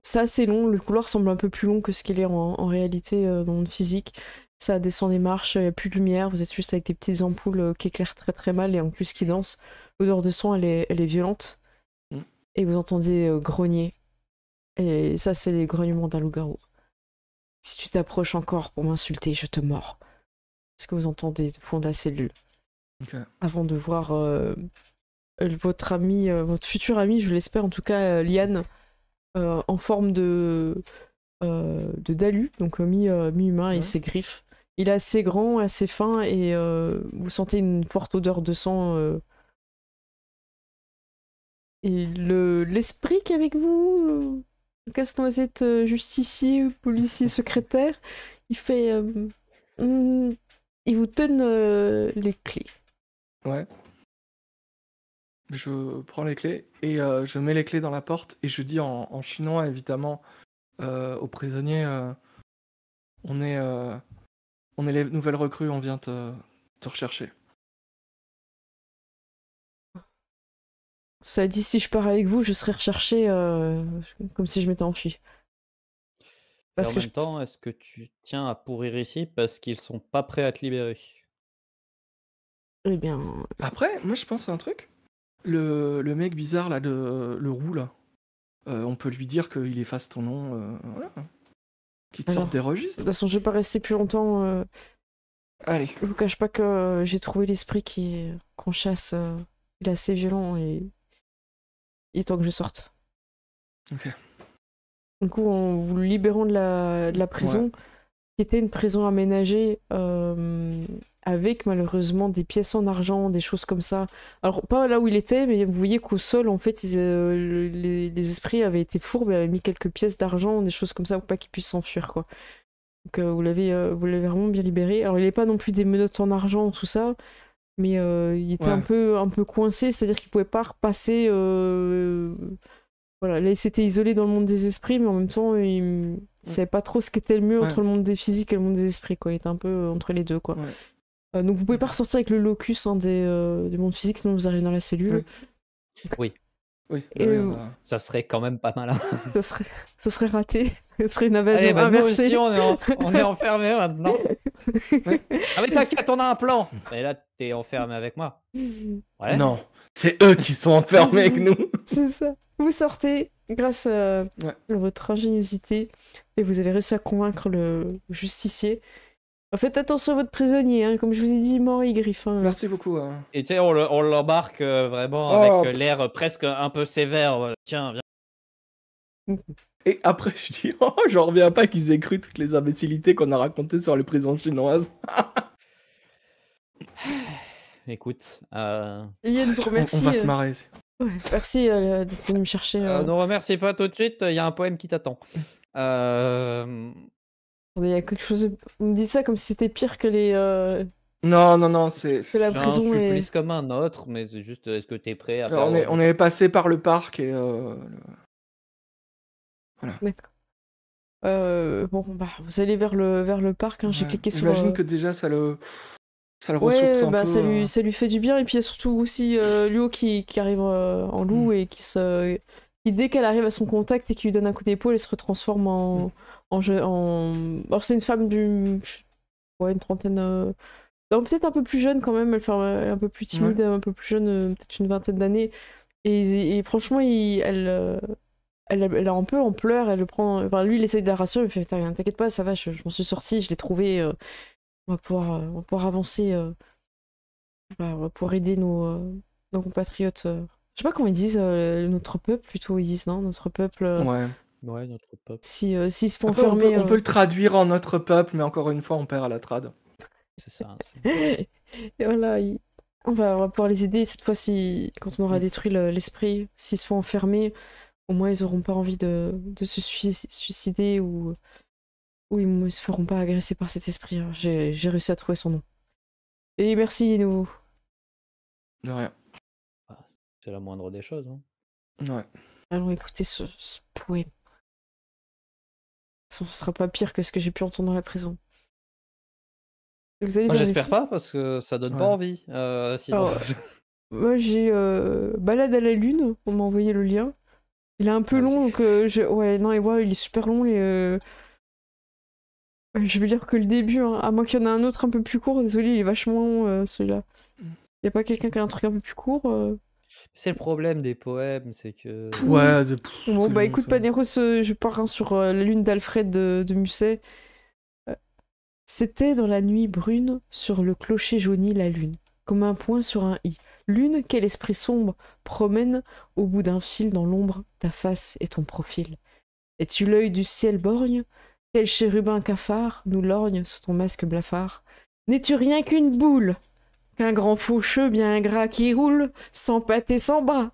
C'est assez long, le couloir semble un peu plus long que ce qu'il est en réalité dans le monde physique. Ça descend des marches, il n'y a plus de lumière, vous êtes juste avec des petites ampoules qui éclairent très très mal et en plus qui dansent. L'odeur de sang, elle est violente. Et vous entendez grogner. Et ça, c'est les grognements d'un loup-garou. Si tu t'approches encore pour m'insulter, je te mords. C'est ce que vous entendez du fond de la cellule. Ok. Avant de voir votre ami, votre futur ami, je l'espère en tout cas, Liane, en forme de Dalu, donc mi-humain et ses griffes. Il est assez grand, assez fin et vous sentez une forte odeur de sang Et l'esprit qui est avec vous, Casse-Noisette, justicier, policier, secrétaire, il fait... il vous donne les clés. Ouais. Je prends les clés et je mets les clés dans la porte et je dis en chinois, évidemment, aux prisonniers, on est les nouvelles recrues, on vient te rechercher. Ça dit, si je pars avec vous, je serai recherché comme si je m'étais enfui. Et en même temps, est-ce que tu tiens à pourrir ici parce qu'ils sont pas prêts à te libérer? Eh bien... Après, moi je pense à un truc. Le mec bizarre, là, le roux, là, on peut lui dire qu'il efface ton nom, voilà. Qu'il te sorte des registres. De toute façon, je vais pas rester plus longtemps. Allez. Je vous cache pas que j'ai trouvé l'esprit qu'on chasse. Il est assez violent et il est temps que je sorte. Ok. Du coup, en vous libérant de la prison, qui était une prison aménagée avec malheureusement des pièces en argent, des choses comme ça. Alors, pas là où il était, mais vous voyez qu'au sol, en fait, les esprits avaient été fourbes et avaient mis quelques pièces d'argent, des choses comme ça, pour pas qu'ils puissent s'enfuir, quoi. Donc, vous l'avez vraiment bien libéré. Alors, il n'est pas non plus des menottes en argent, tout ça, mais il était un peu coincé, c'est-à-dire qu'il pouvait pas repasser... Voilà, là, il s'était isolé dans le monde des esprits, mais en même temps, il savait pas trop ce qu'était le mieux entre le monde des physiques et le monde des esprits, quoi. Il était un peu entre les deux, quoi. Donc vous pouvez pas ressortir avec le locus du monde physique, sinon vous arrivez dans la cellule. Oui. Et ça serait quand même pas mal. Hein. ça serait raté. Ça serait une invasion inversée. Nous aussi, on est enfermés maintenant. Ah mais t'inquiète, on a un plan. Et là, t'es enfermé avec moi. Ouais. Non, c'est eux qui sont enfermés avec nous. C'est ça. Vous sortez grâce à votre ingéniosité et vous avez réussi à convaincre le justicier. Faites attention à votre prisonnier, hein. Comme je vous ai dit, mort et griffe. Hein. Merci beaucoup. Hein. Et tu sais, on l'embarque vraiment avec l'air presque un peu sévère. Tiens, viens. Et après, je dis, j'en reviens pas qu'ils aient cru toutes les imbécilités qu'on a racontées sur les prisons chinoises. Écoute, Yann, vous remercie. On va se marrer. Ouais, merci d'être venu me chercher. Ne remercie pas tout de suite, il y a un poème qui t'attend. Il y a quelque chose. Vous me dites ça comme si c'était pire que les. Non, c'est la prison. C'est un supplice comme un autre, mais c'est juste, est-ce que t'es prêt à faire... On est passé par le parc et. Voilà. D'accord. Bon, bah, vous allez vers le parc. Hein, j'ai cliqué sur. J'imagine que déjà ça le ressource un peu. Ça lui fait du bien. Et puis il y a surtout aussi Luo qui arrive en loup et qui dès qu'elle arrive à son contact et qui lui donne un coup d'épaule, elle se retransforme en. Alors c'est une femme une trentaine... Non, peut-être un peu plus jeune quand même, elle fait un peu plus timide, un peu plus jeune, peut-être une vingtaine d'années. Et franchement, elle est un peu en pleurs, elle le prend... Enfin, lui, il essaie de la rassurer, il fait « T'inquiète pas, ça va, je m'en suis sortie, je l'ai trouvé, on va pouvoir avancer, on va pouvoir aider nos compatriotes. » Je sais pas comment ils disent, notre peuple, plutôt, ils disent, non? Notre peuple... Ouais, notre peuple. S'ils se font Après, enfermer... on peut le traduire en notre peuple, mais encore une fois, on perd à la trad. C'est ça. Et voilà, on va pouvoir les aider. Cette fois-ci, quand on aura détruit l'esprit, s'ils se font enfermer, au moins ils n'auront pas envie de se suicider ou ils ne se feront pas agresser par cet esprit. J'ai réussi à trouver son nom. Et merci, nous. De rien. C'est la moindre des choses. Hein. Ouais. Allons écouter ce poème. Ce sera pas pire que ce que j'ai pu entendre dans la prison. J'espère pas, parce que ça donne pas envie. Sinon. Alors, moi, j'ai Balade à la Lune, on m'a envoyé le lien. Il est un peu long, donc il est super long. Je vais lire que le début, hein, à moins qu'il y en ait un autre un peu plus court. Désolé, il est vachement long, celui-là. Y a pas quelqu'un qui a un truc un peu plus court C'est le problème des poèmes, c'est que... Bon, bah écoute, Paneros, je pars sur La Lune d'Alfred de Musset. C'était dans la nuit brune, sur le clocher jauni la lune, comme un point sur un i. Lune, quel esprit sombre promène au bout d'un fil dans l'ombre ta face et ton profil. Es-tu l'œil du ciel borgne? Quel chérubin cafard nous lorgne sous ton masque blafard? N'es-tu rien qu'une boule? Qu'un grand faucheux bien ingrat qui roule, sans pattes et sans bras?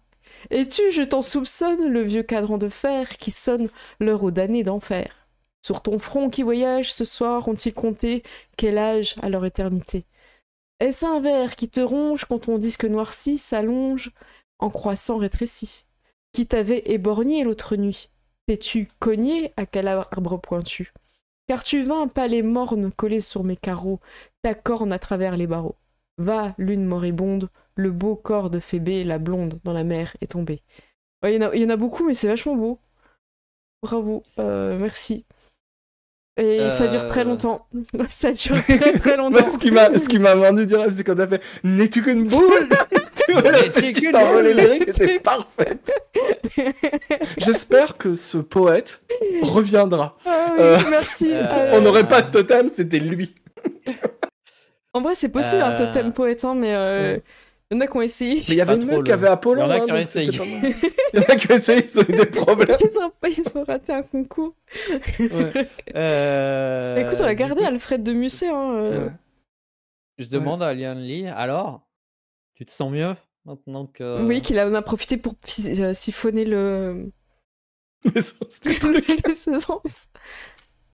Et je t'en soupçonne, le vieux cadran de fer qui sonne l'heure aux damnés d'enfer. Sur ton front qui voyage, ce soir ont-ils compté quel âge à leur éternité? Est-ce un ver qui te ronge quand ton disque noirci s'allonge en croissant rétréci? Qui t'avait éborgné l'autre nuit? T'es-tu cogné à quel arbre pointu? Car tu vins pas les mornes collées sur mes carreaux, ta corne à travers les barreaux. Va, lune moribonde, le beau corps de Phébé, la blonde, dans la mer est tombée. Ouais, il y en a beaucoup, mais c'est vachement beau. Bravo, merci. Et ça dure très longtemps. Ça dure très longtemps. Moi, ce qui m'a vendu du rêve, c'est quand t'as fait « N'es-tu qu'une boule ?» Tu vois, la petite envolée lyrique était parfaite. J'espère que ce poète reviendra. Ah oui, merci. On n'aurait pas de totem, c'était lui. En vrai, c'est possible un totem poète, hein, mais il y en a qui ont essayé. Mais il y avait une meute qui avait Apollon. Il y en a qui ont donc essayé. c'était pas mal. Il y en a qui ont essayé, ils ont eu des problèmes. Ils ont raté un concours. Ouais. Écoute, on a gardé du coup, Alfred de Musset. Ouais. je demande à Lian Lee, alors, tu te sens mieux maintenant que... Oui, qu'il en a profité pour siphonner le... Mais ça, c'était l'essence.